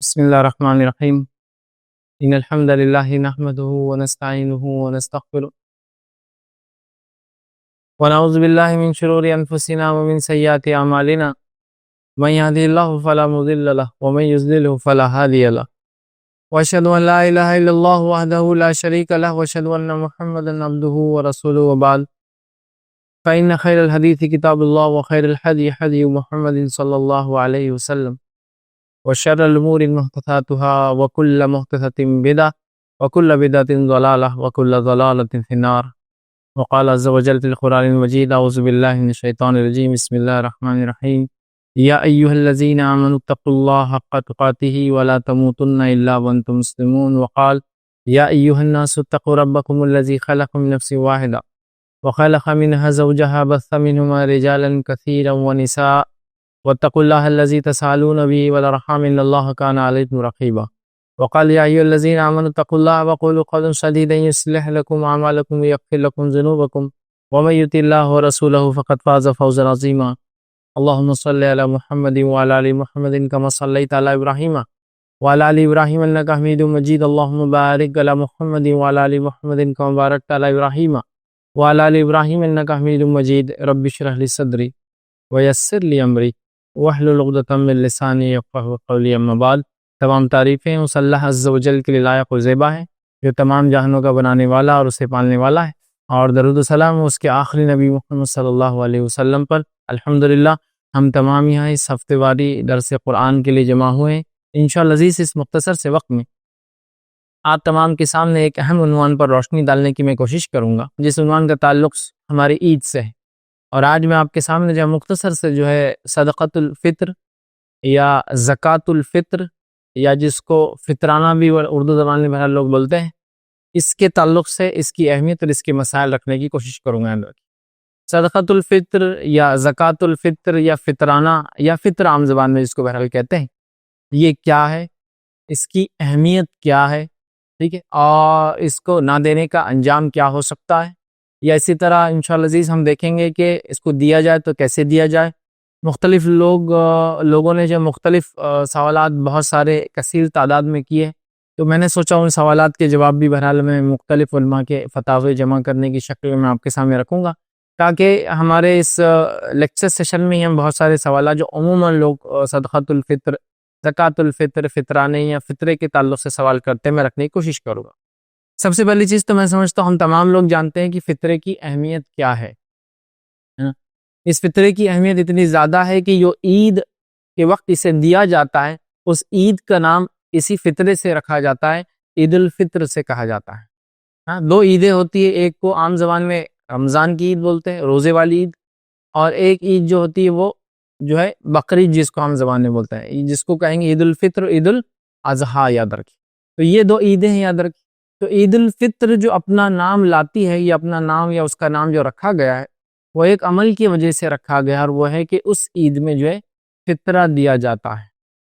بسم الله الرحمن الرحيم إن الحمد لله نحمده ونستعينه ونستغفره ونعوذ بالله من شرور أنفسنا ومن سيئات أعمالنا من يهده الله فلا مضل له ومن يضلل فلا هادي له وأشهد أن لا إله إلا الله وحده لا شريك له وأشهد أن محمدا عبده ورسوله وبعد فإن خير الحديث كتاب الله وخير الهدي هدي محمد صلى الله عليه وسلم وشر الأمور محدثاتها وكل محدثة بدعة وكل بدعة ضلالة وكل ضلالة في النار وقال عز وجل في القرآن المجيد أعوذ بالله من الشيطان الرجيم بسم الله الرحمن الرحيم يا أيها الذين آمنوا اتقوا الله حق تقاته ولا تموتن إلا وأنتم مسلمون وقال يا أيها الناس اتقوا ربكم الذي خلق من نفس واحدة وخلق منها زوجها بث منهما رجالا كثيرا ونساء واتقوا الله الذي تسألون به والأرحام إن الله كان عليكم رقيبا وقال يا أيها الذين آمنوا اتقوا الله وقولوا قولا سديدا يصلح لكم أعمالكم ويغفر لكم ذنوبكم ومن يطع الله ورسوله فقد فاز فوزا عظيما اللهم صل على محمد وعلى آل محمد كما صليت على إبراهيم وعلى آل إبراهيم إنك حميد مجيد اللهم بارك على محمد وعلى آل محمد كما باركت على إبراهيم وعلى آل إبراهيم إنك حميد مجيد رب اشرح لي صدري ويسر لي أمري واحلل عقدۃ من لسانی یفقہوا قولی اما بعد تمام تعریفیں اس اللہ عز و جل کے لیے لائق و زیبا ہے جو تمام جہانوں کا بنانے والا اور اسے پالنے والا ہے، اور درود و سلام اس کے آخری نبی محمد صلی اللہ علیہ وسلم پر۔ الحمدللہ ہم تمام یہاں اس ہفتے واری درس قرآن کے لیے جمع ہوئے ہیں۔ انشاءاللہ عزیز اس مختصر سے وقت میں آپ تمام کے سامنے ایک اہم عنوان پر روشنی ڈالنے کی میں کوشش کروں گا، جس عنوان کا تعلق ہماری عید سے ہے۔ اور آج میں آپ کے سامنے جو مختصر سے جو ہے صدقۃ الفطر یا زکوٰۃ الفطر یا جس کو فطرانہ بھی اردو زبان میں بہر لوگ بولتے ہیں، اس کے تعلق سے اس کی اہمیت اور اس کے مسائل رکھنے کی کوشش کروں گا۔ صدقۃ الفطر یا زکوٰۃ الفطر یا فطرانہ یا فطر عام زبان میں جس کو بہرحال کہتے ہیں، یہ کیا ہے، اس کی اہمیت کیا ہے، ٹھیک ہے، اور اس کو نہ دینے کا انجام کیا ہو سکتا ہے، یا اسی طرح انشاءاللہ عزیز ہم دیکھیں گے کہ اس کو دیا جائے تو کیسے دیا جائے۔ مختلف لوگوں نے جو مختلف سوالات بہت سارے کثیر تعداد میں کیے، تو میں نے سوچا ان سوالات کے جواب بھی بہرحال میں مختلف علماء کے فتاوی جمع کرنے کی شکل میں آپ کے سامنے رکھوں گا، تاکہ ہمارے اس لیکچر سیشن میں ہم بہت سارے سوالات جو عموماً لوگ صدقۃ الفطر، زکوٰۃ الفطر، فطرانے یا فطرے کے تعلق سے سوال کرتے ہیں، میں رکھنے کی کوشش کروں گا۔ سب سے پہلی چیز تو میں سمجھتا ہوں ہم تمام لوگ جانتے ہیں کہ فطرے کی اہمیت کیا ہے۔ اس فطرے کی اہمیت اتنی زیادہ ہے کہ جو عید کے وقت اسے دیا جاتا ہے، اس عید کا نام اسی فطرے سے رکھا جاتا ہے، عید الفطر سے کہا جاتا ہے۔ دو عیدیں ہوتی ہیں، ایک کو عام زبان میں رمضان کی عید بولتے ہیں، روزے والی عید، اور ایک عید جو ہوتی ہے وہ جو ہے بقرعید جس کو عام زبان میں بولتے ہیں، جس کو کہیں گے عید الفطر، عید الاضحیٰ، یاد رکھیں۔ تو یہ دو عیدیں ہیں، یاد رکھیں۔ تو عید الفطر جو اپنا نام لاتی ہے، یہ اپنا نام یا اس کا نام جو رکھا گیا ہے وہ ایک عمل کی وجہ سے رکھا گیا، اور وہ ہے کہ اس عید میں جو ہے فطرہ دیا جاتا ہے،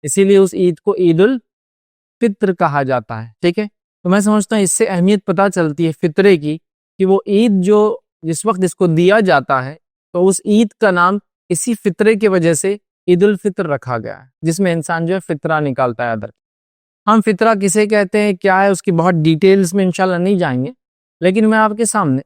اسی لیے اس عید کو عید الفطر کہا جاتا ہے، ٹھیک ہے۔ تو میں سمجھتا ہوں اس سے اہمیت پتہ چلتی ہے فطرے کی، کہ وہ عید جو جس وقت اس کو دیا جاتا ہے تو اس عید کا نام اسی فطرے کی وجہ سے عید الفطر رکھا گیا ہے، جس میں انسان جو ہے فطرہ نکالتا ہے۔ ہم فطرہ کسے کہتے ہیں، کیا ہے، اس کی بہت ڈیٹیلز میں انشاءاللہ نہیں جائیں گے، لیکن میں آپ کے سامنے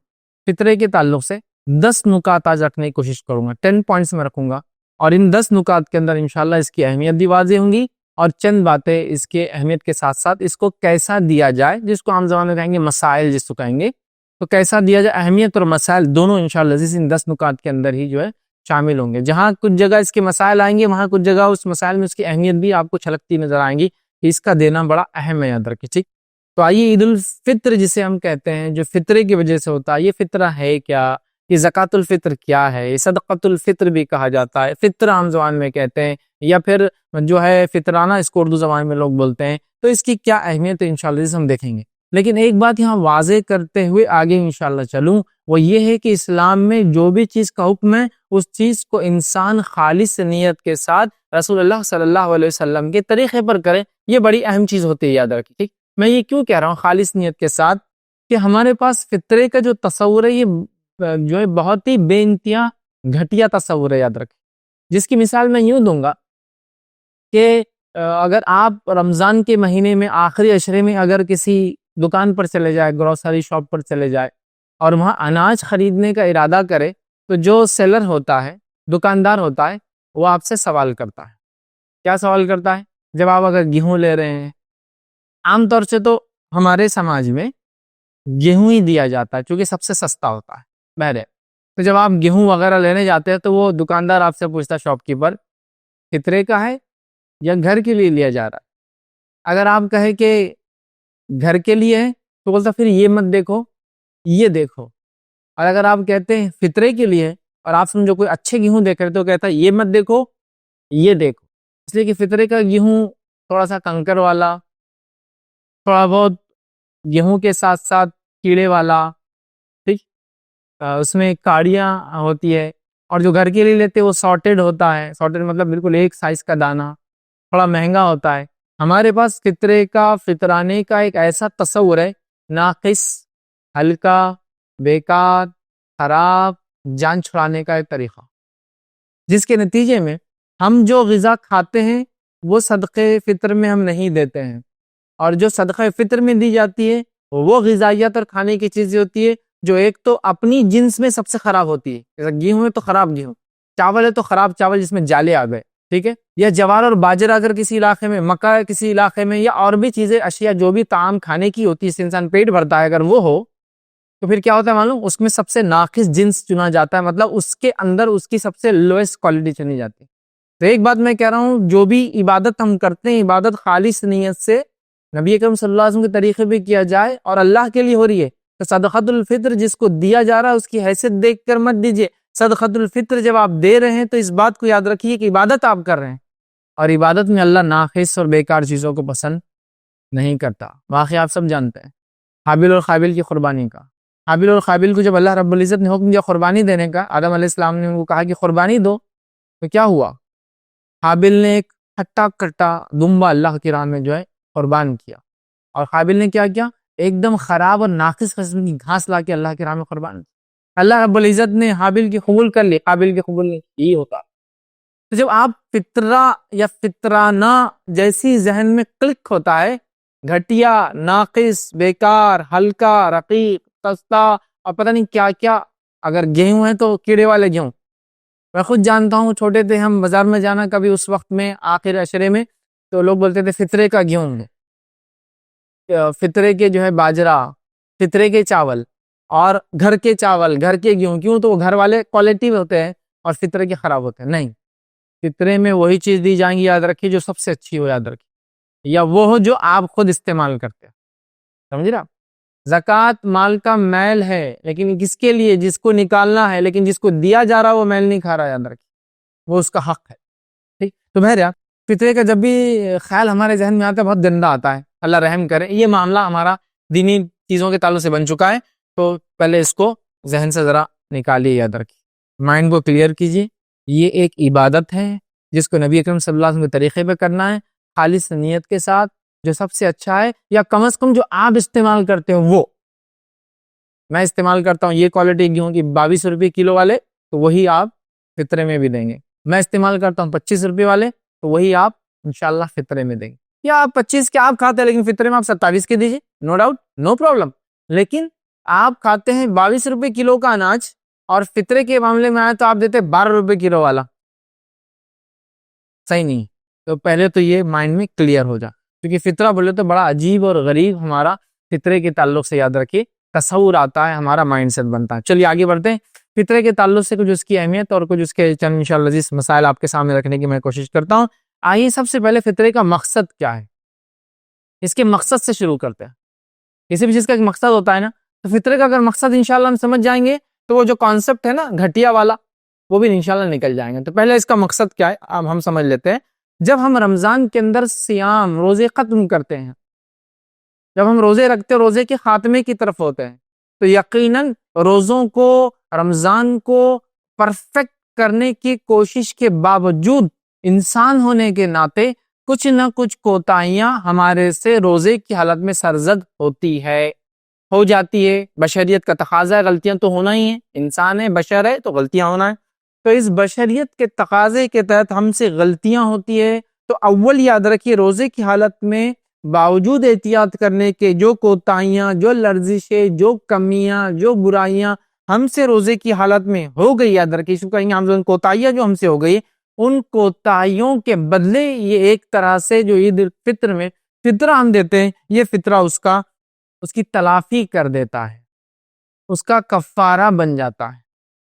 فطرے کے تعلق سے 10 نکات آج رکھنے کی کوشش کروں گا، 10 پوائنٹس میں رکھوں گا، اور ان 10 نکات کے اندر انشاءاللہ اس کی اہمیت بھی واضح ہوں گی، اور چند باتیں اس کے اہمیت کے ساتھ ساتھ اس کو کیسا دیا جائے، جس کو عام زبان میں کہیں گے مسائل، جس کو کہیں گے، تو کیسا دیا جائے، اہمیت اور مسائل دونوں انشاءاللہ ان 10 نکات کے اندر ہی جو ہے شامل ہوں گے۔ جہاں کچھ جگہ اس کے مسائل آئیں گے، وہاں کچھ جگہ اس مسائل میں اس کی اہمیت بھی آپ کو چھلکتی نظر آئیں گی، اس کا دینا بڑا اہم ہے، یاد رکھیں، ٹھیک۔ تو آئیے عید الفطر جسے ہم کہتے ہیں، جو فطرے کی وجہ سے ہوتا ہے، یہ فطرہ ہے کیا، یہ زکوٰۃ الفطر کیا ہے، یہ صدقۃ الفطر بھی کہا جاتا ہے، فطر عام زبان میں کہتے ہیں، یا پھر جو ہے فطرانہ اس کو اردو زبان میں لوگ بولتے ہیں، تو اس کی کیا اہمیت ہے انشاءاللہ ہم دیکھیں گے۔ لیکن ایک بات یہاں واضح کرتے ہوئے آگے انشاءاللہ چلوں، وہ یہ ہے کہ اسلام میں جو بھی چیز کا حکم ہے، اس چیز کو انسان خالص نیت کے ساتھ رسول اللہ صلی اللہ علیہ وسلم کے طریقے پر کرے، یہ بڑی اہم چیز ہوتی ہے، یاد رکھیں، ٹھیک۔ میں یہ کیوں کہہ رہا ہوں خالص نیت کے ساتھ، کہ ہمارے پاس فطرے کا جو تصور ہے یہ جو ہے بہت ہی بے انتہا گھٹیا تصور ہے، یاد رکھیں۔ جس کی مثال میں یوں دوں گا کہ اگر آپ رمضان کے مہینے میں آخری عشرے میں اگر کسی دکان پر چلے جائے، گروسری شاپ پر چلے جائے اور وہاں اناج خریدنے کا ارادہ کرے، تو جو سیلر ہوتا ہے، دکاندار ہوتا ہے، وہ آپ سے سوال کرتا ہے۔ کیا سوال کرتا ہے؟ جب آپ اگر گیہوں لے رہے ہیں، عام طور سے تو ہمارے سماج میں گیہوں ہی دیا جاتا ہے چونکہ سب سے سستا ہوتا ہے بہرے۔ تو جب آپ گیہوں وغیرہ لینے جاتے ہیں تو وہ دکاندار آپ سے پوچھتا ہے، شاپ کیپر، فطرے کا ہے یا گھر کے لیے لیا جا رہا ہے؟ اگر آپ کہیں کہ گھر کے لیے ہے تو بولتا پھر یہ مت دیکھو، یہ دیکھو۔ اور اگر آپ کہتے ہیں فطرے کے لیے اور آپ سمجھو کوئی اچھے گیہوں دیکھ رہے تو کہتا ہے یہ مت دیکھو، یہ دیکھو۔ اس لیے کہ فطرے کا گیہوں تھوڑا سا کنکر والا، تھوڑا بہت گیہوں کے ساتھ ساتھ کیڑے والا، ٹھیک، اس میں کاڑیاں ہوتی ہے۔ اور جو گھر کے لیے لیتے وہ سارٹیڈ ہوتا ہے، سارٹیڈ مطلب بالکل ایک سائز کا دانہ، تھوڑا مہنگا ہوتا ہے۔ ہمارے پاس فطرے کا، فطرانے کا ایک ایسا تصور ہے، ناقص، ہلکا، بیکار، خراب، جان چھڑانے کا ایک طریقہ، جس کے نتیجے میں ہم جو غذا کھاتے ہیں وہ صدقے فطر میں ہم نہیں دیتے ہیں، اور جو صدقہ فطر میں دی جاتی ہے وہ غذائیت اور کھانے کی چیزیں ہوتی ہے جو ایک تو اپنی جنس میں سب سے خراب ہوتی ہے۔ جیسا گیہوں ہے تو خراب گیہوں، چاول ہے تو خراب چاول جس میں جالے آ گئے، ٹھیک ہے، یا جوار اور باجرہ اگر کسی علاقے میں، مکہ کسی علاقے میں، یا اور بھی چیزیں، اشیاء جو بھی طعام کھانے کی ہوتی ہے اس سے انسان پیٹ بھرتا ہے، اگر وہ ہو تو پھر کیا ہوتا ہے معلوم؟ اس میں سب سے ناقص جنس چنا جاتا ہے، مطلب اس کے اندر اس کی سب سے لوئسٹ کوالٹی چنی جاتی ہے۔ تو ایک بات میں کہہ رہا ہوں، جو بھی عبادت ہم کرتے ہیں، عبادت خالص نیت سے نبی اکرم صلی اللہ علیہ وسلم کے طریقے بھی کیا جائے اور اللہ کے لیے ہو رہی ہے، تو صدقۃ الفطر جس کو دیا جا رہا ہے اس کی حیثیت دیکھ کر مت دیجیے۔ صدقۃ الفطر جب آپ دے رہے ہیں تو اس بات کو یاد رکھیے کہ عبادت آپ کر رہے ہیں، اور عبادت میں اللہ ناقص اور بیکار چیزوں کو پسند نہیں کرتا۔ واقعہ آپ سب جانتے ہیں حابیل اور قابیل کی قربانی کا۔ حابیل اور قابیل کو جب اللہ رب العزت نے حکم دیا قربانی دینے کا، آدم علیہ السلام نے ان کو کہا کہ قربانی دو، تو کیا ہوا؟ حابیل نے ایک کھٹا کھٹا دمبا اللہ کی راہ میں جو ہے قربان کیا، اور قابیل نے کیا کیا؟ ایک دم خراب اور ناقص قسم کی گھاس لا کے اللہ کی راہ میں قربان کیا۔ اللہ رب العزت نے حابیل کی قبول کر لی، قابیل کی قبول نہیں، یہی ہوتا۔ تو جب آپ فطرہ یا فطرانہ جیسی ذہن میں کلک ہوتا ہے، گھٹیا، ناقص، بیکار، ہلکا، رقیق، سستا اور پتہ نہیں کیا کیا، اگر گیہوں ہیں تو کیڑے والے گیہوں۔ میں خود جانتا ہوں، چھوٹے تھے ہم، بازار میں جانا کبھی اس وقت میں آخر عشرے میں، تو لوگ بولتے تھے فطرے کا گیہوں ہے، فطرے کے جو ہے باجرہ، فطرے کے چاول، اور گھر کے چاول، گھر کے گیہوں، کیوں؟ تو وہ گھر والے کوالٹی ہوتے ہیں اور فطرے کے خراب ہوتے ہیں۔ نہیں، فطرے میں وہی چیز دی جائیں گی، یاد رکھیے، جو سب سے اچھی ہو، یاد رکھیے، یا وہ ہو جو آپ خود استعمال کرتے ہیں، سمجھ رہا؟ زکوٰۃ مال کا میل ہے، لیکن کس کے لیے؟ جس کو نکالنا ہے، لیکن جس کو دیا جا رہا وہ میل نہیں کھا رہا، یاد رکھیے، وہ اس کا حق ہے، ٹھیک؟ تو بہرحال فطرے کا جب بھی خیال ہمارے ذہن میں آتا ہے بہت گندا آتا ہے، اللہ رحم کرے، یہ معاملہ ہمارا دینی چیزوں کے تعلق سے بن چکا ہے، تو پہلے اس کو ذہن سے ذرا نکالیے، یاد رکھیے، مائنڈ کو کلیئر کیجیے۔ یہ ایک عبادت ہے جس کو نبی اکرم صلی اللہ علیہ وسلم کے طریقے پہ کرنا ہے، خالص نیت کے ساتھ، جو سب سے اچھا ہے، یا کم از کم جو آپ استعمال کرتے ہو وہ۔ میں استعمال کرتا ہوں یہ کوالٹی گیہوں کی 22 روپے کلو والے، تو وہی آپ فطرے میں بھی دیں گے۔ میں استعمال کرتا ہوں 25 روپے والے، تو وہی آپ انشاءاللہ فطرے میں دیں گے۔ یا آپ 25 کے آپ کھاتے ہیں لیکن فطرے میں آپ 27 کے دیجیے، نو ڈاؤٹ، نو پرابلم۔ لیکن آپ کھاتے ہیں 22 روپے کلو کا اناج، اور فطرے کے معاملے میں آئے تو آپ دیتے 12 روپے کلو والا، صحیح نہیں۔ تو پہلے تو یہ مائنڈ میں کلیئر ہو جا، کیونکہ فطرہ بولے تو بڑا عجیب اور غریب ہمارا فطرے کے تعلق سے، یاد رکھیے، تصور آتا ہے، ہمارا مائنڈ سیٹ بنتا ہے۔ چلیے آگے بڑھتے ہیں۔ فطرے کے تعلق سے کچھ اس کی اہمیت اور کچھ اس کے چند انشاءاللہ لذیذ مسائل آپ کے سامنے رکھنے کی میں کوشش کرتا ہوں۔ آئیے سب سے پہلے فطرے کا مقصد کیا ہے، اس کے مقصد سے شروع کرتے ہیں۔ کسی بھی چیز کا ایک مقصد ہوتا ہے نا، تو فطرے کا اگر مقصد انشاءاللہ ہم سمجھ جائیں گے تو وہ جو کانسیپٹ ہے نا گھٹیا والا، وہ بھی انشاءاللہ نکل جائیں گے۔ تو پہلے اس کا مقصد کیا ہے اب ہم سمجھ لیتے ہیں۔ جب ہم رمضان کے اندر سیام، روزے ختم کرتے ہیں، جب ہم روزے رکھتے ہیں، روزے کے خاتمے کی طرف ہوتے ہیں، تو یقیناً روزوں کو، رمضان کو پرفیکٹ کرنے کی کوشش کے باوجود انسان ہونے کے ناطے کچھ نہ کچھ کوتاہیاں ہمارے سے روزے کی حالت میں سرزد ہوتی ہے، ہو جاتی ہے۔ بشریت کا تقاضا ہے، غلطیاں تو ہونا ہی ہیں، انسان ہے، بشر ہے، تو غلطیاں ہونا ہے۔ تو اس بشریت کے تقاضے کے تحت ہم سے غلطیاں ہوتی ہے، تو اول یاد رکھیے روزے کی حالت میں باوجود احتیاط کرنے کے جو کوتاہیاں، جو لرزشیں، جو کمیاں، جو برائیاں ہم سے روزے کی حالت میں ہو گئی، یاد رکھیے، اس کو کہیں گے ہم کوتاہیاں جو ہم سے ہو گئی، ان کوتاہیوں کے بدلے یہ ایک طرح سے جو عید الفطر میں فطرہ ہم دیتے ہیں، یہ فطرہ اس کی تلافی کر دیتا ہے، اس کا کفارہ بن جاتا ہے،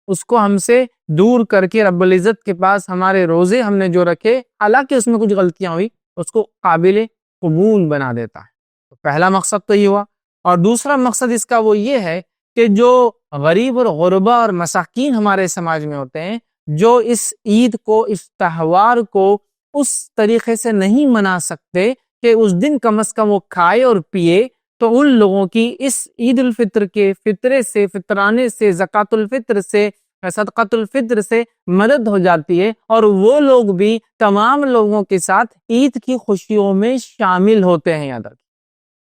اس کو ہم سے دور کر کے رب العزت کے پاس ہمارے روزے ہم نے جو رکھے، حالانکہ اس میں کچھ غلطیاں ہوئی، اس کو قابل قبول بنا دیتا ہے۔ تو پہلا مقصد تو یہ ہوا، اور دوسرا مقصد اس کا وہ یہ ہے کہ جو غریب اور غربا اور مساکین ہمارے سماج میں ہوتے ہیں، جو اس عید کو، اس تہوار کو اس طریقے سے نہیں منا سکتے کہ اس دن کم از کم وہ کھائے اور پیے، تو ان لوگوں کی اس عید الفطر کے فطرے سے، فطرانے سے، زکوٰۃ الفطر سے، صدقۃ الفطر سے مدد ہو جاتی ہے، اور وہ لوگ بھی تمام لوگوں کے ساتھ عید کی خوشیوں میں شامل ہوتے ہیں۔ یاد رکھیں،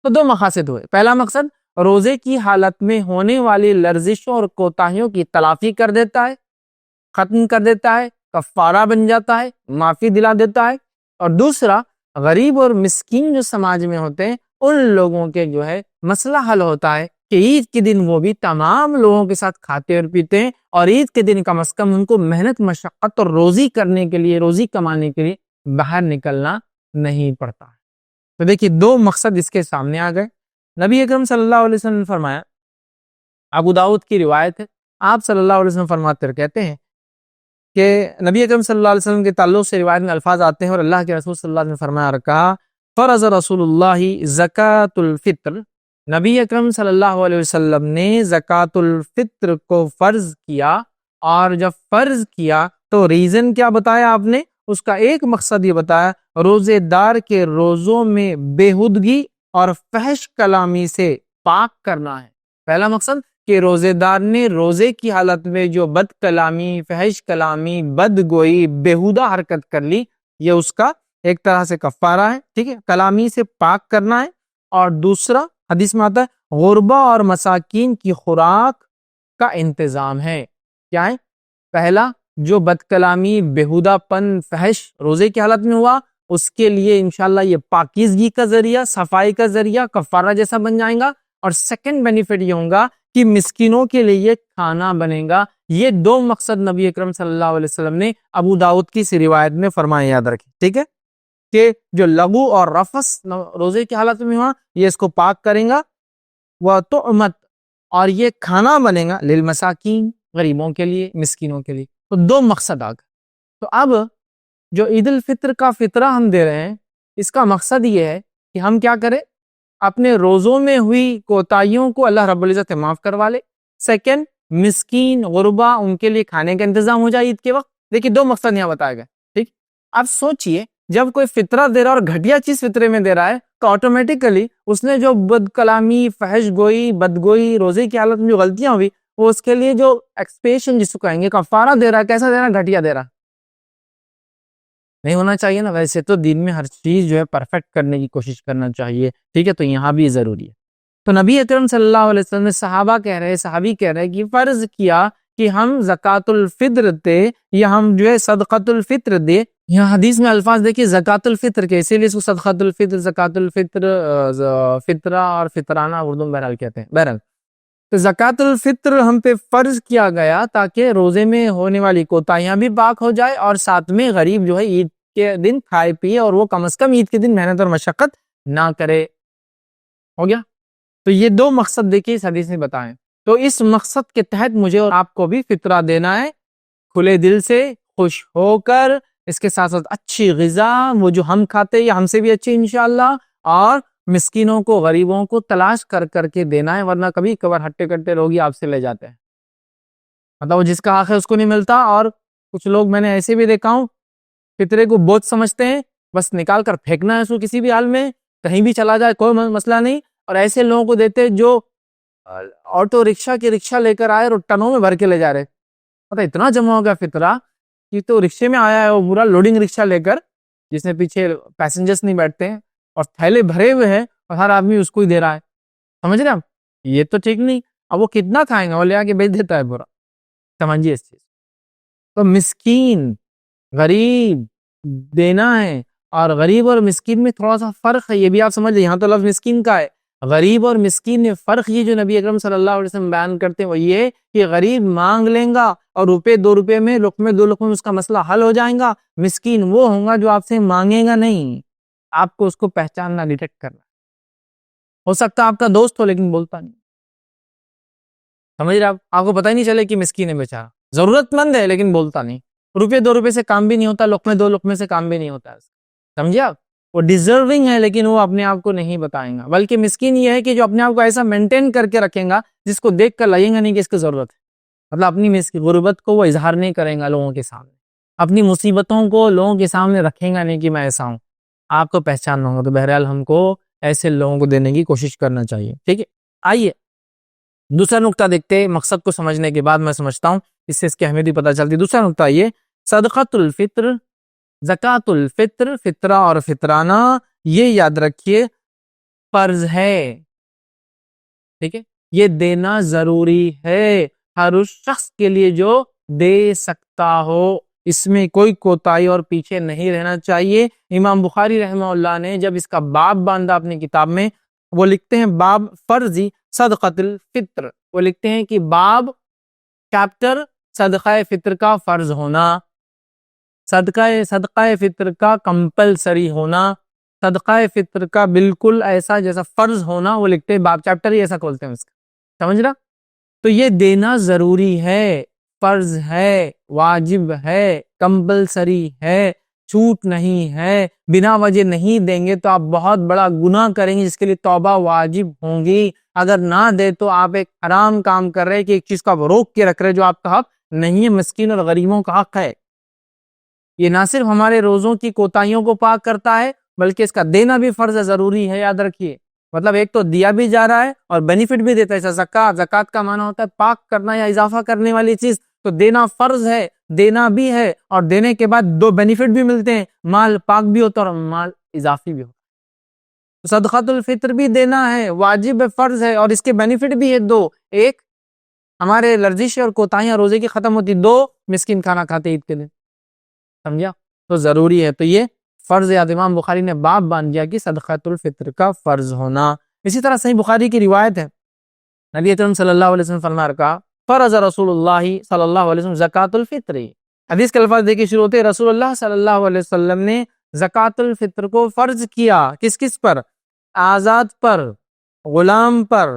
تو دو مقاصد ہوئے۔ پہلا مقصد روزے کی حالت میں ہونے والی لرزشوں اور کوتاہیوں کی تلافی کر دیتا ہے، ختم کر دیتا ہے، کفارہ بن جاتا ہے، معافی دلا دیتا ہے۔ اور دوسرا، غریب اور مسکین جو سماج میں ہوتے ہیں، ان لوگوں کے جو ہے مسئلہ حل ہوتا ہے کہ عید کے دن وہ بھی تمام لوگوں کے ساتھ کھاتے اور پیتے ہیں، اور عید کے دن کم از کم ان کو محنت، مشقت اور روزی کرنے کے لیے، روزی کمانے کے لیے باہر نکلنا نہیں پڑتا۔ تو دیکھیے دو مقصد اس کے سامنے آ گئے۔ نبی اکرم صلی اللہ علیہ وسلم نے فرمایا، ابو داؤد کی روایت ہے، آپ صلی اللہ علیہ وسلم فرماتے کہتے ہیں کہ نبی اکرم صلی اللہ علیہ وسلم کے تعلق سے روایت میں الفاظ آتے ہیں، اور اللہ کے رسول صلی اللہ علیہ وسلم نے فرمایا اور کہا، فرض رسول اللہ زکوٰۃ الفطر، نبی اکرم صلی اللہ علیہ وسلم نے زکوٰۃ الفطر کو فرض کیا، اور جب فرض کیا تو ریزن کیا بتایا آپ نے؟ اس کا ایک مقصد یہ بتایا، روزے دار کے روزوں میں بےہودگی اور فحش کلامی سے پاک کرنا ہے۔ پہلا مقصد کہ روزے دار نے روزے کی حالت میں جو بد کلامی، فحش کلامی، بد گوئی، بےہودہ حرکت کر لی، یہ اس کا ایک طرح سے کفارہ ہے، ٹھیک ہے، کلامی سے پاک کرنا ہے۔ اور دوسرا حدیث میں آتا ہے غربا اور مساکین کی خوراک کا انتظام ہے۔ کیا ہے؟ پہلا، جو بد کلامی، بےہودہ پن، فحش روزے کی حالت میں ہوا، اس کے لیے انشاءاللہ یہ پاکیزگی کا ذریعہ، صفائی کا ذریعہ، کفارہ جیسا بن جائے گا۔ اور سیکنڈ بینیفٹ یہ ہوگا کہ مسکینوں کے لیے کھانا بنے گا۔ یہ دو مقصد نبی اکرم صلی اللہ علیہ وسلم نے ابو داؤد کی اس روایت میں فرمائے، یاد رکھیں، ٹھیک ہے، کہ جو لغو اور رفث روزے کی حالت میں ہوا، یہ اس کو پاک کریں گا، وَطُعْمَتْ، اور یہ کھانا بنے گا للمساکین، غریبوں کے لیے، مسکینوں کے لیے۔ تو دو مقصد آ گئے۔ تو اب جو عید الفطر کا فطرہ ہم دے رہے ہیں، اس کا مقصد یہ ہے کہ ہم کیا کریں؟ اپنے روزوں میں ہوئی کوتاہیوں کو اللہ رب العزت معاف کروا لے۔ سیکنڈ، مسکین، غربا، ان کے لیے کھانے کا انتظام ہو جائے عید کے وقت۔ دیکھیے دو مقصد یہاں بتائے گئے، ٹھیک۔ اب سوچئے، جب کوئی فطرہ دے رہا ہے اور گھٹیا چیز فطرے میں دے رہا ہے، تو آٹومیٹیکلی اس نے جو بد کلامی، فحش گوئی، بدگوئی، روزے کی حالت میں جو غلطیاں ہوئی، وہ اس کے لیے جو ایکسپیشن جس کو کہیں گے کفارہ دے رہا ہے، کیسا دے رہا ہے؟ گھٹیا دے رہا ہے۔ نہیں ہونا چاہیے نا۔ ویسے تو دین میں ہر چیز جو ہے پرفیکٹ کرنے کی کوشش کرنا چاہیے، ٹھیک ہے، تو یہاں بھی ضروری ہے۔ تو نبی اکرم صلی اللہ علیہ وسلم نے صحابی کہہ رہے کہ فرض کیا کہ ہم زکوٰۃ الفطر دے، یا ہم جو ہے صدقۃ الفطر دے۔ یہاں حدیث میں الفاظ دیکھیے زکوٰۃ الفطر کے، اسی لیے اس کو صدقۃ الفطر، زکوٰۃ الفطر، فطرہ اور فطرانہ اردو میں بہرحال کہتے ہیں۔ بہرحال تو زکوٰۃ الفطر ہم پہ فرض کیا گیا تاکہ روزے میں ہونے والی کوتاہیاں بھی پاک ہو جائے، اور ساتھ میں غریب جو ہے عید کے دن کھائے پیے، اور وہ کم از کم عید کے دن محنت اور مشقت نہ کرے۔ ہو گیا؟ تو یہ دو مقصد دیکھیے اس حدیث میں بتائیں۔ تو اس مقصد کے تحت مجھے اور آپ کو بھی فطرہ دینا ہے، کھلے دل سے، خوش ہو کر، اس کے ساتھ ساتھ اچھی غذا، وہ جو ہم کھاتے ہیں ہم سے بھی اچھی انشاءاللہ، اور مسکینوں کو، غریبوں کو تلاش کر کر کے دینا ہے، ورنہ کبھی کبھار ہٹے کٹے لوگ ہی آپ سے لے جاتے ہیں، مطلب وہ جس کا حق ہے اس کو نہیں ملتا۔ اور کچھ لوگ میں نے ایسے بھی دیکھا ہوں، فطرے کو بہت سمجھتے ہیں، بس نکال کر پھینکنا ہے اس کو کسی بھی حال میں، کہیں بھی چلا جائے کوئی مسئلہ نہیں، اور ایسے لوگوں کو دیتے جو آٹو رکشہ کی رکشہ لے کر آئے اور ٹنوں میں بھر کے لے جا رہے، مطلب اتنا جمع ہو گیا فطرہ کہ تو رکشے میں آیا ہے وہ پورا لوڈنگ رکشہ لے کر، جس میں پیچھے پیسنجرز نہیں بیٹھتے ہیں، اور تھیلے بھرے ہوئے ہیں، اور ہر آدمی اس کو ہی دے رہا ہے۔ سمجھ رہے ہیں آپ؟ یہ تو ٹھیک نہیں۔ اب وہ کتنا کھائیں گا؟ وہ لے آ کے بیچ دیتا ہے پورا۔ سمجھیے اس چیز تو مسکین، غریب دینا ہے، اور غریب اور مسکین میں تھوڑا سا فرق ہے، یہ بھی آپ سمجھ لیں. یہاں تو لفظ مسکین کا ہے، غریب اور مسکین میں فرق یہ جو نبی اکرم صلی اللہ علیہ وسلم بیان کرتے ہیں وہ یہ کہ غریب مانگ لیں گا اور روپے 2 روپے میں، لقمے 2 لقمے میں اس کا مسئلہ حل ہو جائے گا. مسکین وہ ہوگا جو آپ سے مانگے گا نہیں، آپ کو اس کو پہچاننا، ڈیٹیکٹ کرنا. ہو سکتا ہے آپ کا دوست ہو لیکن بولتا نہیں، سمجھ رہے آپ کو پتہ ہی نہیں چلے کہ مسکین ہے بیچارہ، ضرورت مند ہے لیکن بولتا نہیں. روپے 2 روپے سے کام بھی نہیں ہوتا، لقمے 2 لقمے سے کام بھی نہیں ہوتا. سمجھے آپ؟ وہ ڈیزرونگ ہے لیکن وہ اپنے آپ کو نہیں بتائیں گا. بلکہ مسکین یہ ہے کہ جو اپنے آپ کو ایسا مینٹین کر کے رکھیں گا جس کو دیکھ کر لگیں گا نہیں کہ اس کو ضرورت ہے. مطلب اپنی غربت کو وہ اظہار نہیں کریں گا لوگوں کے سامنے، اپنی مصیبتوں کو لوگوں کے سامنے رکھیں گا نہیں کہ میں ایسا ہوں. آپ کو پہچاننا ہوگا. تو بہرحال ہم کو ایسے لوگوں کو دینے کی کوشش کرنا چاہیے. ٹھیک ہے، آئیے دوسرا نقطہ دیکھتے ہیں. مقصد کو سمجھنے کے بعد میں سمجھتا ہوں اس سے اس کی اہمیت بھی پتہ چلتی. دوسرا نقطہ یہ صدقۃ الفطر، زکوٰۃ الفطر، فطرہ اور فطرانہ، یہ یاد رکھیے فرض ہے. ٹھیک ہے، یہ دینا ضروری ہے ہر اس شخص کے لیے جو دے سکتا ہو. اس میں کوئی کوتاہی اور پیچھے نہیں رہنا چاہیے. امام بخاری رحمہ اللہ نے جب اس کا باب باندھا اپنی کتاب میں، وہ لکھتے ہیں باب فرضی صدقۃ الفطر. وہ لکھتے ہیں کہ باب چیپٹر صدقہ فطر کا فرض ہونا، صدقہ فطر کا کمپلسری ہونا، صدقہ فطر کا بالکل ایسا جیسا فرض ہونا. وہ لکھتے ہیں باب چیپٹر ہی ایسا کھولتے ہیں اس کا. سمجھ رہا؟ تو یہ دینا ضروری ہے، فرض ہے، واجب ہے، کمپلسری ہے، چھوٹ نہیں ہے. بنا وجہ نہیں دیں گے تو آپ بہت بڑا گناہ کریں گے جس کے لیے توبہ واجب ہوں گی. اگر نہ دے تو آپ ایک حرام کام کر رہے کہ ایک چیز کو آپ روک کے رکھ رہے جو آپ کا حق نہیں ہے. مسکین اور غریبوں کا حق ہے. یہ نہ صرف ہمارے روزوں کی کوتاہیوں کو پاک کرتا ہے بلکہ اس کا دینا بھی فرض ہے، ضروری ہے. یاد رکھیے، مطلب ایک تو دیا بھی جا رہا ہے اور بینیفٹ بھی دیتا ہے. ایسا زکوٰۃ کا معنی ہوتا ہے پاک کرنا یا اضافہ کرنے والی چیز. تو دینا فرض ہے، دینا بھی ہے، اور دینے کے بعد 2 بینیفٹ بھی ملتے ہیں، مال پاک بھی ہوتا ہے اور مال اضافی بھی ہوتا ہے. صدقۃ الفطر بھی دینا ہے، واجب ہے، فرض ہے، اور اس کے بینیفٹ بھی ہے 2. ایک، ہمارے لرزش اور کوتاہیاں روزے کی ختم ہوتی. 2، مسکین کھانا کھاتے عید کے دن. سمجھا؟ تو ضروری ہے. تو یہ فرض ہے. امام بخاری نے باب باندھ دیا کہ صدقۃ الفطر کا فرض ہونا. اسی طرح صحیح بخاری کی روایت ہے، نبی اکرم صلی اللہ علیہ وسلم فرما رکھا فرض رسول اللہ صلی اللہ علیہ وسلم زکوٰۃ الفطر. حدیث کے الفاظ دیکھیں شروع ہوتے رسول اللہ صلی اللہ علیہ وسلم نے زکوٰۃ الفطر کو فرض کیا. کس پر؟ آزاد پر، غلام پر،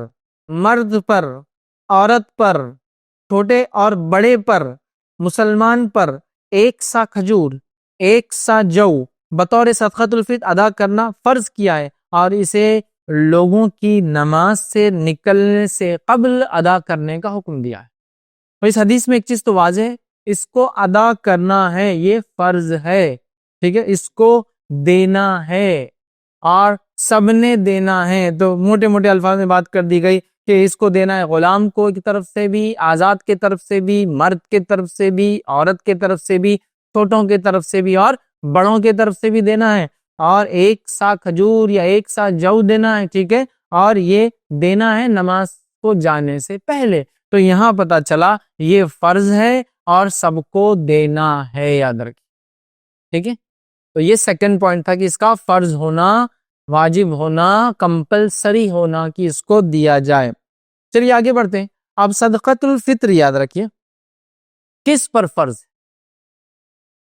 مرد پر، عورت پر، چھوٹے اور بڑے پر، مسلمان پر 1 سا کھجور، 1 سا جو بطور صدقۃ الفطر ادا کرنا فرض کیا ہے، اور اسے لوگوں کی نماز سے نکلنے سے قبل ادا کرنے کا حکم دیا ہے. تو اس حدیث میں ایک چیز تو واضح ہے، اس کو ادا کرنا ہے، یہ فرض ہے. ٹھیک ہے، اس کو دینا ہے اور سب نے دینا ہے. تو موٹے موٹے الفاظ میں بات کر دی گئی کہ اس کو دینا ہے غلام کو کی طرف سے بھی، آزاد کی طرف سے بھی، مرد کی طرف سے بھی، عورت کی طرف سے بھی، چھوٹوں کی طرف سے بھی اور بڑوں کی طرف سے بھی دینا ہے. اور 1 سا کھجور یا 1 سا جو دینا ہے. ٹھیک ہے، اور یہ دینا ہے نماز کو جانے سے پہلے. تو یہاں پتہ چلا یہ فرض ہے اور سب کو دینا ہے. یاد رکھیں. ٹھیک ہے، تو یہ سیکنڈ پوائنٹ تھا کہ اس کا فرض ہونا، واجب ہونا، کمپلسری ہونا کہ اس کو دیا جائے. چلیے آگے بڑھتے ہیں. اب صدقۃ الفطر یاد رکھیے کس پر فرض ہے.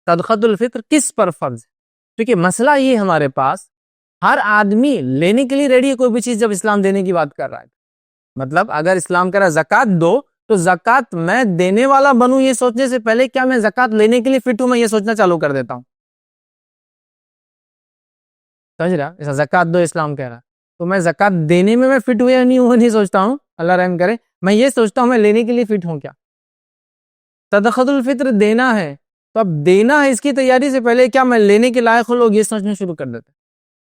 صدقۃ الفطر کس پر فرض ہے؟ کیونکہ مسئلہ یہ ہمارے پاس ہر آدمی لینے کے لیے ریڈی ہے کوئی بھی چیز جب اسلام دینے کی بات کر رہا ہے. مطلب اگر اسلام کہہ رہا ہے زکوٰۃ دو تو زکوٰۃ میں دینے والا بنوں یہ سوچنے سے پہلے کیا میں زکوٰۃ لینے کے لیے فٹ ہوں، میں یہ سوچنا چالو کر دیتا ہوں. سمجھ رہا؟ ایسا زکوٰۃ دو اسلام کہہ رہا تو میں زکوٰۃ دینے میں فٹ ہوں یا نہیں ہوں نہیں سوچتا ہوں. اللہ رحم کرے. میں یہ سوچتا ہوں میں لینے کے لیے فٹ ہوں کیا. صدقۃ الفطر دینا ہے تو اب دینا ہے اس کی تیاری سے پہلے کیا میں لینے کے لائق ہوں، لوگ یہ سوچنا شروع کر دیتے.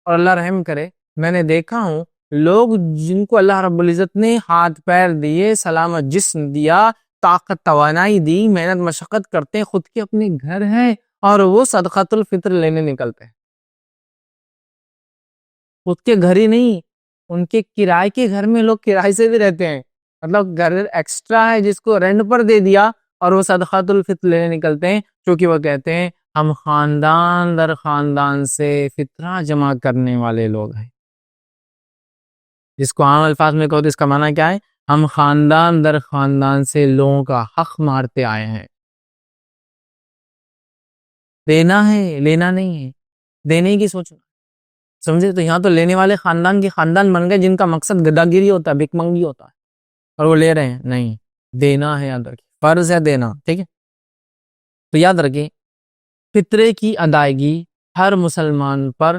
اور اللہ رحم کرے میں نے دیکھا ہوں لوگ جن کو اللہ رب العزت نے ہاتھ پیر دیے، سلامت جسم دیا، طاقت توانائی دی، محنت مشقت کرتے ہیں، خود کے اپنے گھر ہیں اور وہ صدقۃ الفطر لینے نکلتے ہیں. خود کے گھر ہی نہیں، ان کے کرائے کے گھر میں لوگ کرائے سے بھی رہتے ہیں. مطلب گھر ایکسٹرا ہے جس کو رینٹ پر دے دیا اور وہ صدقۃ الفطر لینے نکلتے ہیں، کیونکہ وہ کہتے ہیں ہم خاندان در خاندان سے فطرہ جمع کرنے والے لوگ ہیں. جس کو عام الفاظ میں کہو تو اس کا معنی کیا ہے؟ ہم خاندان در خاندان سے لوگوں کا حق مارتے آئے ہیں. دینا ہے، لینا نہیں ہے. دینے کی سوچنا، سمجھے؟ تو یہاں تو لینے والے خاندان کے خاندان بن گئے جن کا مقصد گداگیری ہوتا ہے، بھک منگی ہوتا ہے، اور وہ لے رہے ہیں. نہیں، دینا ہے، یاد رکھیں، فرض ہے دینا. ٹھیک ہے، تو یاد رکھیں فطرے کی ادائیگی ہر مسلمان پر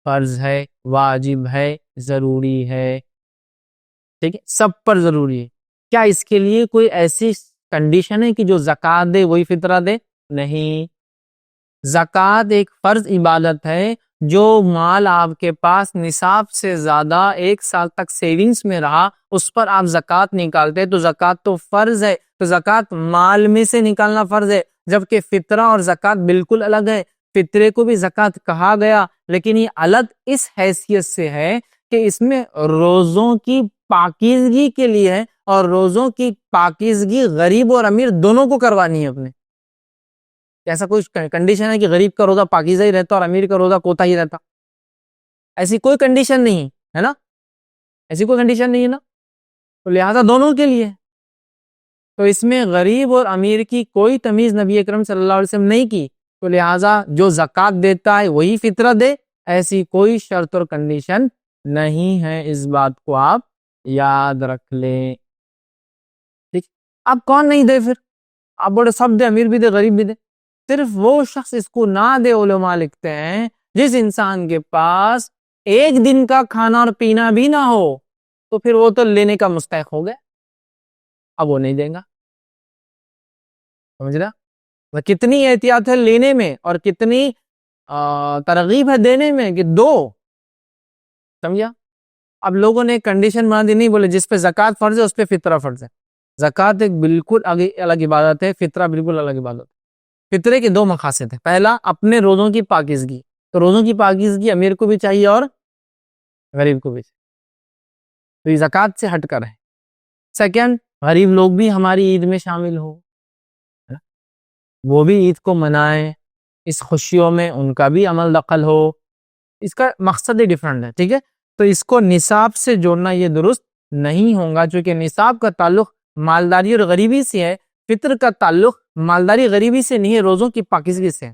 فرض ہے، واجب ہے، ضروری ہے. ٹھیک ہے، سب پر ضروری ہے. کیا اس کے لیے کوئی ایسی کنڈیشن ہے کہ جو زکوٰۃ دے وہی فطرہ دے؟ نہیں. زکوٰۃ ایک فرض عبادت ہے. جو مال آپ کے پاس نصاب سے زیادہ 1 سال تک سیونگز میں رہا، اس پر آپ زکوٰۃ نکالتے، تو زکوٰۃ تو فرض ہے. تو زکوٰۃ مال میں سے نکالنا فرض ہے، جبکہ فطرہ اور زکوٰۃ بالکل الگ ہے. فطرے کو بھی زکوٰۃ کہا گیا، لیکن یہ الگ اس حیثیت سے ہے کہ اس میں روزوں کی پاکیزگی کے لیے ہے، اور روزوں کی پاکیزگی غریب اور امیر دونوں کو کروانی ہے اپنے. ایسا کوئی کنڈیشن ہے کہ غریب کا روزہ پاکیزہ ہی رہتا اور امیر کا روزہ کوتا ہی رہتا؟ ایسی کوئی کنڈیشن نہیں ہے نا، ایسی کوئی کنڈیشن نہیں ہے نا. تو لہذا دونوں کے لیے. تو اس میں غریب اور امیر کی کوئی تمیز نبی اکرم صلی اللہ علیہ وسلم نہیں کی. تو لہذا جو زکوٰۃ دیتا ہے وہی فطرہ دے، ایسی کوئی شرط اور کنڈیشن نہیں ہے. اس بات کو آپ یاد رکھ لیں. ٹھیک، اب کون نہیں دے؟ پھر آپ بولے سب دے، امیر بھی دے، غریب بھی دے. صرف وہ شخص اس کو نہ دے، علماء لکھتے ہیں جس انسان کے پاس 1 دن کا کھانا اور پینا بھی نہ ہو، تو پھر وہ تو لینے کا مستحق ہو گیا. اب وہ نہیں دے گا. سمجھ رہا؟ کتنی احتیاط ہے لینے میں اور کتنی ترغیب ہے دینے میں کہ دو. سمجھا؟ اب لوگوں نے کنڈیشن بنا دی، نہیں بولے جس پہ زکوٰۃ فرض ہے اس پہ فطرہ فرض ہے. زکوٰۃ ایک بالکل الگ عبادت ہے، فطرہ بالکل الگ عبادت ہے. فطرے کے 2 مقاصد ہیں. پہلا، اپنے روزوں کی پاکیزگی. تو روزوں کی پاکیزگی امیر کو بھی چاہیے اور غریب کو بھی چاہیے. تو یہ زکوٰۃ سے ہٹ کر ہے. سیکنڈ، غریب لوگ بھی ہماری عید میں شامل ہو، وہ بھی عید کو منائیں، اس خوشیوں میں ان کا بھی عمل دخل ہو. اس کا مقصد ہی ڈیفرنٹ ہے. ٹھیک ہے، تو اس کو نصاب سے جوڑنا یہ درست نہیں ہوگا، چونکہ نصاب کا تعلق مالداری اور غریبی سے ہے. فطر کا تعلق مالداری غریبی سے نہیں ہے، روزوں کی پاکیزگی سے ہے.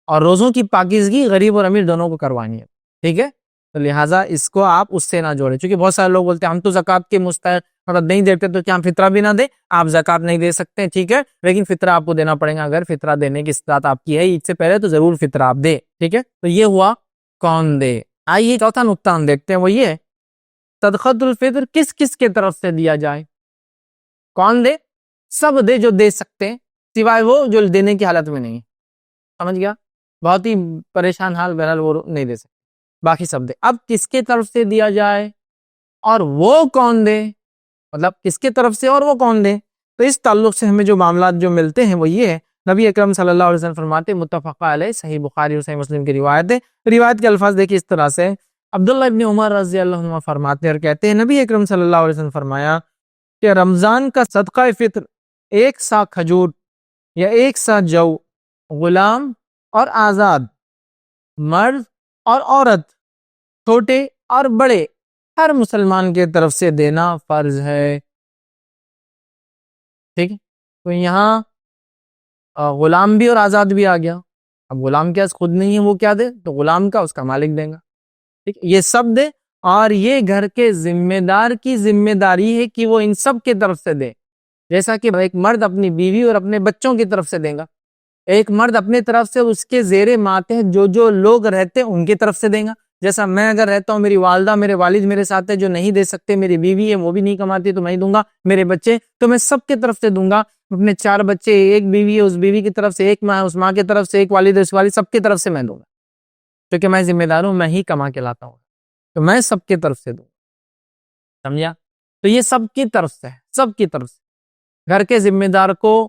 اور روزوں کی پاکیزگی غریب اور امیر دونوں کو کروانی ہے. ٹھیک ہے، تو لہٰذا اس کو آپ اس سے نہ جوڑیں. چونکہ بہت سارے لوگ بولتے ہیں ہم تو زکوٰۃ کے مستحق مطلب نہیں دیتے، تو کیا ہم فطرہ بھی نہ دیں؟ آپ زکوٰۃ نہیں دے سکتے، ٹھیک ہے، لیکن فطرہ آپ کو دینا پڑے گا. اگر فطرہ دینے کی استطاعت آپ کی ہے عید سے پہلے تو ضرور فطرہ آپ دے. ٹھیک ہے، تو یہ ہوا کون دے. آئیے چوتھا نقطہ ہم دیکھتے ہیں، وہ یہ ہے صدقۃ الفطر کس کس کے طرف سے دیا جائے. کون دے؟ سب دے جو دے سکتے ہیں، سوائے وہ جو دینے کی حالت میں نہیں. سمجھ گیا؟ بہت ہی پریشان حال، بہرحال وہ نہیں دے سکتے، باقی سب دے. اب کس کے طرف سے دیا جائے اور وہ کون دے، مطلب کس کے طرف سے اور وہ کون دے. تو اس تعلق سے ہمیں جو معاملات جو ملتے ہیں وہ یہ ہے. نبی اکرم صلی اللہ علیہ وسلم فرماتے، متفق علیہ، صحیح بخاری اور صحیح مسلم کی روایت ہے. روایت کے الفاظ دیکھیں اس طرح سے. عبداللہ ابن عمر رضی اللہ عنہ فرماتے اور کہتے ہیں نبی اکرم صلی اللہ علیہ وسلم فرمایا کہ رمضان کا صدقہ فطر 1 سا کھجور یا 1 سا جو غلام اور آزاد، مرد اور عورت، چھوٹے اور بڑے، ہر مسلمان کے طرف سے دینا فرض ہے. ٹھیک ہے، تو یہاں غلام بھی اور آزاد بھی آ گیا. اب غلام کیا خود نہیں ہے، وہ کیا دے؟ تو غلام کا اس کا مالک دے گا. ٹھیک، یہ سب دے. اور یہ گھر کے ذمہ دار کی ذمہ داری ہے کہ وہ ان سب کے طرف سے دے. جیسا کہ ایک مرد اپنی بیوی اور اپنے بچوں کی طرف سے دے گا، ایک مرد اپنے طرف سے اس کے زیر ماتحت جو لوگ رہتے ہیں ان کی طرف سے دے گا. جیسا میں اگر رہتا ہوں، میری والدہ میرے والد میرے ساتھ ہے جو نہیں دے سکتے، میری بیوی ہے وہ بھی نہیں کماتی تو میں ہی دوں گا، میرے بچے تو میں سب کی طرف سے دوں گا. اپنے 4 بچے، ایک بیوی ہے اس بیوی کی طرف سے، ایک ماں ہے اس ماں کی طرف سے، ایک والد ہے اس والد، سب کی طرف سے میں دوں گا، کیونکہ میں ذمہ دار ہوں، میں ہی کما کے لاتا ہوں، تو میں سب کی طرف سے دوں. سمجھا؟ تو یہ سب کی طرف سے ہے، سب کی طرف سے. گھر کے ذمہ دار کو،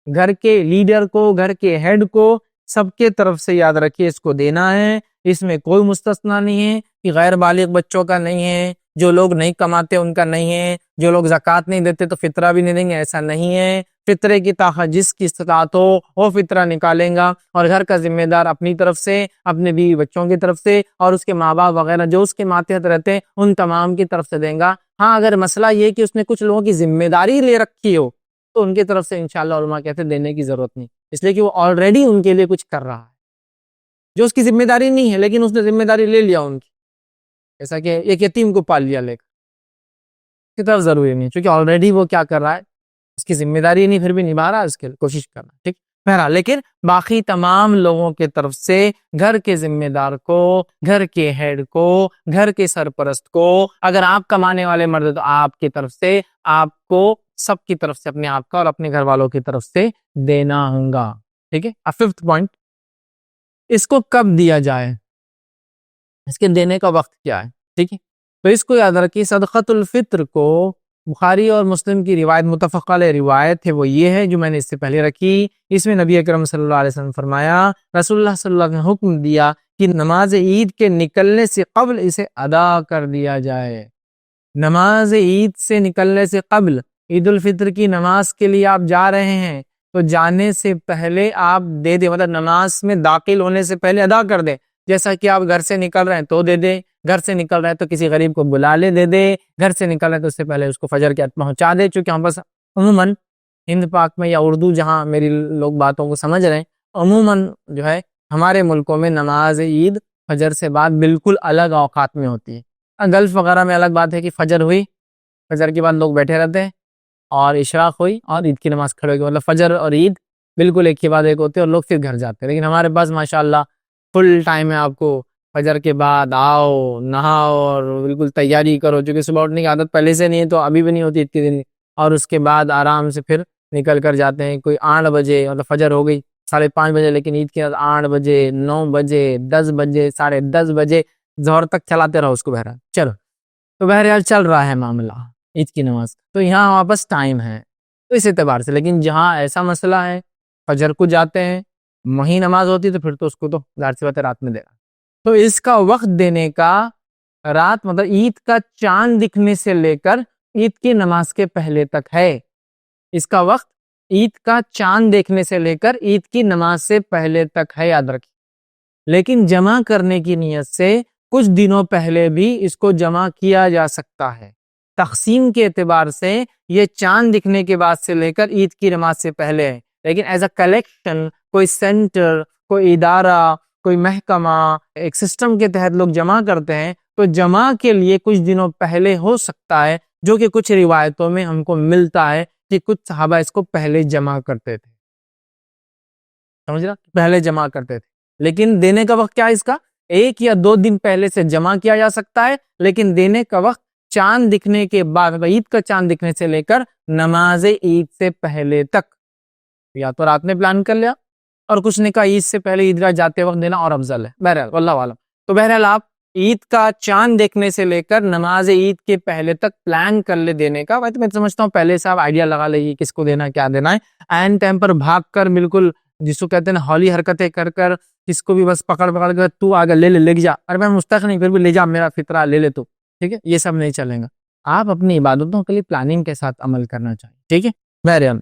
گھر کے لیڈر کو، گھر کے ہیڈ کو، سب کے طرف سے یاد رکھیے اس کو دینا ہے. اس میں کوئی مستثنا نہیں ہے کہ غیر بالغ بچوں کا نہیں ہے جو لوگ نہیں کماتے ان کا نہیں ہے، جو لوگ زکوٰۃ نہیں دیتے تو فطرہ بھی نہیں دیں گے، ایسا نہیں ہے۔ فطرے کی طاقت جس کی استطاعت ہو وہ فطرہ نکالیں گا، اور گھر کا ذمہ دار اپنی طرف سے، اپنے بیوی بچوں کی طرف سے، اور اس کے ماں باپ وغیرہ جو اس کے ماتحت رہتے ہیں ان تمام کی طرف سے دیں گا۔ ہاں اگر مسئلہ یہ کہ اس نے کچھ لوگوں کی ذمہ داری لے رکھی ہو تو ان کی طرف سے انشاءاللہ علماء کہتے ہیں دینے کی ضرورت نہیں، اس لیے کہ وہ آلریڈی ان کے لیے کچھ کر رہا ہے۔ جو اس کی ذمہ داری نہیں ہے لیکن اس نے ذمہ داری لے لیا ان کی، جیسا کہ ایک یتیم کو پال لیا لے کر، اس کی طرف ضروری نہیں، چونکہ آلریڈی وہ کیا کر رہا ہے، اس کی ذمہ داری نہیں پھر بھی نبھا رہا ہے، اس کے کوشش کر رہا ہے، ٹھیک۔ بہرحال لیکن باقی تمام لوگوں کی طرف سے گھر کے ذمہ دار کو، گھر کے ہیڈ کو، گھر کے سرپرست کو، اگر آپ کمانے والے مرد تو آپ کی طرف سے، آپ کو سب کی طرف سے، اپنے آپ کا اور اپنے گھر والوں کی طرف سے دینا ہوگا، ٹھیک ہے۔ ففتھ پوائنٹ، اس کو کب دیا جائے، اس کے دینے کا وقت کیا ہے، ٹھیک ہے۔ تو اس کو یاد رکھیے، صدقۃ الفطر کو بخاری اور مسلم کی روایت، متفق علیہ روایت ہے، وہ یہ ہے جو میں نے اس سے پہلے رکھی۔ اس میں نبی اکرم صلی اللہ علیہ وسلم فرمایا، رسول اللہ صلی اللہ علیہ وسلم نے حکم دیا کہ نماز عید کے نکلنے سے قبل اسے ادا کر دیا جائے۔ نماز عید سے نکلنے سے قبل، عید الفطر کی نماز کے لیے آپ جا رہے ہیں تو جانے سے پہلے آپ دے دیں، مطلب نماز میں داخل ہونے سے پہلے ادا کر دیں۔ جیسا کہ آپ گھر سے نکل رہے ہیں تو دے دیں، گھر سے نکل رہے ہیں تو کسی غریب کو بلا لے دے دے، گھر سے نکل رہے ہیں تو اس سے پہلے اس کو فجر کے وقت پہنچا دے۔ چونکہ ہم بس عموماً ہند پاک میں یا اردو جہاں میری لوگ باتوں کو سمجھ رہے ہیں، عموماً جو ہے ہمارے ملکوں میں نماز عید فجر سے بعد بالکل الگ اوقات میں ہوتی ہے۔ گلف وغیرہ میں الگ بات ہے کہ فجر ہوئی، فجر کے بعد لوگ بیٹھے رہتے ہیں، اور اشراق ہوئی اور عید کی نماز کھڑے ہوئی، مطلب فجر اور عید بالکل ایک کے بعد ایک ہوتے ہیں اور لوگ پھر گھر جاتے ہیں۔ لیکن ہمارے پاس ماشاءاللہ فل ٹائم ہے، آپ کو فجر کے بعد آؤ، نہاؤ اور بالکل تیاری کرو، چونکہ صبح اٹھنے کی عادت پہلے سے نہیں ہے تو ابھی بھی نہیں ہوتی عید کے دن، اور اس کے بعد آرام سے پھر نکل کر جاتے ہیں۔ کوئی 8 بجے، مطلب فجر ہو گئی 5:30 بجے، لیکن عید کے بعد 8 بجے، 9 بجے، 10 بجے، 10:30 بجے ظہر تک چلاتے رہو اس کو۔ بہرحال چلو، تو بہرحال چل رہا ہے معاملہ عید کی نماز، تو یہاں واپس ٹائم ہے تو اس اعتبار سے۔ لیکن جہاں ایسا مسئلہ ہے فجر کو جاتے ہیں، وہیں نماز ہوتی ہے، تو پھر تو اس کو تو ظاہر سی بات ہے رات میں دے گا۔ تو اس کا وقت دینے کا، رات مطلب عید کا چاند دکھنے سے لے کر عید کی نماز کے پہلے تک ہے۔ اس کا وقت عید کا چاند دیکھنے سے لے کر عید کی نماز سے پہلے تک ہے، یاد رکھیں۔ لیکن جمع کرنے کی نیت سے کچھ دنوں پہلے بھی اس کو جمع کیا جا سکتا ہے۔ تقسیم کے اعتبار سے یہ چاند دکھنے کے بعد سے لے کر عید کی نماز سے پہلے ہے، لیکن ایز اے کلیکشن، کوئی سینٹر، کوئی ادارہ، کوئی محکمہ، ایک سسٹم کے تحت لوگ جمع کرتے ہیں، تو جمع کے لیے کچھ دنوں پہلے ہو سکتا ہے، جو کہ کچھ روایتوں میں ہم کو ملتا ہے کہ کچھ صحابہ اس کو پہلے جمع کرتے تھے، سمجھ رہا، پہلے جمع کرتے تھے۔ لیکن دینے کا وقت کیا ہے اس کا؟ 1 یا 2 دن پہلے سے جمع کیا جا سکتا ہے، لیکن دینے کا وقت چاند دکھنے کے بعد، عید کا چاند دکھنے سے لے کر نماز عید سے پہلے تک۔ یا تو رات میں پلان کر لیا، اور کچھ نے کہا عید سے پہلے عیدگاہ جاتے وقت دینا اور افضل ہے، بہرحال واللہ عالم۔ تو بہرحال آپ عید کا چاند دیکھنے سے لے کر نماز عید کے پہلے تک پلان کر لے دینے کا۔ میں سمجھتا ہوں پہلے سے آپ آئیڈیا لگا لیں کس کو دینا، کیا دینا ہے۔ عین ٹائم پر بھاگ کر، بالکل جس کو کہتے ہیں ہولی حرکتیں کر کر، کس کو بھی بس پکڑ کر تو آگے لے جا، ارے میں مستحق نہیں پھر بھی لے جا، میرا فطرہ لے لے تو، ٹھیک ہے، یہ سب نہیں چلے گا۔ آپ اپنی عبادتوں کے لیے پلاننگ کے ساتھ عمل کرنا چاہیے، ٹھیک ہے۔ بہرحال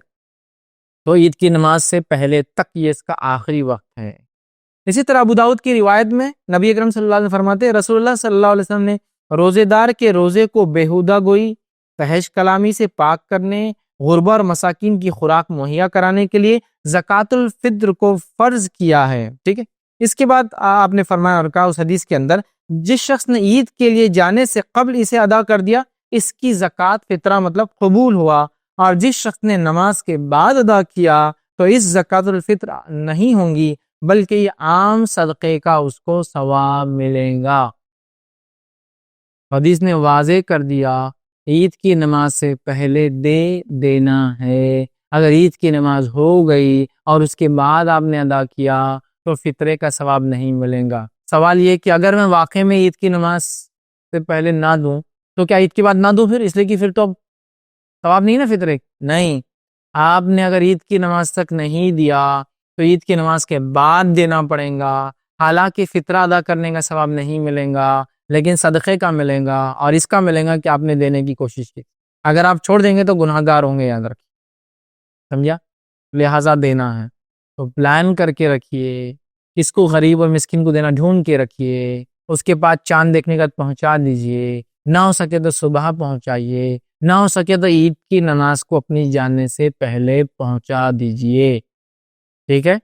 تو عید کی نماز سے پہلے تک یہ اس کا آخری وقت ہے۔ اسی طرح ابو داؤد کی روایت میں نبی اکرم صلی اللہ علیہ وسلم فرماتے ہیں، رسول اللہ صلی اللہ علیہ وسلم نے روزے دار کے روزے کو بیہودہ گوئی، فحش کلامی سے پاک کرنے، غربا اور مساکین کی خوراک مہیا کرانے کے لیے زکوٰۃ الفطر کو فرض کیا ہے، ٹھیک ہے۔ اس کے بعد آپ نے فرمایا اور کہا اس حدیث کے اندر، جس شخص نے عید کے لیے جانے سے قبل اسے ادا کر دیا، اس کی زکوٰۃ فطرہ مطلب قبول ہوا، اور جس شخص نے نماز کے بعد ادا کیا تو اس زکوٰۃ الفطر نہیں ہوں گی، بلکہ یہ عام صدقے کا اس کو ثواب ملے گا۔ حدیث نے واضح کر دیا عید کی نماز سے پہلے دے دینا ہے۔ اگر عید کی نماز ہو گئی اور اس کے بعد آپ نے ادا کیا تو فطرے کا ثواب نہیں ملے گا۔ سوال یہ کہ اگر میں واقع میں عید کی نماز سے پہلے نہ دوں تو کیا عید کے بعد نہ دوں پھر؟ اس لیے کہ پھر تو ثواب نہیں نا فطرے، نہیں۔ آپ نے اگر عید کی نماز تک نہیں دیا تو عید کی نماز کے بعد دینا پڑے گا، حالانکہ فطرہ ادا کرنے کا ثواب نہیں ملے گا، لیکن صدقے کا ملے گا اور اس کا ملے گا کہ آپ نے دینے کی کوشش کی. اگر آپ چھوڑ دیں گے تو گناہ گار ہوں گے, یاد رکھیے, سمجھا؟ لہٰذا دینا ہے تو پلان کر کے رکھیے, کس کو غریب اور مسکین کو دینا ڈھونڈ کے رکھیے, اس کے بعد چاند دیکھنے کا پہنچا دیجئے, نہ ہو سکے تو صبح پہنچائیے, نہ ہو سکے تو عید کی نماز کو اپنی جانے سے پہلے پہنچا دیجئے. ٹھیک ہے,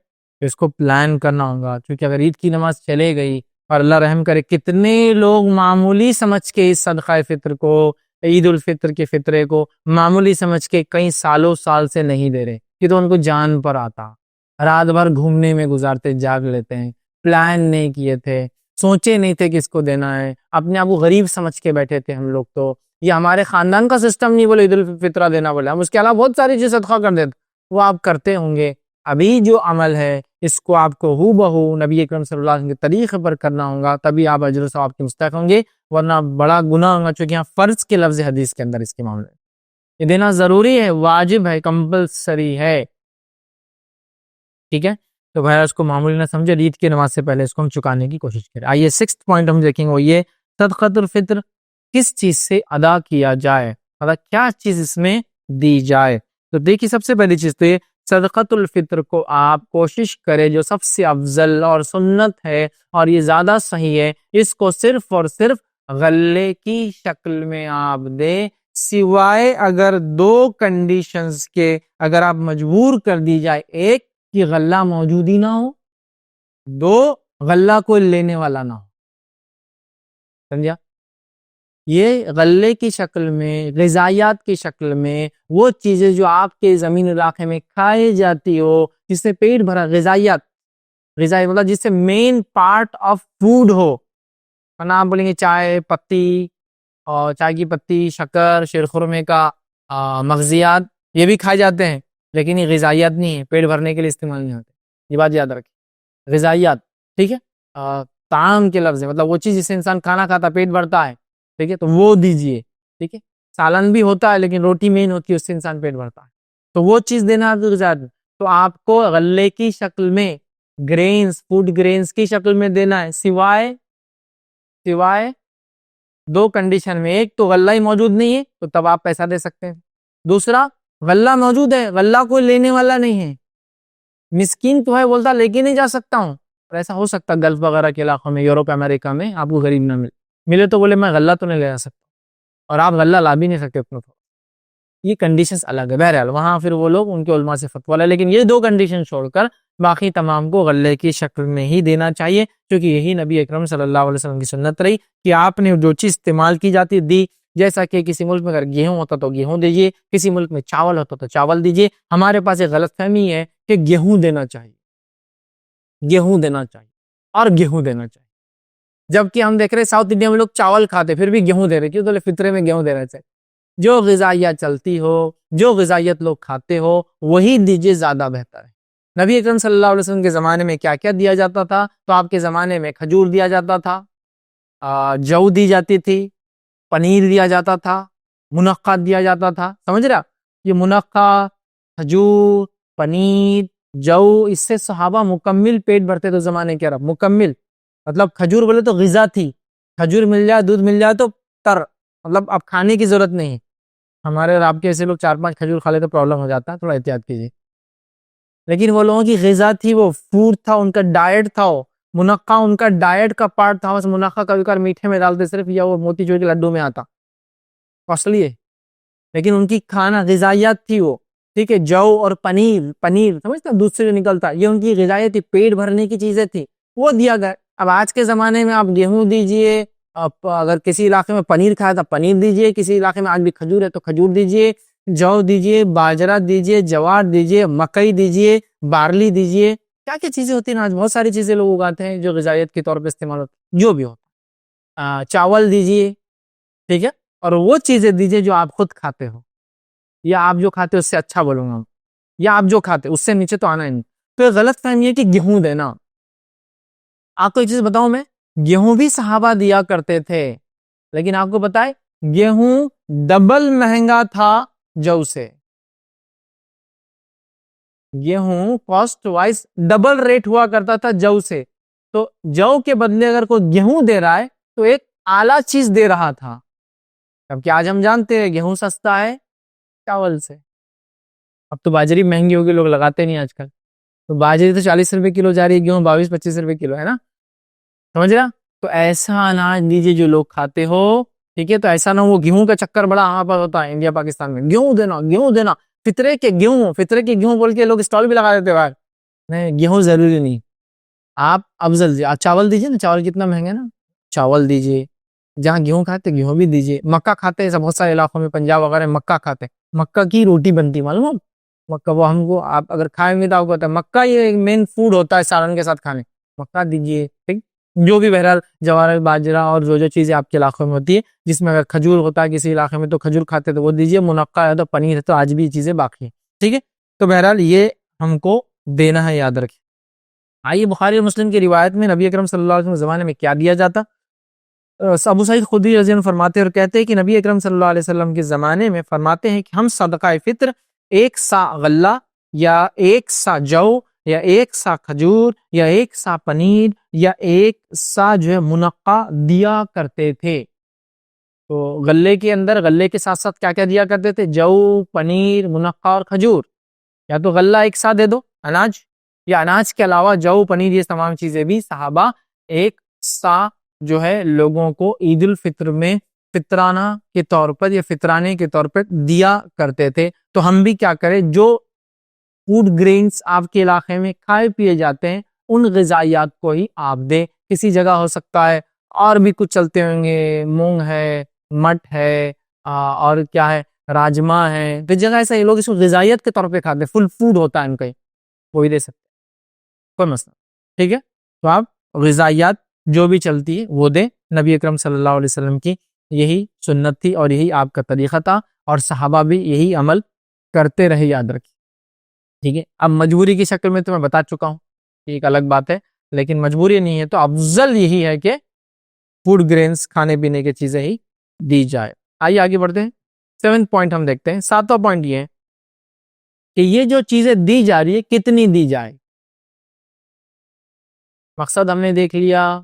اس کو پلان کرنا ہوگا, کیونکہ اگر عید کی نماز چلے گئی اور اللہ رحم کرے کتنے لوگ معمولی سمجھ کے اس صدقہ فطر کو, عید الفطر کے فطرے کو معمولی سمجھ کے کئی سالوں سال سے نہیں دے رہے, کہ تو ان کو جان پر آتا, رات بھر گھومنے میں گزارتے, جاگ لیتے ہیں, پلان نہیں کیے تھے, سوچے نہیں تھے کس کو دینا ہے, اپنے آپ کو غریب سمجھ کے بیٹھے تھے ہم لوگ. تو یہ ہمارے خاندان کا سسٹم نہیں بولے عید الفطرہ دینا بولے, ہم اس کے علاوہ بہت ساری چیز صدقہ کر دیتے, وہ آپ کرتے ہوں گے. ابھی جو عمل ہے اس کو آپ کو ہو بہو نبی اکرم صلی اللہ علیہ وسلم کے طریقے پر کرنا ہوگا, تبھی آپ اجر و ثواب کے مستحق ہوں گے, ورنہ بڑا گناہ ہوگا. چونکہ یہاں فرض کے لفظ حدیث کے اندر اس کے معاملے یہ دینا ضروری ہے, واجب ہے, کمپلسری ہے. ٹھیک ہے, تو بھائی اس کو معمولی نہ سمجھے, عید کی نماز سے پہلے اس کو ہم چکانے کی کوشش کریں. آئیے 6 پوائنٹ ہم دیکھیں گے, وہ یہ صدقۃ الفطر کس چیز سے ادا کیا جائے, مطلب کیا چیز اس میں دی جائے. تو دیکھیے سب سے پہلی چیز تو یہ صدقۃ الفطر کو آپ کوشش کریں, جو سب سے افضل اور سنت ہے اور یہ زیادہ صحیح ہے, اس کو صرف اور صرف غلے کی شکل میں آپ دیں, سوائے اگر 2 کنڈیشنز کے اگر آپ مجبور کر دی جائے. ایک کہ غلہ موجود ہی نہ ہو, 2 غلہ کوئی لینے والا نہ ہو. سمجھا؟ یہ غلے کی شکل میں, غذائیات کی شکل میں وہ چیزیں جو آپ کے زمین علاقے میں کھائی جاتی ہو, جس سے پیٹ بھرا, غذائیات, غذائی مطلب جس سے مین پارٹ آف فوڈ ہو. آپ بولیں گے چائے پتی, اور چائے کی پتی, شکر, شیر خرمے کا مغزیات, یہ بھی کھائے جاتے ہیں, لیکن یہ غذائیات نہیں ہے, پیٹ بھرنے کے لیے استعمال نہیں ہوتے. یہ بات یاد رکھیں, غذائیات. ٹھیک ہے, طعام کے لفظ ہے, مطلب وہ چیز جس سے انسان کھانا کھاتا پیٹ بھرتا ہے. ٹھیک ہے, تو وہ دیجئے. ٹھیک ہے, سالن بھی ہوتا ہے لیکن روٹی مین ہوتی ہے, اس سے انسان پیٹ بھرتا ہے, تو وہ چیز دینا غذائیات. تو آپ کو غلے کی شکل میں, گرینز, فوڈ گرینز کی شکل میں دینا ہے, سوائے 2 کنڈیشن میں. ایک تو غلہ ہی موجود نہیں ہے, تو تب آپ پیسہ دے سکتے ہیں. دوسرا غلہ موجود ہے, غلہ کوئی لینے والا نہیں ہے, مسکین تو ہے, بولتا لے کے نہیں جا سکتا ہوں. اور ایسا ہو سکتا گلف وغیرہ کے علاقوں میں, یوروپ امریکہ میں آپ کو غریب نہ ملے تو بولے میں غلہ تو نہیں لے جا سکتا, اور آپ غلہ لا بھی نہیں سکتے اتنا. یہ کنڈیشنز الگ ہے. بہرحال وہاں پھر وہ لوگ ان کے علماء سے فتویٰ لے, لیکن یہ 2 کنڈیشن چھوڑ کر باقی تمام کو غلے کی شکل میں ہی دینا چاہیے, کیونکہ یہی نبی اکرم صلی اللہ علیہ وسلم کی سنت رہی کہ آپ نے جو چیز استعمال کی جاتی دی. جیسا کہ کسی ملک میں اگر گیہوں ہوتا تو گیہوں دیجیے, کسی ملک میں چاول ہوتا تو چاول دیجیے. ہمارے پاس ایک غلط فہمی ہے کہ گیہوں دینا چاہیے, گیہوں دینا چاہیے اور گیہوں دینا چاہیے, جبکہ ہم دیکھ رہے ساؤتھ انڈیا میں لوگ چاول کھاتے پھر بھی گیہوں دے رہے. کیوں؟ تو فطرے میں گیہوں دینا چاہیے. جو غذائیت چلتی ہو, جو غذائیت لوگ کھاتے ہو, وہی دیجیے, زیادہ بہتر ہے. نبی اکرم صلی اللہ علیہ وسلم کے زمانے میں کیا کیا دیا جاتا تھا؟ تو آپ کے زمانے میں کھجور دیا جاتا تھا, جو دی جاتی تھی, پنیر دیا جاتا تھا, منقع دیا جاتا تھا. سمجھ رہا؟ یہ منقع, کھجور, پنیر, جو, اس سے صحابہ مکمل پیٹ بھرتے تو زمانے کے عرب, مکمل. مطلب کھجور بولے تو غذا تھی, کھجور مل جائے, دودھ مل جائے تو تر, مطلب اب کھانے کی ضرورت نہیں. ہمارے اور آپ کے ایسے لوگ 4-5 کھجور کھا لے تو پرابلم ہو جاتا ہے, تھوڑا احتیاط کیجیے. لیکن وہ لوگوں کی غذا تھی, وہ فوڈ تھا, ان کا ڈائٹ تھا. وہ منقع ان کا ڈائٹ کا پارٹ تھا. بس منقع کبھی کبھار میٹھے میں ڈالتے صرف, یا وہ موتی چور کے لڈو میں آتا, کاسٹلی ہے, لیکن ان کی کھانا غذائیت تھی وہ. ٹھیک ہے, جو اور پنیر سمجھتا دودھ سے جو نکلتا, یہ ان کی غذائیت تھی, پیٹ بھرنے کی چیزیں تھی, وہ دیا گیا. اب آج کے زمانے میں آپ گیہوں دیجئے, اگر کسی علاقے میں پنیر کھایا تو پنیر دیجئے, کسی علاقے میں آج بھی کھجور ہے تو کھجور دیجئے, جو دیجئے, باجرہ دیجئے, جوار دیجئے, مکئی دیجئے, بارلی دیجئے. کیا کیا چیزیں ہوتی ہیں آج, بہت ساری چیزیں لوگ اگاتے ہیں جو غذائیت کے طور پہ استعمال ہوتی, جو بھی ہوتا. چاول دیجئے, ٹھیک ہے, اور وہ چیزیں دیجئے جو آپ خود کھاتے ہو, یا آپ جو کھاتے اس سے اچھا بولوں گا, یا آپ جو کھاتے اس سے نیچے تو آنا ہی نہیں. تو غلط فہمی ہے کہ گیہوں دینا. آپ کو ایک چیز بتاؤں میں, گیہوں بھی صحابہ دیا کرتے تھے, لیکن آپ کو بتائے گیہوں ڈبل مہنگا تھا جو سے. گیہوں کاسٹ وائز ڈبل ریٹ ہوا کرتا تھا جو سے. تو جو کے بدلے اگر کوئی گیہوں دے رہا ہے تو ایک اعلیٰ چیز دے رہا تھا، جبکہ آج ہم جانتے ہیں گیہوں سستا ہے چاول سے. اب تو باجری مہنگی ہوگی، لوگ لگاتے نہیں آج کل. تو باجری تو 40 روپے کلو جا رہی ہے، گیہوں 22-25 روپے کلو ہے نا، سمجھ رہا. تو ایسا اناج دیجیے جو لوگ کھاتے ہو، ٹھیک ہے. تو ایسا نہ وہ گیہوں کا چکر بڑا یہاں پر ہوتا ہے انڈیا پاکستان میں، گیہوں دینا گیہوں دینا، فطرے کے گیہوں بول کے لوگ اسٹال بھی لگا دیتے باہر. نہیں، گیہوں ضروری نہیں، آپ افضل چاول دیجیے نا. چاول کتنا مہنگا ہے نا، چاول دیجیے. جہاں گیہوں کھاتے گیہوں بھی دیجیے. مکہ کھاتے ہیں بہت سارے علاقوں میں، پنجاب وغیرہ مکہ کھاتے ہیں، مکہ کی روٹی بنتی معلوم. مکہ وہ ہم کو آپ اگر کھائیں گے تو آپ کو ہوتا ہے مکہ یہ ایک مین فوڈ ہوتا ہے سالن کے ساتھ کھانے. مکہ دیجیے، ٹھیک. جو بھی بہرحال جوار باجرہ اور جو چیزیں آپ کے علاقے میں ہوتی ہے، جس میں اگر کھجور ہوتا ہے کسی علاقے میں تو کھجور کھاتے تو وہ دیجیے. منقع ہے تو پنیر ہے تو آج بھی یہ چیزیں باقی ہیں، ٹھیک ہے. تو بہرحال یہ ہم کو دینا ہے، یاد رکھیں. آئیے بخاری اور مسلم کی روایت میں نبی اکرم صلی اللہ علیہ وسلم کے زمانے میں کیا دیا جاتا. ابو سعید خدری رضی اللہ عنہ فرماتے ہیں اور کہتے ہیں کہ نبی اکرم صلی اللہ علیہ وسلم کے زمانے میں فرماتے ہیں کہ ہم صدقہ فطر 1 سا غلہ یا 1 سا جو یا 1 سا کھجور یا 1 سا پنیر یا 1 سا جو ہے منقع دیا کرتے تھے. تو غلے کے اندر غلے کے ساتھ ساتھ کیا کیا دیا کرتے تھے؟ جو، پنیر، منقع اور کھجور. یا تو غلہ 1 سا دے دو اناج، یا اناج کے علاوہ جو، پنیر، یہ تمام چیزیں بھی صحابہ 1 سا جو ہے لوگوں کو عید الفطر میں فطرانہ کے طور پر یا فطرانے کے طور پر دیا کرتے تھے. تو ہم بھی کیا کریں، جو فوڈ گرینز آپ کے علاقے میں کھائے پیے جاتے ہیں ان غذائیات کو ہی آپ دیں. کسی جگہ ہو سکتا ہے اور بھی کچھ چلتے ہوں گے، مونگ ہے، مٹ ہے، اور کیا ہے، راجمہ ہے. تو جگہ ایسا یہ لوگ اس کو غذائیت کے طور پہ کھاتے ہیں، فل فوڈ ہوتا ہے ان کا، وہ بھی دے سکتے ہیں، کوئی مسئلہ، ٹھیک ہے. تو آپ غذائیات جو بھی چلتی ہے وہ دیں. نبی اکرم صلی اللہ علیہ وسلم کی یہی سنت تھی اور یہی آپ کا طریقہ تھا، اور صحابہ بھی یہی عمل کرتے رہے، یاد رکھیں، ٹھیک ہے. اب مجبوری کی شکل میں تو میں بتا چکا ہوں، ایک الگ بات ہے، لیکن مجبوری نہیں ہے تو افضل یہی ہے کہ فوڈ گرینز کھانے پینے کی چیزیں ہی دی جائے. آئیے آگے بڑھتے ہیں. 7 پوائنٹ ہم دیکھتے ہیں. 7واں پوائنٹ یہ ہے کہ یہ جو چیزیں دی جا رہی ہے کتنی دی جائے. مقصد ہم نے دیکھ لیا،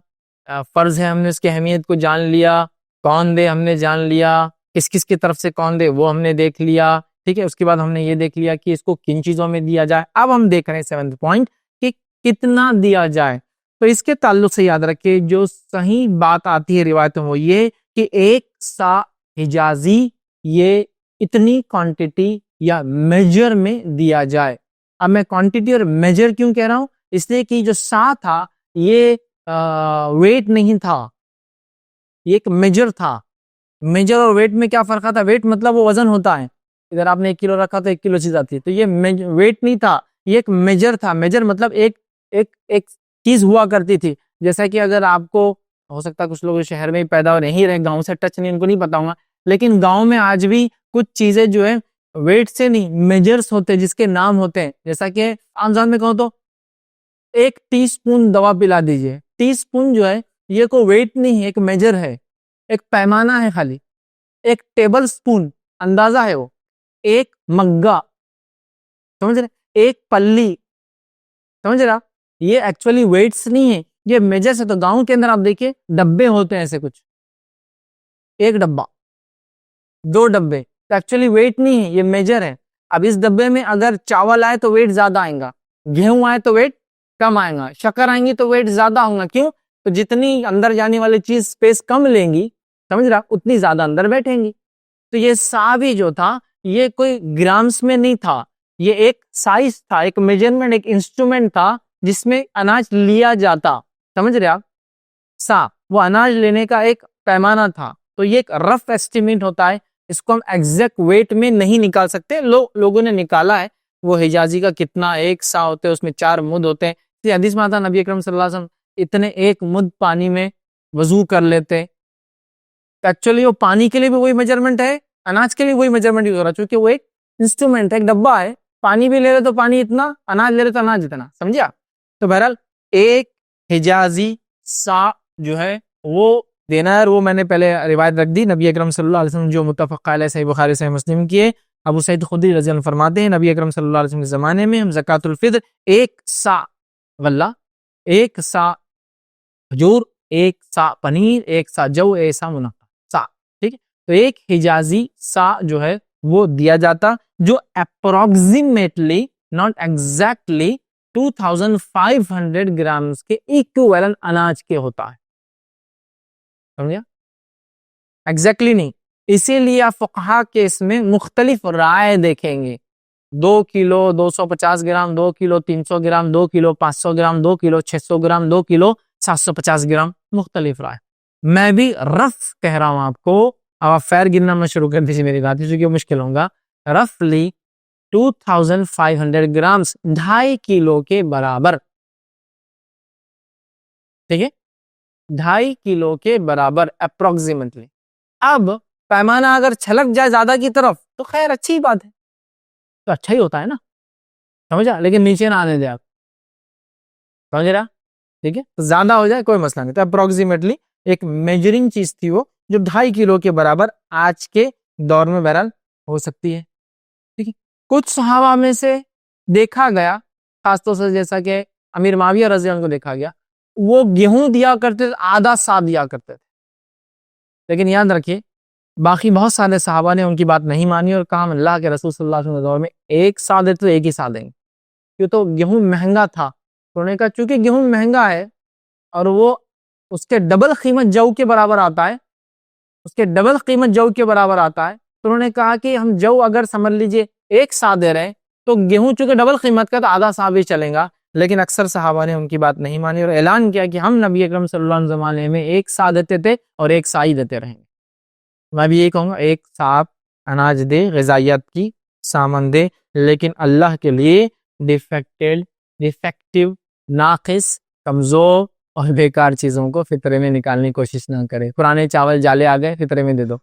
فرض ہے ہم نے اس کی اہمیت کو جان لیا، کون دے ہم نے جان لیا، کس کس کی طرف سے کون دے وہ ہم نے دیکھ لیا، ٹھیک ہے. اس کے بعد ہم نے یہ دیکھ لیا کہ اس کو کن چیزوں میں دیا جائے. اب ہم دیکھ رہے ہیں 7 پوائنٹ کہ کتنا دیا جائے. تو اس کے تعلق سے یاد رکھیں جو صحیح بات آتی ہے روایتوں میں وہ یہ کہ 1 سا حجازی یہ اتنی کوانٹٹی یا میجر میں دیا جائے. اب میں کوانٹٹی اور میجر کیوں کہہ رہا ہوں؟ اس لیے کہ جو سا تھا یہ ویٹ نہیں تھا، یہ ایک میجر تھا. میجر اور ویٹ میں کیا فرق تھا؟ ویٹ مطلب وہ وزن ہوتا ہے، ادھر آپ نے 1 کلو رکھا تو 1 کلو چیز آتی ہے. تو یہ ویٹ نہیں تھا، یہ ایک میجر تھا. میجر مطلب ایک چیز ہوا کرتی تھی. جیسا کہ اگر آپ کو ہو سکتا ہے کچھ لوگ شہر میں ہی پیدا ہو نہیں رہے، گاؤں سے ٹچ نہیں، ان کو نہیں پتا ہوگا، لیکن گاؤں میں آج بھی کچھ چیزیں جو ہے ویٹ سے نہیں میجرز ہوتے جس کے نام ہوتے ہیں. جیسا کہ عام زبان میں کہوں تو 1 ٹی سپون دوا پلا دیجئے. ٹی سپون جو ہے یہ کوئی ویٹ نہیں ہے، ایک میجر ہے، ایک پیمانہ ہے، خالی ایک ٹیبل سپون اندازہ ہے، وہ ایک مگا، سمجھ رہے، ایک پلی، سمجھ رہا. یہ ایکچولی ویٹس نہیں ہے، یہ میجرز ہے. تو گاؤں کے اندر آپ دیکھیں ڈبے ہوتے ہیں ایسے کچھ، 1 ڈبہ 2 ڈبے، تو ایکچولی ویٹ نہیں ہے، یہ میجر ہے. اب اس ڈبے میں اگر چاول آئے تو ویٹ زیادہ آئے گا، گیہوں آئے تو ویٹ کم آئے گا، شکر آئیں گی تو ویٹ زیادہ ہوگا. کیوں؟ تو جتنی اندر جانے والی چیز سپیس کم لیں گی، سمجھ رہا، اتنی زیادہ اندر بیٹھیں گی. تو یہ سا بھی جو تھا یہ کوئی گرامز میں نہیں تھا، یہ ایک سائز تھا، ایک میجرمنٹ، ایک انسٹرومنٹ تھا جس میں اناج لیا جاتا. سمجھ رہے آپ؟ سا وہ اناج لینے کا ایک پیمانہ تھا. تو یہ ایک رف ایسٹیمیٹ ہوتا ہے، اس کو ہم ایگزیکٹ ویٹ میں نہیں نکال سکتے. لوگوں نے نکالا ہے وہ حجازی کا کتنا 1 سا ہوتے ہیں، اس میں 4 مد ہوتے ہیں. حدیث میں آتا نبی اکرم صلی اللہ علیہ وسلم اتنے 1 مد پانی میں وضو کر لیتے. ایکچولی وہ پانی کے لیے بھی وہی میجرمنٹ ہے، اناج کے لیے وہی میجرمنٹ یوز ہو رہا ہے، چونکہ وہ ایک انسٹرومنٹ ہے، ایک ڈبہ ہے. پانی بھی لے رہے تو پانی اتنا، اناج لے رہے تو اناج اتنا، سمجھا. تو بہرحال 1 حجازی سا جو ہے وہ دینا ہے. اور وہ میں نے پہلے روایت رکھ دی نبی اکرم صلی اللہ علیہ وسلم جو متفق علیہ صحیح بخاری صحیح مسلم کی ہے. ابو سعید خدری رضی اللہ عنہ فرماتے ہیں نبی اکرم صلی اللہ علیہ وسلم کے زمانے میں ہم زکوٰۃ الفطر 1 سا غلہ، 1 سا کھجور ایک سا پنیر، ایک سا جو، ایک سا منقع سا، ٹھیک ہے. تو ایک حجازی سا جو ہے وہ دیا جاتا جو اپروکسیمیٹلی ناٹ ایگزیکٹلی 2500 گرامز کے ایکویلنٹ اناج کے ہوتا ہے. سمجھا؟ ایگزیکٹلی نہیں. اسی لیے آپ فقہا کے اس میں مختلف رائے دیکھیں گے. 2 کلو 250 گرام، 2 کلو 300 گرام، 2 کلو 500 گرام، 2 کلو 600 گرام، 2 کلو 750 گرام، مختلف رائے. میں بھی رف کہہ رہا ہوں آپ کو. اب آپ فیر گننا میں شروع کر دیجیے میری بات، چونکہ مشکل ہوگا. رفلی 2500 گرامز 2.5 کلو کے برابر، ٹھیک ہے، 2.5 کلو کے برابر اپروکسیمیٹلی. اب پیمانہ اگر چھلک جائے زیادہ کی طرف تو خیر اچھی بات ہے، تو اچھا ہی ہوتا ہے نا، سمجھا؟ لیکن نیچے نہ آنے دے آپ، سمجھ رہا؟ ٹھیک ہے، زیادہ ہو جائے کوئی مسئلہ نہیں. تو اپروکسیمیٹلی ایک میجرنگ چیز تھی وہ جو 2.5 کلو کے برابر آج کے دور میں بہرحال ہو سکتی ہے. ٹھیک ہے. کچھ صحابہ میں سے دیکھا گیا، خاص طور سے جیسا کہ امیر معاویہ رضی اللہ عنہ کو دیکھا گیا، وہ گیہوں دیا کرتے تھے، آدھا سا دیا کرتے تھے. لیکن یاد رکھیے باقی بہت سارے صحابہ نے ان کی بات نہیں مانی اور کہا اللہ کے رسول صلی اللہ علیہ وسلم کے دور میں ایک سا دیتے تو ایک ہی سا دیں گے، کیوں تو گیہوں مہنگا تھا. انہوں نے کہا چونکہ گیہوں مہنگا ہے اور وہ اس کے ڈبل قیمت جو کے برابر آتا ہے، اس کے ڈبل قیمت جو کے برابر آتا ہے، تو انہوں نے کہا کہ ہم جو اگر سمجھ لیجئے ایک سا دے رہے ہیں تو گیہوں چونکہ ڈبل قیمت کا تو آدھا سا بھی چلیں گا. لیکن اکثر صحابہ نے ان کی بات نہیں مانی اور اعلان کیا کہ ہم نبی اکرم صلی اللہ علیہ وسلم زمانے میں ایک سا دیتے تھے اور ایک سا ہی دیتے رہیں گے. میں بھی یہ کہوں گا ایک سا اناج دے، غذائیت کی سامان دے، لیکن اللہ کے لیے ڈیفیکٹیو، ناقص، کمزور اور بیکار چیزوں کو فطرے میں نکالنے کی کوشش نہ کرے. پرانے چاول جالے آ گئے فطرے میں دے دو،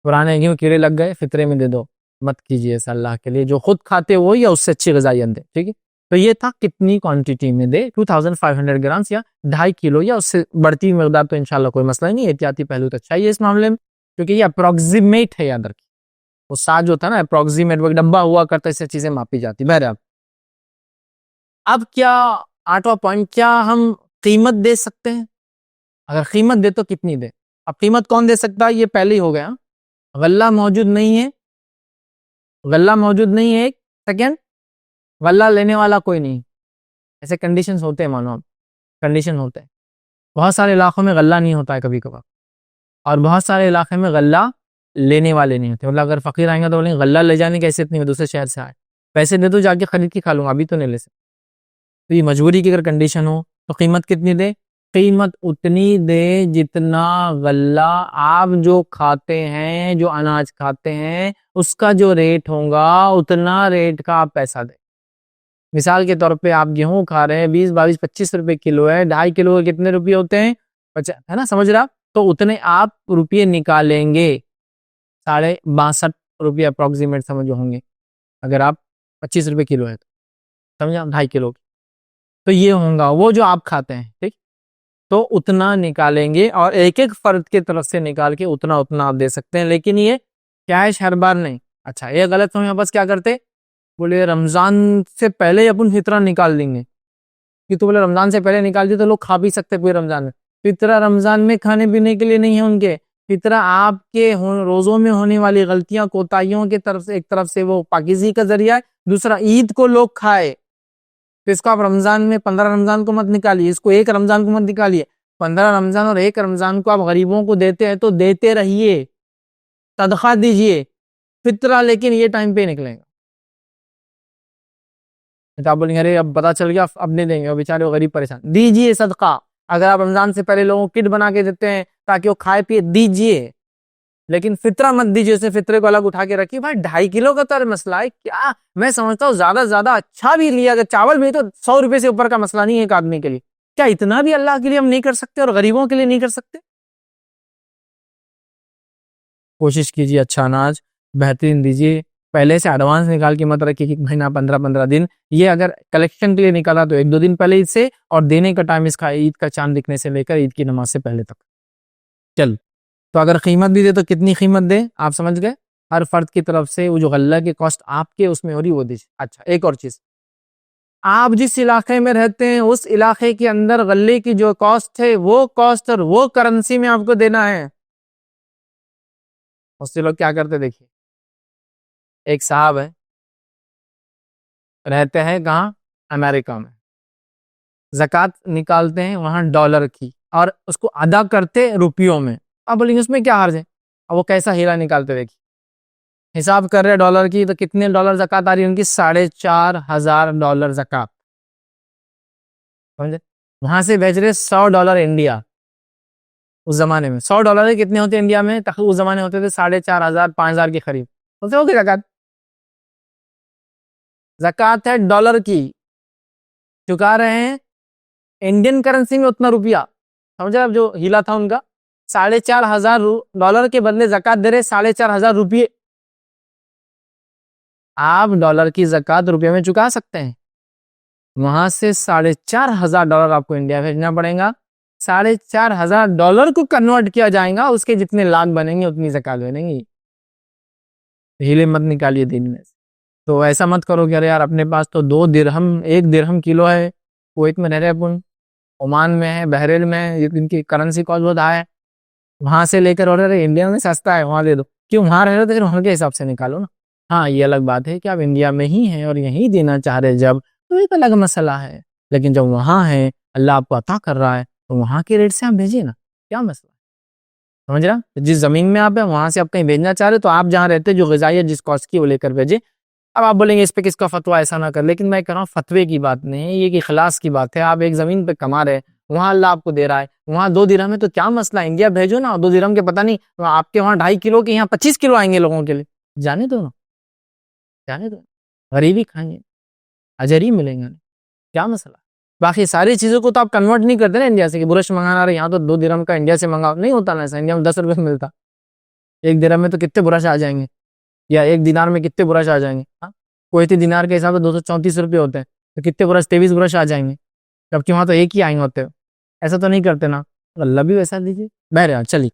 پرانے گیہوں کیڑے لگ گئے فطرے میں دے دو، مت کیجیے ایسا اللہ کے لیے. جو خود کھاتے وہ یا اس سے اچھی غذائیت دے. ٹھیک ہے. تو یہ تھا کتنی کوانٹٹی میں دے، 2500 گرامز یا 2.5 کلو یا اس سے بڑھتی مقدار تو انشاءاللہ کوئی مسئلہ نہیں. احتیاطی پہلو تو اچھا ہی ہے اس معاملے میں، کیونکہ یہ اپروکسیمیٹ ہے. یاد رکھیے وہ سا جو تھا نا اپروکسیمیٹ، وہ ڈبہ ہوا کرتا ہے، اس سے چیزیں ماپی جاتی. بہرحال اب کیا 8واں پوائنٹ، کیا ہم قیمت دے سکتے ہیں؟ اگر قیمت دے تو کتنی دے؟ اب قیمت کون دے سکتا ہے؟ یہ پہلے ہی ہو گیا. غلہ موجود نہیں ہے، غلہ موجود نہیں ہے. ایک سیکنڈ، غلہ لینے والا کوئی نہیں. ایسے کنڈیشنز ہوتے ہیں، مانو کنڈیشن ہوتے ہیں. بہت سارے علاقوں میں غلہ نہیں ہوتا ہے کبھی کبھار، اور بہت سارے علاقے میں غلہ لینے والے نہیں ہوتے. مطلب اگر فقیر آئیں گے تو بولیں غلہ لے جانے کیسے اتنی دوسرے شہر سے آئے، پیسے دے دو جا کے خرید کے کھا لوں گا، ابھی تو نہیں لے سکتے. تو یہ مجبوری کی اگر کنڈیشن ہو تو قیمت کتنی دے؟ قیمت اتنی دے جتنا غلہ آپ جو کھاتے ہیں، جو اناج کھاتے ہیں، اس کا جو ریٹ ہوگا اتنا ریٹ کا آپ پیسہ دیں. مثال کے طور پہ آپ گیہوں کھا رہے ہیں 20 22 25 روپے کلو ہے، 2.5 کلو کے کتنے روپے ہوتے ہیں؟ 50 ہے نا، سمجھ رہا؟ تو اتنے آپ روپے نکالیں گے، 62.5 روپے اپروکسیمیٹ سمجھو ہوں گے اگر آپ 25 روپے کلو ہے تو، سمجھا؟ 2.5 کلو تو یہ ہوگا وہ جو آپ کھاتے ہیں. ٹھیک، تو اتنا نکالیں گے اور ایک ایک فرد کے طرف سے نکال کے اتنا آپ دے سکتے ہیں. لیکن یہ کیش ہر بار نہیں. اچھا یہ غلط ہم بس کیا کرتے، بولے رمضان سے پہلے اپن فطرہ نکال دیں گے، کہ تو بولے رمضان سے پہلے نکال دی تو لوگ کھا بھی سکتے پورے رمضان میں. فطرہ رمضان میں کھانے پینے کے لیے نہیں ہے ان کے، فطرہ آپ کے روزوں میں ہونے والی غلطیاں کوتاہیوں کے طرف سے، ایک طرف سے وہ پاکیزگی کا ذریعہ ہے، دوسرا عید کو لوگ کھائے. تو اس کو آپ رمضان میں 15 رمضان کو مت نکالیے، اس کو 1 رمضان کو مت نکالیے. 15 رمضان اور 1 رمضان کو آپ غریبوں کو دیتے ہیں تو دیتے رہیے، صدقہ دیجئے فطرہ، لیکن یہ ٹائم پہ نکلے گا. آپ بولیں گے ارے اب پتا چل گیا اب نہیں دیں گے، بیچارے غریب پریشان. دیجئے صدقہ. اگر آپ رمضان سے پہلے لوگوں کو کٹ بنا کے دیتے ہیں تاکہ وہ کھائے پیے، دیجئے، لیکن فطرہ مت دیجئے. اسے فطرے کو الگ اٹھا کے رکھیے. بھائی 2.5 کلو کا تو مسئلہ ہے کیا، میں سمجھتا ہوں زیادہ زیادہ اچھا بھی لیا اگر چاول بھی تو 100 روپے سے اوپر کا مسئلہ نہیں ہے ایک آدمی کے لیے. کیا اتنا بھی اللہ کے لیے ہم نہیں کر سکتے اور غریبوں کے لیے نہیں کر سکتے؟ کوشش کیجئے اچھا اناج بہترین دیجئے. پہلے سے ایڈوانس نکال کے مت رکھیے کہ مہینہ 15 دن. یہ اگر کلیکشن کے لیے نکالا تو 1 2 دن پہلے عید سے، اور دینے کا ٹائم اس کا عید کا چاند دکھنے سے لے کر عید کی نماز سے پہلے تک. چل تو اگر قیمت بھی دے تو کتنی قیمت دے؟ آپ سمجھ گئے. ہر فرد کی طرف سے وہ جو غلہ کی کاسٹ آپ کے اس میں ہو رہی وہ دیجیے. اچھا ایک اور چیز، آپ جس علاقے میں رہتے ہیں اس علاقے کے اندر غلے کی جو کاسٹ ہے وہ کاسٹ اور وہ کرنسی میں آپ کو دینا ہے. اس سے لوگ کیا کرتے دیکھیے, ایک صاحب ہے, رہتے ہیں کہاں, امریکہ میں, زکوٰۃ نکالتے ہیں وہاں ڈالر کی اور اس کو ادا کرتے روپیوں میں. آپ بولیں گے اس میں کیا حرج ہے؟ اب وہ کیسا ہیرا نکالتے دیکھیے, حساب کر رہے ڈالر کی تو کتنے ڈالر زکوٰۃ آ رہی ہے ان کی, $4,500 زکوٰۃ. سمجھے؟ وہاں سے بھیج رہے $100 انڈیا. اس زمانے میں $100 کتنے ہوتے انڈیا میں؟ تقریباً اس زمانے ہوتے تھے 4,500 5,000 کے قریب. بولتے ہو کہ زکوٰۃ, زکوٰۃ ہے ڈالر کی, چکا رہے ہیں انڈین کرنسی میں اتنا روپیہ. سمجھے؟ اب جو ہیلا تھا ان کا $4,500 کے بدلے زکوٰۃ دے رہے 4,500 روپیے. آپ ڈالر کی زکوٰۃ روپے میں چکا سکتے ہیں, وہاں سے $4,500 آپ کو انڈیا بھیجنا پڑے گا. $4,500 کو کنورٹ کیا جائے گا, اس کے جتنے لاکھ بنیں گے اتنی زکوٰۃ بنیں گی. ہیلے مت نکالیے دین میں. تو ایسا مت کرو کہ ارے یار اپنے پاس تو 1 درہم کلو ہے, کویت میں رہ رہے اپن, عمان میں ہے, بحرین میں ہے, ان کی کرنسی کاسٹ بہت ہائی ہے, وہاں سے لے کر اور انڈیا میں سستا ہے وہاں دے دو. کیوں؟ وہاں رہ رہے تو پھر وہاں کے حساب سے نکالو نا. ہاں یہ الگ بات ہے کہ آپ انڈیا میں ہی ہیں اور یہیں دینا چاہ رہے جب, تو ایک الگ مسئلہ ہے. لیکن جب وہاں ہے, اللہ آپ کو عطا کر رہا ہے, تو وہاں کے ریٹ سے آپ بھیجیے نا, کیا مسئلہ ہے؟ سمجھ رہا؟ جس زمین میں آپ ہیں وہاں سے آپ کہیں بھیجنا چاہ رہے تو آپ جہاں رہتے جو غذائی ہے جس کاسٹ کی وہ لے کر بھیجے. اب آپ بولیں گے اس پہ کس کا فتویٰ, ایسا نہ کر, لیکن میں کہہ رہا ہوں فتوے کی بات نہیں ہے, یہ کہ اخلاص کی بات ہے. آپ ایک زمین پہ کما رہے, وہاں اللہ آپ کو دے رہا ہے, وہاں 2 درہم ہے تو کیا مسئلہ, انڈیا بھیجو نا. 2 درہم کے پتہ نہیں آپ کے وہاں 2.5 کلو کے یہاں 25 کلو آئیں گے لوگوں کے لیے, جانے دو نا, جانے دو, غریبی کھائیں گے, اجر ہی ملیں گے, کیا مسئلہ. باقی ساری چیزوں کو تو آپ کنورٹ نہیں کرتے نا انڈیا سے, کہ برش منگانا رہے یہاں تو 2 درہم کا انڈیا سے منگاؤ, نہیں ہوتا نا ایسا. انڈیا میں 10 روپے میں ملتا, 1 درہم میں تو کتنے برش آ جائیں گے, یا 1 دینار میں کتنے برش آ جائیں گے. کویتی دینار کے حساب سے 234 روپے ہوتے ہیں, تو کتنے برش, 23 برش آ جائیں گے, جبکہ وہاں تو ایک ہی آئیں گے ہوتے. ایسا تو نہیں کرتے نا, اللہ بھی ویسا دیجیے. بہرحال چلیے,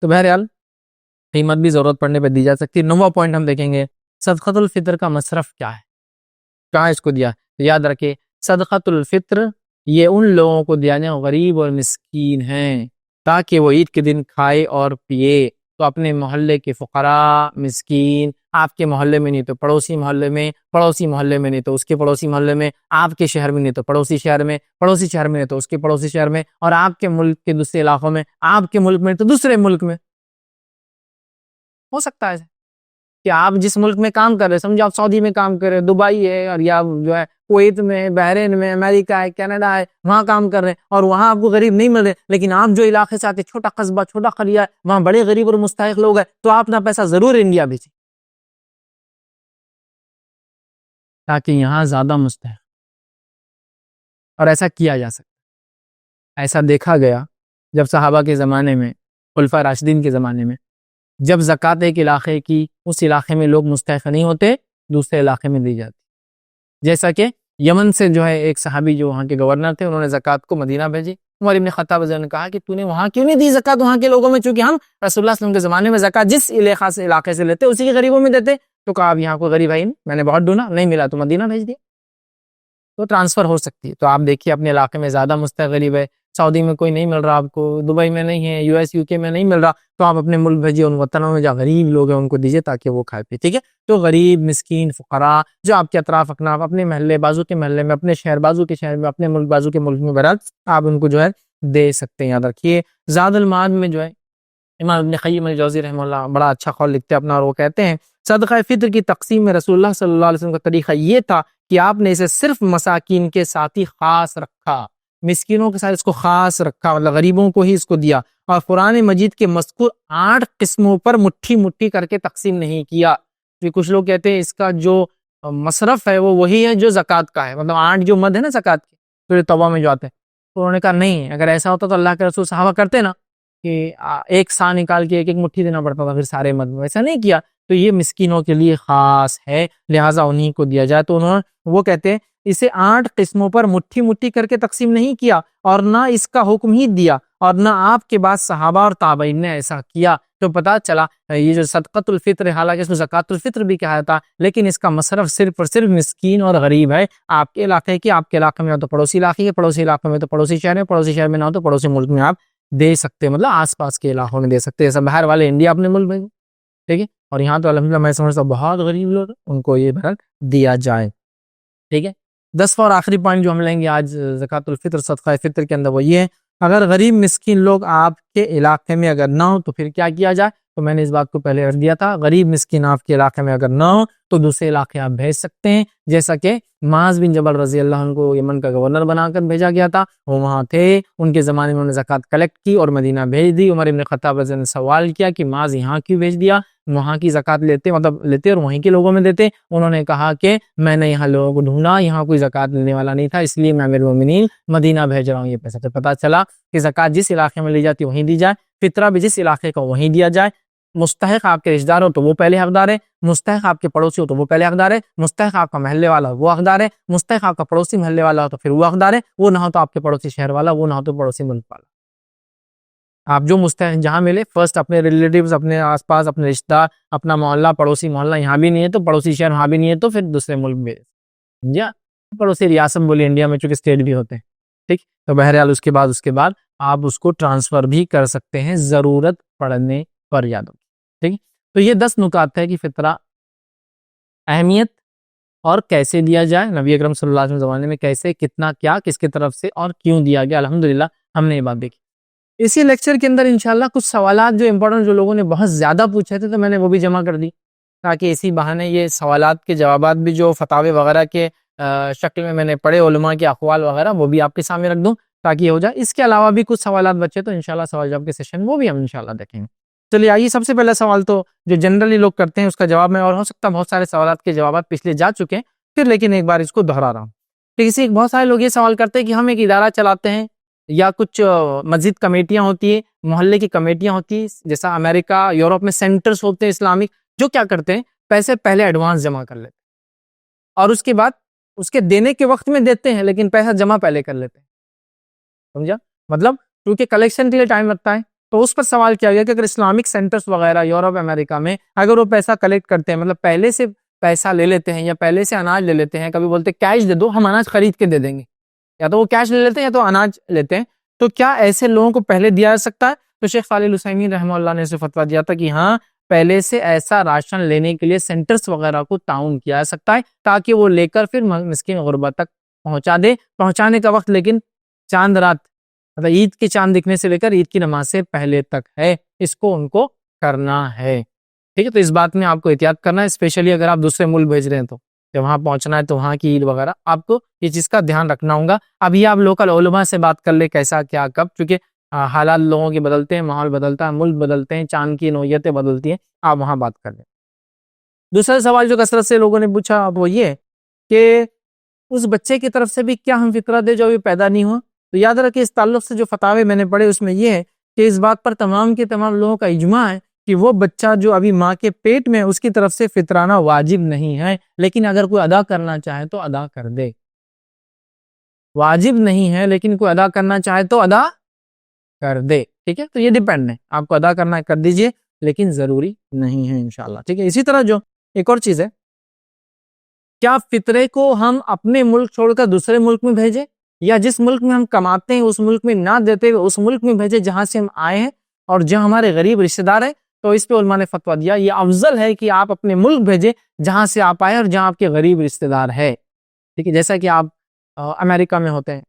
تو بہرحال قیمت بھی ضرورت پڑنے پہ دی جا سکتی ہے. 9واں پوائنٹ ہم دیکھیں گے, صدقۃ الفطر کا مصرف کیا ہے, کہاں اس کو دیا. تو یاد رکھیں صدقۃ الفطر یہ ان لوگوں کو دیا جو غریب اور مسکین ہیں, تاکہ وہ عید کے دن کھائے اور پیے. تو اپنے محلے کے فقراء مسکین, آپ کے محلے میں نہیں تو پڑوسی محلے میں, پڑوسی محلے میں نہیں تو اس کے پڑوسی محلے میں, آپ کے شہر میں نہیں تو پڑوسی شہر میں, پڑوسی شہر میں نہیں تو اس کے پڑوسی شہر میں, اور آپ کے ملک کے دوسرے علاقوں میں, آپ کے ملک میں تو دوسرے ملک میں. ہو سکتا ہے کہ آپ جس ملک میں کام کر رہے, سمجھو آپ سعودی میں کام کر رہے, دبئی ہے, اور یا جو ہے کویت میں, بحرین میں, امریکہ ہے, کینیڈا ہے, وہاں کام کر رہے ہیں, اور وہاں آپ کو غریب نہیں مل رہے. لیکن آپ جو علاقے سے آتے, چھوٹا قصبہ, چھوٹا قریہ ہے, وہاں بڑے غریب اور مستحق لوگ ہیں, تو آپ اپنا پیسہ ضرور انڈیا بھیجیں, تاکہ یہاں زیادہ مستحق. اور ایسا کیا جا سکتا, ایسا دیکھا گیا جب صحابہ کے زمانے میں, خلفائے راشدین کے زمانے میں, جب زکوٰۃ ایک علاقے کی, اس علاقے میں لوگ مستحق نہیں ہوتے, دوسرے علاقے میں دی جاتی. جیسا کہ یمن سے جو ہے ایک صحابی جو وہاں کے گورنر تھے, انہوں نے زکوٰۃ کو مدینہ بھیجی. عمر ابن خطاب نے کہا کہ تو نے وہاں کیوں نہیں دی زکوٰۃ وہاں کے لوگوں میں, چونکہ ہم رسول اللہ صلی اللہ علیہ وسلم کے زمانے میں زکوٰۃ جس علاقے سے لیتے اسی کے غریبوں میں دیتے. تو کہا اب یہاں کوئی غریب ہے, میں نے بہت ڈھونڈا نہیں ملا تو مدینہ بھیج دیا. تو ٹرانسفر ہو سکتی ہے. تو آپ دیکھیے اپنے علاقے میں زیادہ مستحق غریب ہے, سعودی میں کوئی نہیں مل رہا آپ کو, دبئی میں نہیں ہے, US UK میں نہیں مل رہا, تو آپ اپنے ملک بھیجیے, ان وطنوں میں جہاں غریب لوگ ہیں ان کو دیجیے تاکہ وہ کھائے پیے. ٹھیک ہے, تو غریب مسکین فقراء جو آپ کے اطراف اکناف, اپنے محلے بازو کے محلے میں, اپنے شہر بازو کے شہر میں, اپنے ملک بازو کے ملک میں برعکس آپ ان کو جو ہے دے سکتے ہیں. یاد رکھیے زاد المعاد میں جو ہے امام ابن قیم الجوزی رحمہ اللہ بڑا اچھا قول لکھتے ہیں اپنا, اور وہ کہتے ہیں صدقہ فطر کی تقسیم میں رسول اللہ صلی اللہ علیہ وسلم کا طریقہ یہ تھا کہ آپ نے اسے صرف مساکین کے ساتھ ہی خاص رکھا, مسکینوں کے ساتھ اس کو خاص رکھا, مطلب غریبوں کو ہی اس کو دیا. اور قرآن مجید کے مذکور 8 قسموں پر مٹھی مٹھی کر کے تقسیم نہیں کیا. کچھ لوگ کہتے ہیں اس کا جو مصرف ہے وہ وہی ہے جو زکوٰۃ کا ہے, مطلب 8 جو مد ہے نا زکوٰۃ کے, سورۃ توبہ میں جو آتے ہیں. تو انہوں نے کہا نہیں, اگر ایسا ہوتا تو اللہ کے رسول صحابہ کرتے نا کہ ایک سا نکال کے ایک مٹھی دینا پڑتا تھا پھر سارے مد میں, ایسا نہیں کیا. تو یہ مسکینوں کے لیے خاص ہے, لہٰذا انہیں کو دیا جائے. تو وہ کہتے ہیں اسے 8 قسموں پر مٹھی مٹھی کر کے تقسیم نہیں کیا, اور نہ اس کا حکم ہی دیا, اور نہ آپ کے بعد صحابہ اور تابعین نے ایسا کیا. تو پتہ چلا یہ جو صدقۃ الفطر ہے، حالانکہ اس کو زکوٰۃ الفطر بھی کہا جاتا، لیکن اس کا مصرف صرف اور صرف مسکین اور غریب ہے۔ آپ کے علاقے کی، آپ کے علاقے میں ہو تو پڑوسی علاقے کے، پڑوسی علاقے میں تو پڑوسی شہر میں، پڑوسی شہر میں نہ ہو تو پڑوسی ملک میں آپ دے سکتے، مطلب آس پاس کے علاقوں میں دے سکتے، جیسا باہر والے انڈیا اپنے ملک میں، ٹھیک ہے، اور یہاں تو الحمدللہ میں سمجھتا ہوں بہت غریب لوگ ان کو یہ بھر دیا جائے، ٹھیک ہے۔ 10واں اور آخری پوائنٹ جو ہم لیں گے آج زکوٰۃ الفطر صدقہ فطر کے اندر وہ یہ ہے، اگر غریب مسکین لوگ آپ کے علاقے میں اگر نہ ہو تو پھر کیا کیا جائے؟ تو میں نے اس بات کو پہلے عرض دیا تھا، غریب مسکین آپ کے علاقے میں اگر نہ ہو تو دوسرے علاقے آپ بھیج سکتے ہیں، جیسا کہ معاذ بن جبل رضی اللہ عنہ کو یمن کا گورنر بنا کر بھیجا گیا تھا، وہ وہاں تھے، ان کے زمانے میں انہوں نے زکوٰۃ کلیکٹ کی اور مدینہ بھیج دی۔ عمر بن خطاب رضی اللہ عنہ نے سوال کیا کہ معاذ یہاں کیوں بھیج دیا، وہاں کی زکوٰۃ لیتے اور وہیں کے لوگوں میں دیتے؟ انہوں نے کہا کہ میں نے یہاں لوگوں کو ڈھونڈا، یہاں کوئی زکوٰۃ لینے والا نہیں تھا، اس لیے میں امیر المومنین مدینہ بھیج رہا ہوں یہ پیسہ۔ تو پتہ چلا کہ زکوٰۃ جس علاقے میں لی جاتی وہیں دی جائے، فطرہ بھی جس علاقے کا وہیں دیا جائے، مستحق آپ کے رشتہ دار ہو تو وہ پہلے حقدار ہے، مستحق آپ کے پڑوسی ہو تو وہ پہلے حقدار ہے، مستحق آپ کا محلے والا ہو وہ حقدار ہے، مستحق آپ کا پڑوسی محلے والا ہو تو پھر وہ حقدار ہے، وہ نہ ہو تو آپ کے پڑوسی شہر والا، وہ نہ ہو تو پڑوسی ملک والا۔ آپ جو مستحق جہاں ملے، فرسٹ اپنے ریلیٹیوز، اپنے آس پاس اپنے رشتہ دار، اپنا محلہ، پڑوسی محلہ یہاں بھی نہیں ہے تو پڑوسی شہر وہاں بھی نہیں ہے تو پھر دوسرے ملک میں، سمجھا، پڑوسی ریاست بولی انڈیا میں چونکہ اسٹیٹ بھی ہوتے ہیں، ٹھیک، تو بہرحال اس کے بعد آپ اس کو ٹرانسفر بھی کر سکتے ہیں ضرورت پڑنے پر، یاد ہو، ٹھیک۔ تو یہ 10 نکات ہے کہ فطرہ اہمیت اور کیسے دیا جائے، نبی اکرم صلی اللہ علیہ وسلم زمانے میں کیسے، کتنا، کیا، کس کی طرف سے اور کیوں دیا گیا، الحمدللہ ہم نے یہ بات دیکھی۔ اسی لیکچر کے اندر انشاءاللہ کچھ سوالات جو امپورٹنٹ جو لوگوں نے بہت زیادہ پوچھے تھے تو میں نے وہ بھی جمع کر دی، تاکہ اسی بہانے یہ سوالات کے جوابات بھی جو فتاوی وغیرہ کے شکل میں نے پڑھے، علماء کے اقوال وغیرہ، وہ بھی آپ کے سامنے رکھ دوں تاکہ یہ ہو جائے۔ اس کے علاوہ بھی کچھ سوالات بچے تو انشاءاللہ سوال جواب کے سیشن وہ بھی ہم انشاءاللہ دیکھیں گے۔ چلیے آئیے، سب سے پہلا سوال تو جو جنرلی لوگ کرتے ہیں اس کا جواب میں، اور ہو سکتا ہے بہت سارے سوالات کے جوابات پچھلے جا چکے ہیں، پھر لیکن ایک بار اس کو دہرا رہا ہوں۔ بہت سارے لوگ یہ سوال کرتے ہیں کہ ہم ایک ادارہ چلاتے ہیں یا کچھ مسجد کمیٹیاں ہوتی ہیں، محلے کی کمیٹیاں ہوتی ہیں، جیسا امریکہ یورپ میں سینٹرز ہوتے ہیں اسلامک، جو کیا کرتے ہیں پیسے پہلے ایڈوانس جمع کر لیتے ہیں اور اس کے بعد اس کے دینے کے وقت میں دیتے ہیں، لیکن پیسہ جمع پہلے کر لیتے ہیں، سمجھا؟ مطلب کیونکہ کلیکشن کے لیے ٹائم لگتا ہے، تو اس پر سوال کیا گیا کہ اگر اسلامک سینٹرز وغیرہ یورپ امریکہ میں اگر وہ پیسہ کلیکٹ کرتے ہیں، مطلب پہلے سے پیسہ لے لیتے ہیں یا پہلے سے اناج لے لیتے ہیں، کبھی بولتے کیش دے دو ہم اناج خرید کے دے دیں گے، یا تو وہ کیش لے لیتے ہیں یا تو اناج لیتے ہیں، تو کیا ایسے لوگوں کو پہلے دیا جا سکتا ہے؟ تو شیخ صالح العثیمین رحمہ اللہ نے اسے فتویٰ دیا تھا کہ ہاں، پہلے سے ایسا راشن لینے کے لیے سینٹرز وغیرہ کو تعاون کیا جا سکتا ہے تاکہ وہ لے کر پھر مسکین غربا تک پہنچا دے۔ پہنچانے کا وقت لیکن چاند رات، مطلب عید کے چاند دکھنے سے لے کر عید کی نماز سے پہلے تک ہے، اس کو ان کو کرنا ہے، ٹھیک ہے۔ تو اس بات میں آپ کو احتیاط کرنا ہے، اسپیشلی اگر آپ دوسرے ملک بھیج رہے ہیں تو جب وہاں پہنچنا ہے تو وہاں کی عید وغیرہ آپ کو یہ چیز کا دھیان رکھنا ہوگا۔ ابھی آپ لوکل علماء سے بات کر لیں کیسا کیا کب، چونکہ حالات لوگوں کے بدلتے ہیں، ماحول بدلتا ہے، ملک بدلتے ہیں، چاند کی نوعیتیں بدلتی ہیں، آپ وہاں بات کر لیں۔ دوسرا سوال جو کثرت سے لوگوں نے پوچھا وہ یہ کہ اس بچے کی طرف سے بھی کیا ہم فطرہ دے جو ابھی پیدا نہیں ہوا؟ تو یاد رکھیں اس تعلق سے جو فتاوے میں نے پڑھے اس میں یہ ہے کہ اس بات پر تمام کے تمام لوگوں کا اجماع ہے کہ وہ بچہ جو ابھی ماں کے پیٹ میں اس کی طرف سے فطرانہ واجب نہیں ہے، لیکن اگر کوئی ادا کرنا چاہے تو ادا کر دے، واجب نہیں ہے لیکن کوئی ادا کرنا چاہے تو ادا کر دے، ٹھیک ہے۔ تو یہ ڈیپینڈ ہے، آپ کو ادا کرنا ہے کر دیجئے، لیکن ضروری نہیں ہے انشاءاللہ، ٹھیک ہے۔ اسی طرح جو ایک اور چیز ہے، کیا فطرے کو ہم اپنے ملک چھوڑ کر دوسرے ملک میں بھیجیں یا جس ملک میں ہم کماتے ہیں اس ملک میں نہ دیتے ہوئے اس ملک میں بھیجیں جہاں سے ہم آئے ہیں اور جہاں ہمارے غریب رشتہ دار ہیں؟ تو اس پہ علماء نے فتویٰ دیا یہ افضل ہے کہ آپ اپنے ملک بھیجیں جہاں سے آپ آئے اور جہاں آپ کے غریب رشتہ دار ہے، ٹھیک ہے۔ جیسا کہ آپ امریکہ میں ہوتے ہیں،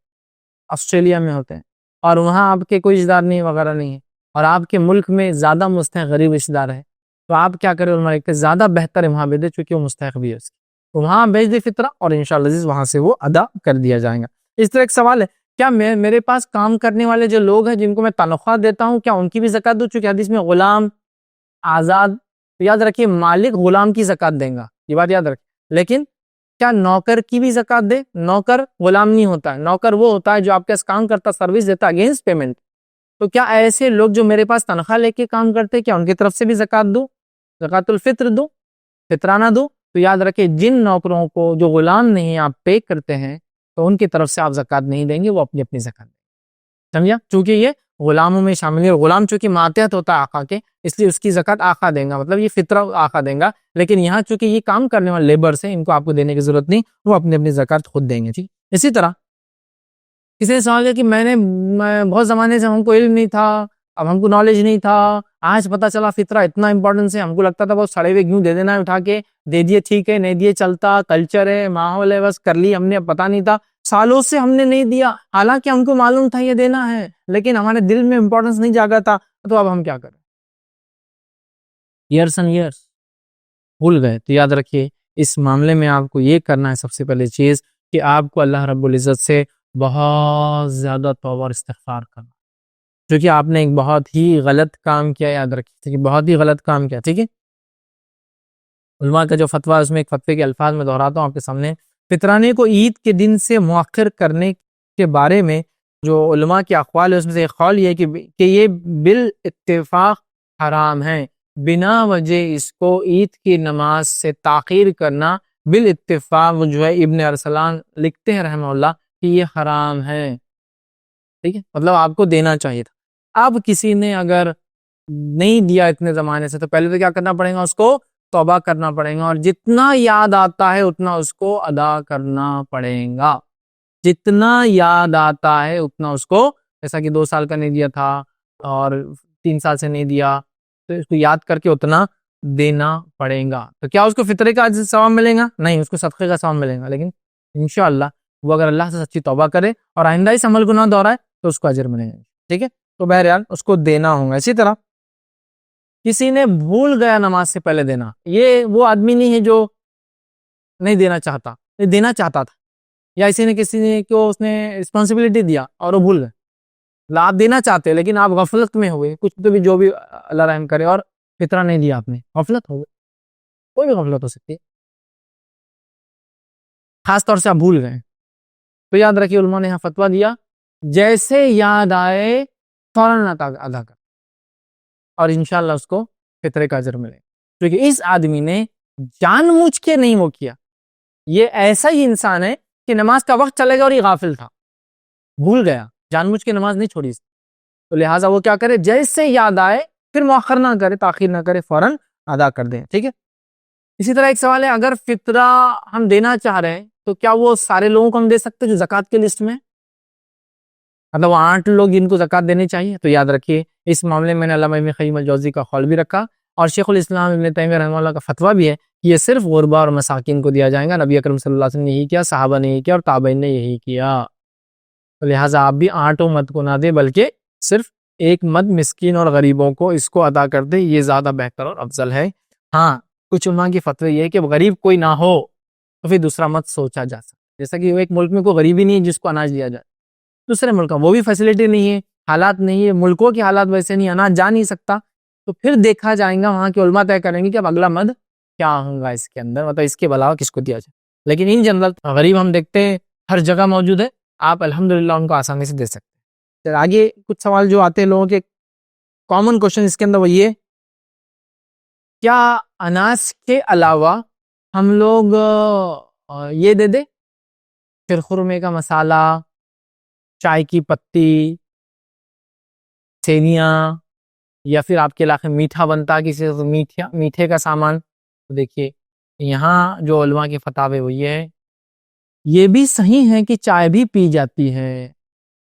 آسٹریلیا میں ہوتے ہیں اور وہاں آپ کے کوئی رشتہ دار نہیں وغیرہ نہیں ہے اور آپ کے ملک میں زیادہ مستحق غریب رشتہ دار ہے، تو آپ کیا کریں؟ علماء کہ زیادہ بہتر ہے وہاں بھیج دے، چونکہ وہ مستحق بھی ہے اس کی، تو وہاں بھیج دے فطرہ اور انشاءاللہ وہاں سے وہ ادا کر دیا جائے گا۔ اس طرح ایک سوال ہے، کیا میرے پاس کام کرنے والے جو لوگ ہیں جن کو میں تنخواہ دیتا ہوں کیا ان کی بھی زکوٰۃ دوں؟ چونکہ حدیث میں غلام آزاد، تو یاد رکھیے مالک غلام کی زکوٰۃ دیں گا، یہ بات یاد رکھیں، لیکن کیا نوکر کی بھی زکوٰۃ دے؟ نوکر غلام نہیں ہوتا ہے، نوکر وہ ہوتا ہے جو آپ کے پاس کام کرتا، سروس دیتا اگینسٹ پیمنٹ، تو کیا ایسے لوگ جو میرے پاس تنخواہ لے کے کام کرتے کیا ان کی طرف سے بھی زکوٰۃ دوں؟ زکوٰۃ الفطر دوں، فطرانہ دوں؟ تو یاد رکھیں جن نوکروں کو جو غلام نہیں آپ پے کرتے ہیں تو ان کی طرف سے آپ زکوٰۃ نہیں دیں گے، وہ اپنی اپنی زکوٰۃ دیں گے، سمجھا؟ چونکہ یہ غلاموں میں شامل ہے. غلام چونکہ ماتحت ہوتا ہے آقا کے, اس لیے اس کی زکوٰۃ آقا دیں گا, مطلب یہ فطرہ آقا دیں گا. لیکن یہاں چونکہ یہ کام کرنے والے لیبرس ہیں, ان کو آپ کو دینے کی ضرورت نہیں, وہ اپنی اپنی زکوٰۃ خود دیں گے. ٹھیک. اسی طرح کسی نے سوال کیا کہ میں بہت زمانے سے ہم کو علم نہیں تھا, اب ہم کو نالج نہیں تھا, آج پتہ چلا فطرہ اتنا امپورٹنس ہے, ہم کو لگتا تھا بہت سڑے ہوئے گیوں دے دینا ہے, اٹھا کے دے دیے ٹھیک ہے, نہیں دیے چلتا, کلچر ہے, ماحول ہے, بس کر لی ہم نے, پتہ نہیں تھا, سالوں سے ہم نے نہیں دیا, حالانکہ ہم کو معلوم تھا یہ دینا ہے, لیکن ہمارے دل میں امپورٹنس نہیں جاگا تھا. تو اب ہم کیا کریں؟ ایئرس اینڈ ایئرس بھول گئے. تو یاد رکھیے اس معاملے میں آپ کو یہ کرنا ہے سب سے پہلے چیز کہ آپ کو اللہ رب العزت سے بہت زیادہ توبہ اور استغفار کرنا, کیونکہ آپ نے ایک بہت ہی غلط کام کیا. یاد رکھیے کہ بہت ہی غلط کام کیا. ٹھیک ہے. علماء کا جو فتویٰ ہے اس میں ایک فتوے کے الفاظ میں دہراتا ہوں آپ کے سامنے. فطرانے کو عید کے دن سے مؤخر کرنے کے بارے میں جو علماء کے اقوال ہے اس میں سے ایک قول یہ ہے کہ یہ بالاتفاق حرام ہے. بنا وجہ اس کو عید کی نماز سے تاخیر کرنا بالاتفاق جو ہے ابن ارسلان لکھتے ہیں رحمہ اللہ کہ یہ حرام ہے. ٹھیک ہے, مطلب آپ کو دینا چاہیے تھا. اب کسی نے اگر نہیں دیا اتنے زمانے سے تو پہلے تو کیا کرنا پڑے گا, اس کو توبہ کرنا پڑے گا, اور جتنا یاد آتا ہے اتنا اس کو ادا کرنا پڑے گا. جتنا یاد آتا ہے اتنا اس کو, جیسا کہ 2 سال کا نہیں دیا تھا اور 3 سال سے نہیں دیا, تو اس کو یاد کر کے اتنا دینا پڑے گا. تو کیا اس کو فطرے کا ثواب ملے گا؟ نہیں, اس کو صدقے کا ثواب ملے گا. لیکن انشاءاللہ وہ اگر اللہ سے سچی توبہ کرے اور آئندہ اس عمل کو نہ دہرائے تو اس کو اجر ملے گا. ٹھیک ہے, تو بہرحال اس کو دینا ہوگا. اسی طرح کسی نے بھول گیا نماز سے پہلے دینا, یہ وہ آدمی نہیں ہے جو نہیں دینا چاہتا, دینا چاہتا تھا, یا کسی نے کو اس نے رسپانسبلٹی دیا اور وہ بھول گئے. آپ دینا چاہتے لیکن آپ غفلت میں ہوئے, کچھ تو بھی جو بھی اللہ رحم کرے, اور فطرہ نہیں دیا آپ نے, غفلت ہو گئی. کوئی بھی غفلت ہو سکتی ہے, خاص طور سے آپ بھول گئے. تو یاد رکھیے علماء نے یہاں فتویٰ دیا جیسے یاد آئے فوراً ادا کر, اور انشاءاللہ اس کو فطرے کا اجر ملے. کیونکہ اس آدمی نے جان بوجھ کے نہیں وہ کیا, یہ ایسا ہی انسان ہے کہ نماز کا وقت چلے گا اور یہ غافل تھا, بھول گیا, جان بوجھ کے نماز نہیں چھوڑی, تو لہٰذا وہ کیا کرے, جیسے یاد آئے پھر مؤخر نہ کرے, تاخیر نہ کرے, فوراً ادا کر دیں. ٹھیک ہے. اسی طرح ایک سوال ہے, اگر فطرہ ہم دینا چاہ رہے ہیں تو کیا وہ سارے لوگوں کو ہم دے سکتے جو زکوٰۃ کے لسٹ میں, مطلب وہ 8 لوگ جن کو زکوٰۃ دینی چاہیے؟ تو یاد رکھیے اس معاملے میں علامہ ابن قیم الجوزی کا قول بھی رکھا, اور شیخ الاسلام ابن تیمیہ رحمہ اللہ کا فتویٰ بھی ہے کہ یہ صرف غربا اور مساکین کو دیا جائے گا. نبی اکرم صلی اللہ علیہ وسلم نے یہی کیا, صحابہ نے یہی کیا, اور تابعین نے یہی کیا. تو لہٰذا آپ بھی 8 مد کو نہ دے, بلکہ صرف 1 مد مسکین اور غریبوں کو اس کو ادا کر دے, یہ زیادہ بہتر اور افضل ہے. ہاں, کچھ علماء کی فتوی یہ ہے کہ غریب کوئی نہ ہو تو پھر دوسرا مت سوچا جا سکتا, جیسا کہ ایک ملک میں کوئی غریب ہی نہیں ہے جس کو اناج دیا جائے, دوسرے ملک کا وہ بھی فیسلٹی نہیں ہے, حالات نہیں ہے, ملکوں کے حالات ویسے نہیں, اناج جا نہیں سکتا, تو پھر دیکھا جائے گا, وہاں کے علماء طے کریں گے کہ اب اگلا مد کیا ہوگا اس کے اندر, مطلب اس کے علاوہ کس کو دیا جائے. لیکن ان جنرل غریب ہم دیکھتے ہیں ہر جگہ موجود ہے, آپ الحمدللہ ان کو آسانی سے دے سکتے ہیں. آگے کچھ سوال جو آتے ہیں لوگوں کے کامن کوشچن اس کے اندر, وہ یہ, کیا اناج کے علاوہ ہم لوگ یہ دے دیں, پھر خرمے کا مسالہ, چائے کی پتی, سیویاں, یا پھر آپ کے علاقے میں میٹھا بنتا کسی میٹھے کا سامان؟ تو دیکھیے یہاں جو علماء کے فتاوے وہ یہ بھی صحیح ہے کہ چائے بھی پی جاتی ہے,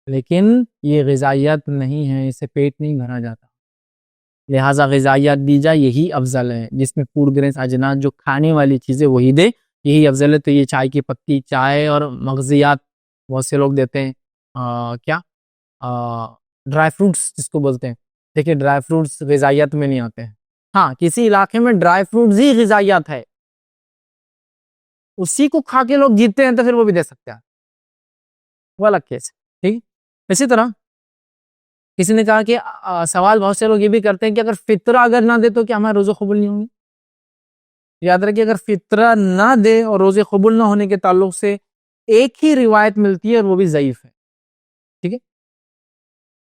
لیکن یہ غذائیت نہیں ہے, اس سے پیٹ نہیں بھرا جاتا, لہٰذا غذائیت دی جائے یہی افضل ہے, جس میں فوڈ گرینس اجناس جو کھانے والی چیزیں وہی دے, یہی افضل ہے. تو یہ چائے کی پتی, چائے اور مغزیات بہت سے لوگ دیتے ہیں, کیا ڈرائی فروٹس جس کو بولتے ہیں. دیکھیے ڈرائی فروٹس غذائیت میں نہیں آتے ہیں, ہاں کسی علاقے میں ڈرائی فروٹس ہی غذائیت ہے, اسی کو کھا کے لوگ جیتے ہیں تو پھر وہ بھی دے سکتے ہیں, وہ الگ کیس. ٹھیک. اسی طرح کسی نے کہا کہ سوال بہت سے لوگ یہ بھی کرتے ہیں کہ اگر فطرہ اگر نہ دے تو کیا ہمارے روزے قبول نہیں ہوں گے؟ یاد رکھیے اگر فطرہ نہ دے اور روزے قبول نہ ہونے کے تعلق سے ایک ہی روایت ملتی ہے, اور وہ بھی ضعیف ہے. ٹھیک ہے,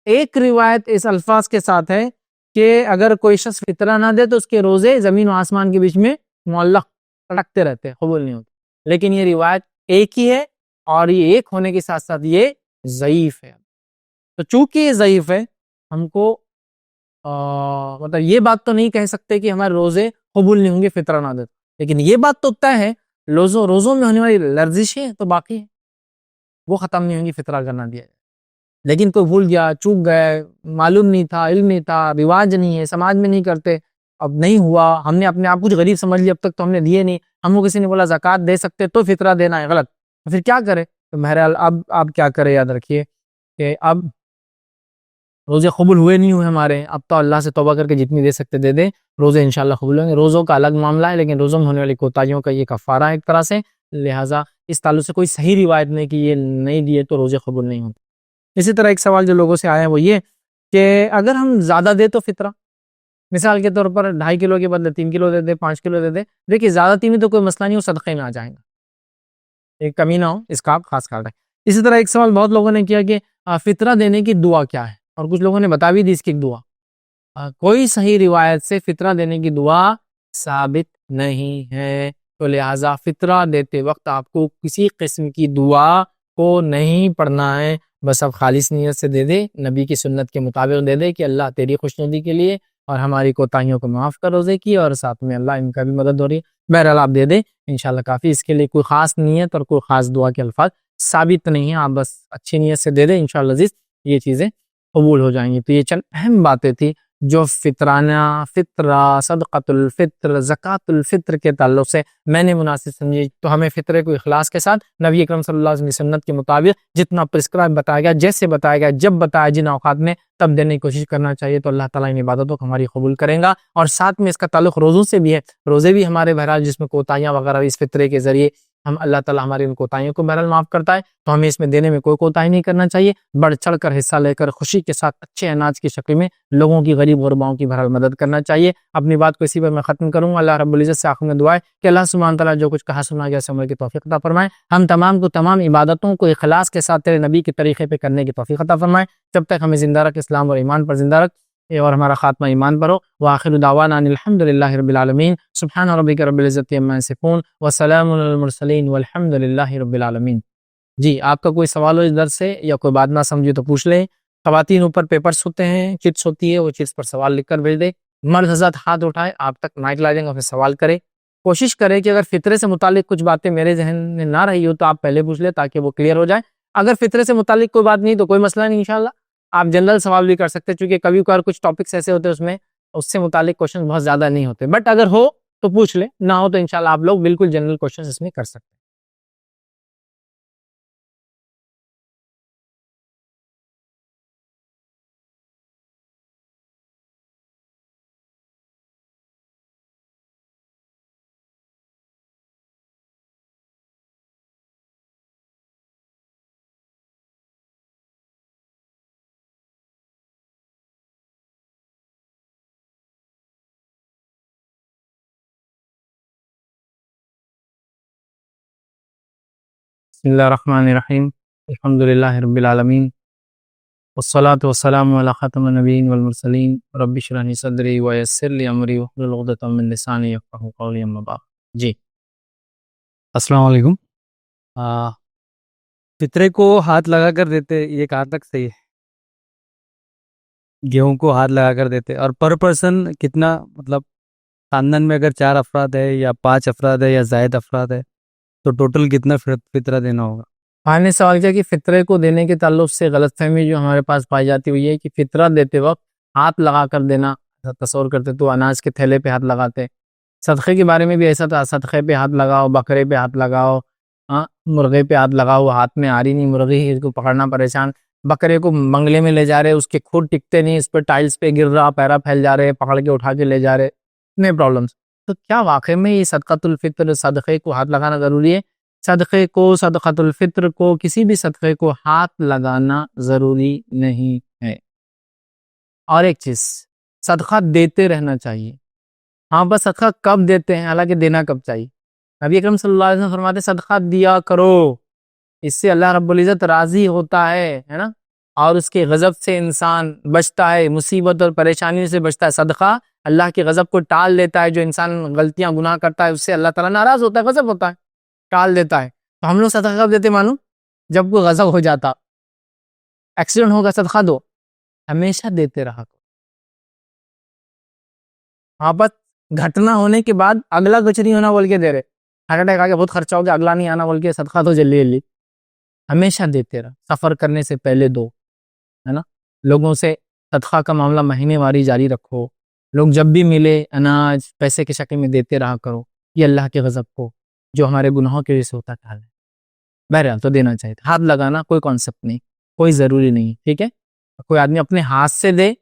ایک روایت اس الفاظ کے ساتھ ہے کہ اگر کوئی شخص فطرہ نہ دے تو اس کے روزے زمین و آسمان کے بیچ میں معلق لٹکتے رہتے, قبول نہیں ہوتے. لیکن یہ روایت ایک ہی ہے, اور یہ ایک ہونے کے ساتھ ساتھ یہ ضعیف ہے. تو چونکہ یہ ضعیف ہے ہم کو مطلب یہ بات تو نہیں کہہ سکتے کہ ہمارے روزے قبول نہیں ہوں گے فطرہ نہ دے، لیکن یہ بات تو طے ہے روزوں میں ہونے والی لرزشیں تو باقی ہیں، وہ ختم نہیں ہوں گی فطرہ کرنا دیا جائے۔ لیکن کوئی بھول گیا، چوک گئے، معلوم نہیں تھا، علم نہیں تھا، رواج نہیں ہے، سماج میں نہیں کرتے، اب نہیں ہوا، ہم نے اپنے آپ کچھ غریب سمجھ لیا، اب تک تو ہم نے دیے نہیں، ہم کو کسی نے بولا زکوٰۃ دے سکتے تو فطرہ دینا ہے غلط، پھر کیا کرے؟ تو بہرحال اب آپ کیا کرے، یاد رکھیے کہ اب روزے قبول ہوئے نہیں ہوئے ہمارے، اب تو اللہ سے توبہ کر کے جتنی دے سکتے دے دیں، روزے انشاءاللہ قبول ہوں گے۔ روزوں کا الگ معاملہ ہے، لیکن روزوں میں ہونے والی کوتاہیوں کا یہ کفارہ ہے ایک طرح سے، لہٰذا اس تعلق سے کوئی صحیح روایت نہیں کہ یہ نہیں دیے تو روزے قبول نہیں ہوتے۔ اسی طرح ایک سوال جو لوگوں سے آیا ہے وہ یہ کہ اگر ہم زیادہ دے تو فطرہ، مثال کے طور پر 2.5 کلو کے بدلے 3 کلو دے دے، 5 کلو دے دے، دیکھیے زیادتی میں تو کوئی مسئلہ نہیں، وہ صدقے میں آ جائیں گا، ایک کمی نہ ہو اس کا آپ خاص خیال رکھیں۔ اسی طرح ایک سوال بہت لوگوں نے کیا کہ فطرہ دینے کی دعا کیا ہے، اور کچھ لوگوں نے بتا بھی دی اس کی ایک دعا۔ کوئی صحیح روایت سے فطرہ دینے کی دعا ثابت نہیں ہے، تو لہٰذا فطرہ دیتے وقت آپ کو کسی قسم کی دعا کو نہیں پڑھنا ہے، بس اب خالص نیت سے دے دے، نبی کی سنت کے مطابق دے دے کہ اللہ تیری خوشنودی کے لیے اور ہماری کوتاہیوں کو معاف کر روزے کی، اور ساتھ میں اللہ ان کا بھی مدد ہو رہی ہے، بہرحال آپ دے دیں انشاءاللہ کافی، اس کے لیے کوئی خاص نیت اور کوئی خاص دعا کے الفاظ ثابت نہیں ہیں، آپ بس اچھی نیت سے دے دیں انشاءاللہ عزیز، یہ چیزیں قبول ہو جائیں گی۔ تو یہ چند اہم باتیں تھی جو فطرانہ، فطرہ، صدقۃ الفطر، زکوٰۃ الفطر کے تعلق سے میں نے مناسب سمجھی، تو ہمیں فطرے کو اخلاص کے ساتھ نبی اکرم صلی اللہ علیہ وسلم کی سنت کے مطابق جتنا پرسکرائب بتایا گیا، جیسے بتایا گیا، جب بتایا، جن اوقات میں، تب دینے کی کوشش کرنا چاہیے، تو اللہ تعالیٰ ان عبادتوں کو ہماری قبول کریں گا۔ اور ساتھ میں اس کا تعلق روزوں سے بھی ہے، روزے بھی ہمارے بہرحال جس میں کوتاہیاں وغیرہ اس فطرے کے ذریعے ہم اللہ تعالیٰ ہماری ان کوتاہیوں کو بہرحال معاف کرتا ہے، تو ہمیں اس میں دینے میں کوئی کوتاہی نہیں کرنا چاہیے، بڑھ چڑھ کر حصہ لے کر خوشی کے ساتھ اچھے اناج کی شکل میں لوگوں کی، غریب غرباؤں کی بہرحال مدد کرنا چاہیے۔ اپنی بات کو اسی پر میں ختم کروں گا۔ اللہ رب العزت سے آخر میں دعا ہے کہ اللہ سبحانہ تعالیٰ جو کچھ کہا سنا گیا عمل کی توفیق عطا فرمائے، ہم تمام کو تمام عبادتوں کو اخلاص کے ساتھ تیرے نبی کے طریقے پہ کرنے کی توفیق عطا فرمائے، جب تک ہمیں زندہ رکھ، اسلام اور ایمان پر زندہ رکھ، اور ہمارا خاتمہ ایمان پر ہو۔ وآخر دعوانا ان الحمد للہ رب العالمین، سبحان ربک رب العزت عما یصفون وسلام علی المرسلین والحمد للہ رب العالمین۔ جی آپ کا کوئی سوال ہو اس درس سے یا کوئی بات نہ سمجھے تو پوچھ لیں۔ خواتین اوپر پیپرز ہوتے ہیں، چٹس ہوتی ہے، وہ چٹس پر سوال لکھ کر بھیج دیں۔ مرد حضرات ہاتھ اٹھائے، آپ تک مائک لا دیں گے، پھر سوال کریں۔ کوشش کریں کہ اگر فطرے سے متعلق کچھ باتیں میرے ذہن میں نہ رہی ہو تو آپ پہلے پوچھ لیں تاکہ وہ کلیئر ہو جائے۔ اگر فطرے سے متعلق کوئی بات نہیں تو کوئی مسئلہ نہیں، انشاءاللہ آپ جنرل سوال بھی کر سکتے ہیں، چونکہ کبھی کبھار کچھ ٹاپکس ایسے ہوتے ہیں اس میں اس سے متعلق کوشچن بہت زیادہ نہیں ہوتے، بٹ اگر ہو تو پوچھ لیں، نہ ہو تو انشاءاللہ آپ لوگ بالکل جنرل کوشچن اس میں کر سکتے ہیں۔ بسم اللہ الرحمن الرحیم، الحمد للہ رب العالمین، والصلاة والسلام علی خاتم النبیین والمرسلین، رب اشرح لی صدری ویسر لی امری واحلل عقدۃ من لسانی یفقہوا قولی، اما بعد۔ جی السلام علیکم۔ فطرے کو ہاتھ لگا کر دیتے، یہ کہاں تک صحیح ہے؟ گیہوں کو ہاتھ لگا کر دیتے، اور پر پرسن کتنا، مطلب خاندان میں اگر 4 افراد ہے یا 5 افراد ہے یا زائد افراد ہے تو ٹوٹل کتنا فطرہ دینا ہوگا؟ آپ نے سوال کیا کہ فطرے کو دینے کے تعلق سے غلط فہمی جو ہمارے پاس پائی جاتی ہوئی ہے کہ فطرہ دیتے وقت ہاتھ لگا کر دینا، تصور کرتے تو اناج کے تھیلے پہ ہاتھ لگاتے۔ صدقے کے بارے میں بھی ایسا تھا، صدقے پہ ہاتھ لگاؤ، بکرے پہ ہاتھ لگاؤ، مرغے پہ ہاتھ لگاؤ، ہاتھ میں آ رہی نہیں مرغی، اس کو پکڑنا پریشان، بکرے کو منگلے میں لے جا رہے، اس کے کھوٹ ٹکتے نہیں، اس پہ ٹائلز پہ گر رہا، پیرا پھیل جا رہے، پکڑ کے اٹھا کے لے جا رہے، اتنے پرابلمس۔ تو کیا واقعی میں یہ صدقۃ الفطر، صدقے کو ہاتھ لگانا ضروری ہے؟ صدقے کو، صدقۃ الفطر کو، کسی بھی صدقے کو ہاتھ لگانا ضروری نہیں ہے۔ اور ایک چیز، صدقہ دیتے رہنا چاہیے۔ ہاں بس صدقہ کب دیتے ہیں، حالانکہ دینا کب چاہیے؟ نبی اکرم صلی اللہ علیہ وسلم فرماتے صدقہ دیا کرو، اس سے اللہ رب العزت راضی ہوتا ہے نا، اور اس کے غضب سے انسان بچتا ہے، مصیبت اور پریشانی سے بچتا ہے۔ صدقہ اللہ کے غضب کو ٹال دیتا ہے، جو انسان غلطیاں گناہ کرتا ہے اس سے اللہ تعالیٰ ناراض ہوتا ہے، غضب ہوتا ہے، ٹال دیتا ہے۔ تو ہم لوگ صدقہ کب دیتے معلوم؟ جب کوئی غضب ہو جاتا، ایکسیڈنٹ ہوگا صدقہ دو، ہمیشہ دیتے رہا کرو. آپت گھٹنا ہونے کے بعد اگلا کچھ نہیں ہونا بول کے دے رہے, ہارٹ اٹیک آ کے بہت خرچہ ہو گیا, اگلا نہیں آنا بول کے صدقہ تو جلدی جلدی. ہمیشہ دیتے رہا. سفر کرنے سے پہلے دو, ہے نا. لوگوں سے صدقہ کا معاملہ مہینے واری جاری رکھو. لوگ جب بھی ملے اناج پیسے کی شکل میں دیتے رہا کرو. یہ اللہ کے غضب کو جو ہمارے گناہوں کی وجہ سے ہوتا ہے. بہرحال تو دینا چاہیے. ہاتھ لگانا کوئی کانسیپٹ نہیں, کوئی ضروری نہیں, ٹھیک ہے. کوئی آدمی اپنے ہاتھ سے دے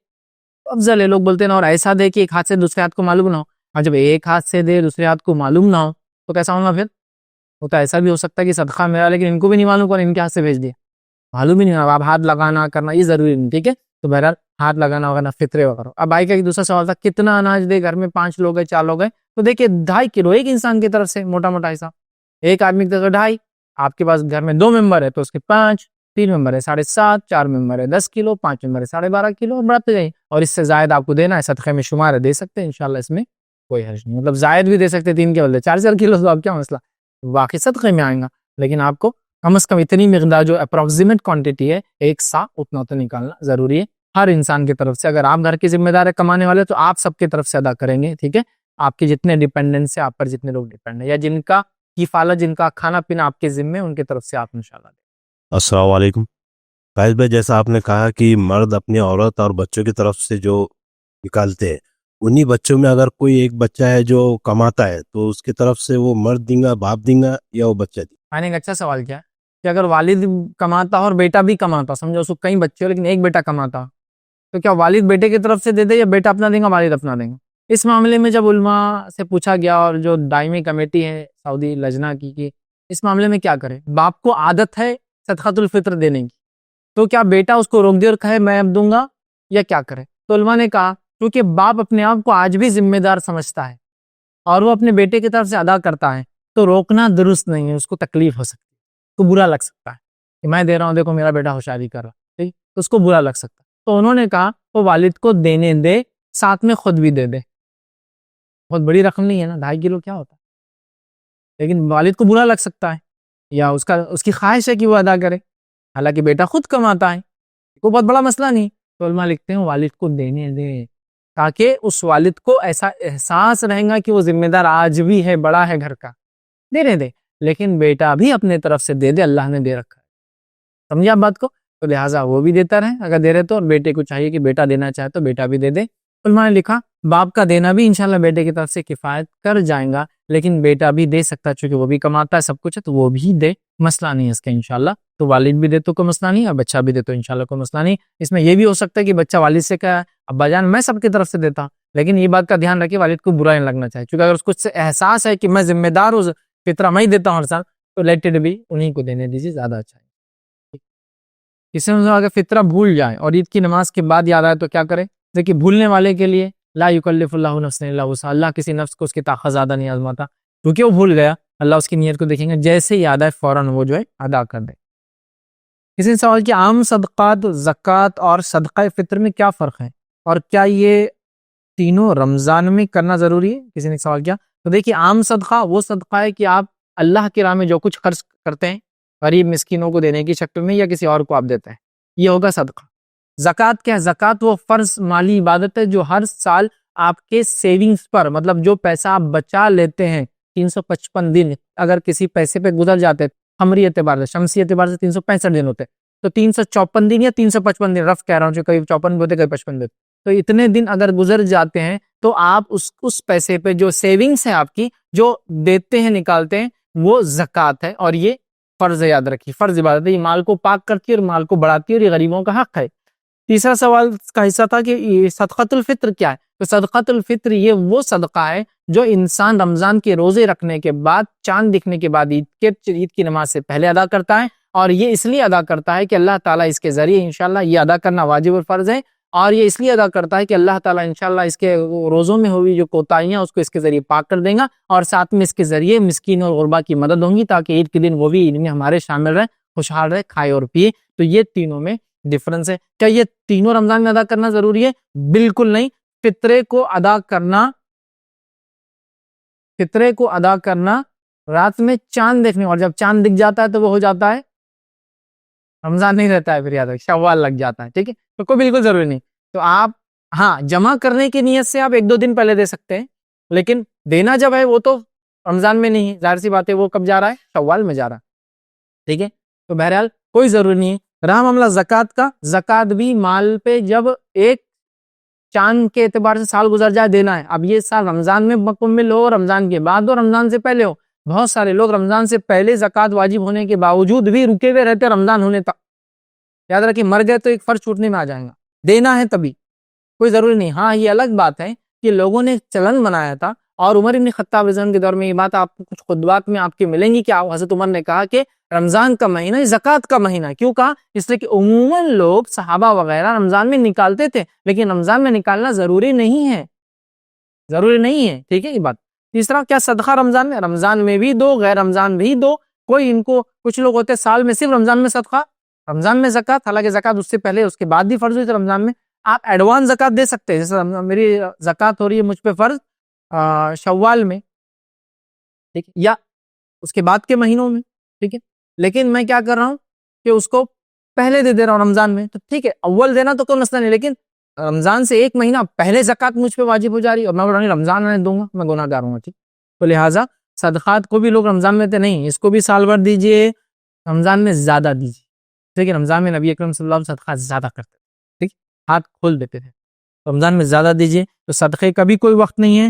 تو افضل ہے. لوگ بولتے ہیں نا, اور ایسا دے کہ ایک ہاتھ سے دوسرے ہاتھ کو معلوم نہ ہو. اور جب ایک ہاتھ سے دے دوسرے ہاتھ کو معلوم نہ ہو تو کیسا ہوگا پھر؟ وہ تو ایسا بھی ہو سکتا ہے کہ صدقہ میرا لیکن ان کو بھی نہیں معلوم کون ان کے ہاتھ سے بھیج دیا, معلوم ہی نہیں ہوگا. آپ ہاتھ لگانا کرنا یہ ضروری نہیں, ٹھیک ہے. تو بہرحال ہاتھ لگانا ہوگا نا فطرے وغیرہ. اب بھائی کا ایک دوسرا سوال تھا, کتنا اناج دے؟ گھر میں 5 لوگ ہیں 4 لوگ ہیں تو دیکھیے 2.5 کلو ایک انسان کی طرف سے, موٹا موٹا حساب. ایک آدمی کی طرف 2.5, آپ کے پاس گھر میں 2 ممبر ہے تو اس کے 5, 3 ممبر ہے 7.5, 4 ممبر ہے 10 کلو, 5 ممبر ہے 12.5 کلو, بڑھتے جائیں. اور اس سے زائد آپ کو دینا ہے صدقے میں شمار ہے, دے سکتے ہیں انشاءاللہ, اس میں کوئی حرج نہیں. مطلب زائد بھی دے سکتے 3 کے بدلے 4 کلو, تو آپ کیا مسئلہ, باقی صدقے میں آئیں گا. لیکن آپ کو کم از کم اتنی مقدار جو اپروکسیمیٹ کوانٹٹی ہے ایک سا, اتنا تو نکالنا ضروری ہے ہر انسان کی طرف سے. اگر آپ گھر کے ذمہ دار ہے کمانے والے تو آپ سب کی طرف سے ادا کریں گے, ٹھیک ہے. آپ کے جتنے ڈیپینڈنس ہیں, آپ پر جتنے لوگ ڈیپینڈ ہیں, یا جن کا کفالت, جن کا کھانا پینا آپ کے ذمہ, ان کی طرف سے آپ انشاءاللہ دیں. السلام علیکم. فائز بھائی, جیسا آپ نے کہا کہ مرد اپنی عورت اور بچوں کی طرف سے جو نکالتے ہیں, انہی بچوں میں اگر کوئی ایک بچہ ہے جو کماتا ہے تو اس کی طرف سے وہ مرد دیں گا, باپ دیں گا, یا وہ بچہ دیں گا؟ میں نے ایک اچھا سوال کیا کہ اگر والد کماتا اور بیٹا بھی کماتا, سمجھو اس کو کئی بچے ہو لیکن ایک بیٹا کماتا, تو کیا والد بیٹے کی طرف سے دے دے یا بیٹا اپنا دیں گا والد اپنا دیں گا؟ اس معاملے میں جب علماء سے پوچھا گیا, اور جو دائمی کمیٹی ہے سعودی لجنہ کی کہ اس معاملے میں کیا کرے, باپ کو عادت ہے صدقۃ الفطر دینے کی, تو کیا بیٹا اس کو روک دے اور کہے میں اب دوں گا, یا کیا کرے؟ تو علماء نے کہا کیونکہ باپ اپنے آپ کو آج بھی ذمہ دار سمجھتا ہے اور وہ اپنے بیٹے کی طرف سے ادا کرتا ہے, تو روکنا درست نہیں ہے. اس کو تکلیف ہو سکتی ہے, تو برا لگ سکتا ہے کہ میں دے رہا ہوں, دیکھو میرا بیٹا ہوشیاری کر رہا, ٹھیک, تو اس کو برا لگ سکتا ہے. تو انہوں نے کہا وہ والد کو دینے دے, ساتھ میں خود بھی دے دے. بہت بڑی رقم نہیں ہے نا, 2.5 کلو کیا ہوتا ہے, لیکن والد کو برا لگ سکتا ہے, یا اس کی خواہش ہے کہ وہ ادا کرے, حالانکہ بیٹا خود کماتا ہے, کوئی بہت بڑا مسئلہ نہیں. تو علماء لکھتے ہیں والد کو دینے دے, تاکہ اس والد کو ایسا احساس رہے گا کہ وہ ذمہ دار آج بھی ہے, بڑا ہے گھر کا, دینے دے. لیکن بیٹا بھی اپنے طرف سے دے دے, اللہ نے دے رکھا ہے, سمجھے آپ بات کو. تو لہٰذا وہ بھی دیتا رہے اگر دے رہے تو, اور بیٹے کو چاہیے کہ بیٹا دینا چاہے تو بیٹا بھی دے دے. علماء نے لکھا باپ کا دینا بھی انشاءاللہ بیٹے کی طرف سے کفایت کر جائیں گا, لیکن بیٹا بھی دے سکتا ہے چونکہ وہ بھی کماتا ہے, سب کچھ ہے, تو وہ بھی دے, مسئلہ نہیں ہے اس کا انشاءاللہ. تو والد بھی دے تو کوئی مسئلہ نہیں, اور بچہ بھی دے تو انشاءاللہ کوئی مسئلہ نہیں. اس میں یہ بھی ہو سکتا ہے کہ بچہ والد سے کہا ابا جان میں سب کی طرف سے دیتا ہوں, لیکن یہ بات کا دھیان رکھے والد کو برا نہیں لگنا چاہیے, چونکہ اگر اس کو احساس ہے کہ میں ذمہ دار ہوں, فطرہ میں ہی دیتا ہوں ہر سال, تو لیٹ اٹ بھی, انہیں کو دینے دیجیے, زیادہ اچھا ہے. کسی میں اگر فطرہ بھول جائے اور عید کی نماز کے بعد یاد آئے تو کیا کرے؟ دیکھیے بھولنے والے کے لیے لا یکلف اللہ نفسا الا وسعها, اللہ کسی نفس کو اس کی طاقت زیادہ نہیں آزماتا, کیونکہ وہ بھول گیا, اللہ اس کی نیت کو دیکھیں گے, جیسے یاد آئے فوراً وہ جو ہے ادا کر دے. کسی نے سوال کیا عام صدقات, زکوٰۃ اور صدقہ فطر میں کیا فرق ہے, اور کیا یہ تینوں رمضان میں کرنا ضروری ہے؟ کسی نے سوال کیا. تو دیکھیے عام صدقہ وہ صدقہ ہے کہ آپ اللہ کی راہ میں جو کچھ خرچ کرتے ہیں غریب مسکینوں کو دینے کی شکل میں, یا کسی اور کو آپ دیتے ہیں, یہ ہوگا صدقہ. زکوٰۃ کیا ہے؟ زکوٰۃ وہ فرض مالی عبادت ہے جو ہر سال آپ کے سیونگز پر, مطلب جو پیسہ آپ بچا لیتے ہیں 355 دن, اگر کسی پیسے پہ گزر جاتے قمری اعتبار سے, شمسی اعتبار سے 365 دن ہوتے, تو 354 دن یا 355 دن, رف کہہ رہا ہوں, جو کئی 54 ہوتے کئی 55 دیتے, تو اتنے دن اگر گزر جاتے ہیں تو آپ اس پیسے پہ جو سیونگز ہے آپ کی, جو دیتے ہیں نکالتے ہیں, وہ زکوٰۃ ہے. اور یہ فرض, یاد رکھیے فرض عبادت ہے, یہ مال کو پاک کرتی ہے اور مال کو بڑھاتی ہے, اور یہ غریبوں کا حق ہے. تیسرا سوال کا حصہ تھا کہ یہ صدقۃ الفطر کیا ہے؟ تو صدقۃ الفطر یہ وہ صدقہ ہے جو انسان رمضان کے روزے رکھنے کے بعد, چاند دکھنے کے بعد, عید کی نماز سے پہلے ادا کرتا ہے, اور یہ اس لیے ادا کرتا ہے کہ اللہ تعالیٰ اس کے ذریعے انشاءاللہ یہ ادا کرنا واجب اور فرض ہے, اور یہ اس لیے ادا کرتا ہے کہ اللہ تعالیٰ انشاءاللہ اس کے روزوں میں ہوئی جو کوتاہیاں اس کو اس کے ذریعے پاک کر دیں گا, اور ساتھ میں اس کے ذریعے مسکین اور غربا کی مدد ہوں گی, تاکہ عید کے دن وہ بھی عید میں ہمارے شامل رہے, خوشحال رہے, کھائے اور پیے. تو یہ تینوں میں ڈفرنس ہے. کیا یہ تینوں رمضان میں ادا کرنا ضروری ہے؟ بالکل نہیں. فطرے کو ادا کرنا رات میں چاند دیکھنے, اور جب چاند دکھ جاتا ہے تو وہ ہو جاتا ہے رمضان نہیں رہتا ہے پھر یاد رکھ، شوال لگ جاتا ہے، ٹھیک ہے، تو کوئی بالکل ضروری نہیں. تو آپ ہاں جمع کرنے کی نیت سے آپ 1-2 دن پہلے دے سکتے ہیں، لیکن دینا جب ہے وہ تو رمضان میں نہیں ہے، ظاہر سی بات ہے. وہ کب جا رہا ہے؟ شوال میں جا رہا ہے، ٹھیک ہے. تو بہرحال کوئی ضروری نہیں ہے. رہا معاملہ زکوٰۃ کا، زکوٰۃ بھی مال پہ جب ایک چاند کے اعتبار سے سال گزر جائے دینا ہے. اب یہ سال رمضان میں مکمل ہو، رمضان کے بعد ہو، رمضان سے پہلے ہو. بہت سارے لوگ رمضان سے پہلے زکوٰۃ واجب ہونے کے باوجود بھی رکے ہوئے رہتے رمضان ہونے تک. یاد رکھیں مر گئے تو ایک فرض چھوٹنے میں آ جائیں گا، دینا ہے تبھی، کوئی ضروری نہیں. ہاں یہ الگ بات ہے کہ لوگوں نے چلن بنایا تھا، اور عمر بن خطاب رضی اللہ عنہ کے دور میں یہ بات آپ کو کچھ خطبات میں آپ کے ملیں گی کہ حضرت عمر نے کہا کہ رمضان کا مہینہ زکوٰۃ کا مہینہ ہے. کیوں کہا؟ اس لیے کہ عموماً لوگ صحابہ وغیرہ رمضان میں نکالتے تھے، لیکن رمضان میں نکالنا ضروری نہیں ہے، ضروری نہیں ہے، ٹھیک ہے یہ بات. تیسرا کیا صدقہ رمضان میں بھی دو، غیر رمضان بھی دو. کوئی ان کو کچھ لوگ ہوتے سال میں صرف رمضان میں صدقہ، رمضان میں زکوٰۃ، حالانکہ زکوٰۃ اس سے پہلے اس کے بعد بھی فرض ہوئی تھی رمضان میں. آپ ایڈوانس زکوٰۃ دے سکتے ہیں، جیسے میری زکوٰۃ ہو رہی ہے مجھ پہ فرض شوال میں، ٹھیک ہے، یا اس کے بعد کے مہینوں میں، ٹھیک ہے، لیکن میں کیا کر رہا ہوں کہ اس کو پہلے دے رہا ہوں رمضان میں. تو ٹھیک ہے اول دینا تو کوئی مسئلہ نہیں، لیکن رمضان سے ایک مہینہ پہلے زکوٰۃ مجھ پہ واجب ہو جا رہی ہے اور میں بول رہا ہوں رمضان میں دوں گا، میں گناہ گار ہوں. ٹھیک، تو لہٰذا صدقات کو بھی لوگ رمضان میں نہیں، اس کو بھی سال بھر دیجئے، رمضان میں زیادہ دیجئے. ٹھیک ہے، رمضان میں نبی اکرم صلی اللہ علیہ وسلم صدقات زیادہ کرتے تھے، ٹھیک، ہاتھ کھول دیتے تھے. رمضان میں زیادہ دیجئے. تو صدقے کا بھی کوئی وقت نہیں ہے،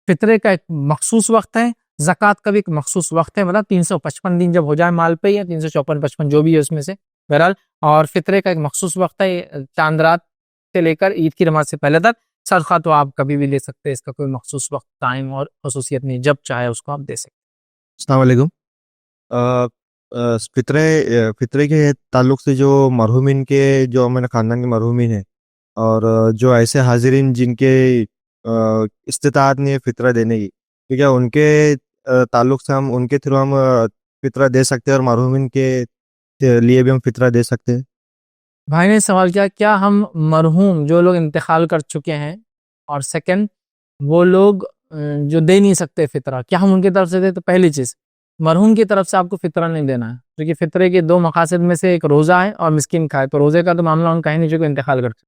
فطرے کا ایک مخصوص وقت ہے، زکوٰۃ کا بھی ایک مخصوص وقت ہے، مطلب 355 دن جب ہو جائے مال پہ، یا 354-55 جو بھی ہے اس میں سے بہرحال. اور فطرے کا ایک مخصوص وقت ہے، چاند رات سے لے کر عید کی نماز سے پہلے تک. صدقہ تو آپ کبھی بھی لے سکتے ہیں، اس کا کوئی مخصوص وقت، ٹائم اور خصوصیت نہیں، جب چاہے اس کو آپ دے سکتے. السلام علیکم. فطرے کے تعلق سے جو مرحومین کے، جو ہمارے خاندان کے مرحومین ہیں، اور جو ایسے حاضرین جن کے استطاعت نہیں ہے فطرہ دینے کی، تو کیا ان کے تعلق سے ان کے تھرو ہم فطرہ دے سکتے ہیں، اور مرحومین کے لیے بھی ہم فطرہ دے سکتے ہیں؟ بھائی نے سوال کیا ہم مرحوم جو لوگ انتقال کر چکے ہیں، اور سیکنڈ وہ لوگ جو دے نہیں سکتے فطرہ، کیا ہم ان کی طرف سے دیں؟ تو پہلی چیز مرحوم کی طرف سے آپ کو فطرہ نہیں دینا ہے، کیونکہ فطرے کے 2 مقاصد میں سے ایک روزہ ہے اور مسکین کھائے. تو روزے کا تو معاملہ ان کا ہی نہیں جو کہ انتقال کر چکے،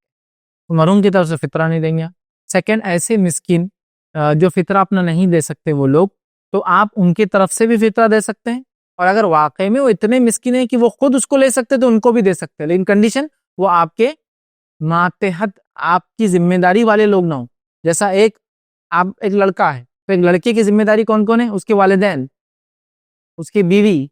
تو مرحوم کی طرف سے فطرہ نہیں دیں گے. سیکنڈ ایسے مسکین جو فطرہ اپنا نہیں دے سکتے وہ لوگ، تو آپ ان کی طرف سے بھی فطرہ دے سکتے ہیں، اور اگر واقعی میں وہ اتنے مسکین ہیں کہ وہ خود اس کو لے سکتے تو ان کو بھی دے سکتے ہیں، لیکن کنڈیشن وہ آپ کے ماتحت، آپ کی ذمہ داری والے لوگ نہ ہوں. جیسا ایک لڑکا ہے تو ایک لڑکے کی ذمہ داری کون کون ہے؟ اس کے والدین، اس کی بیوی،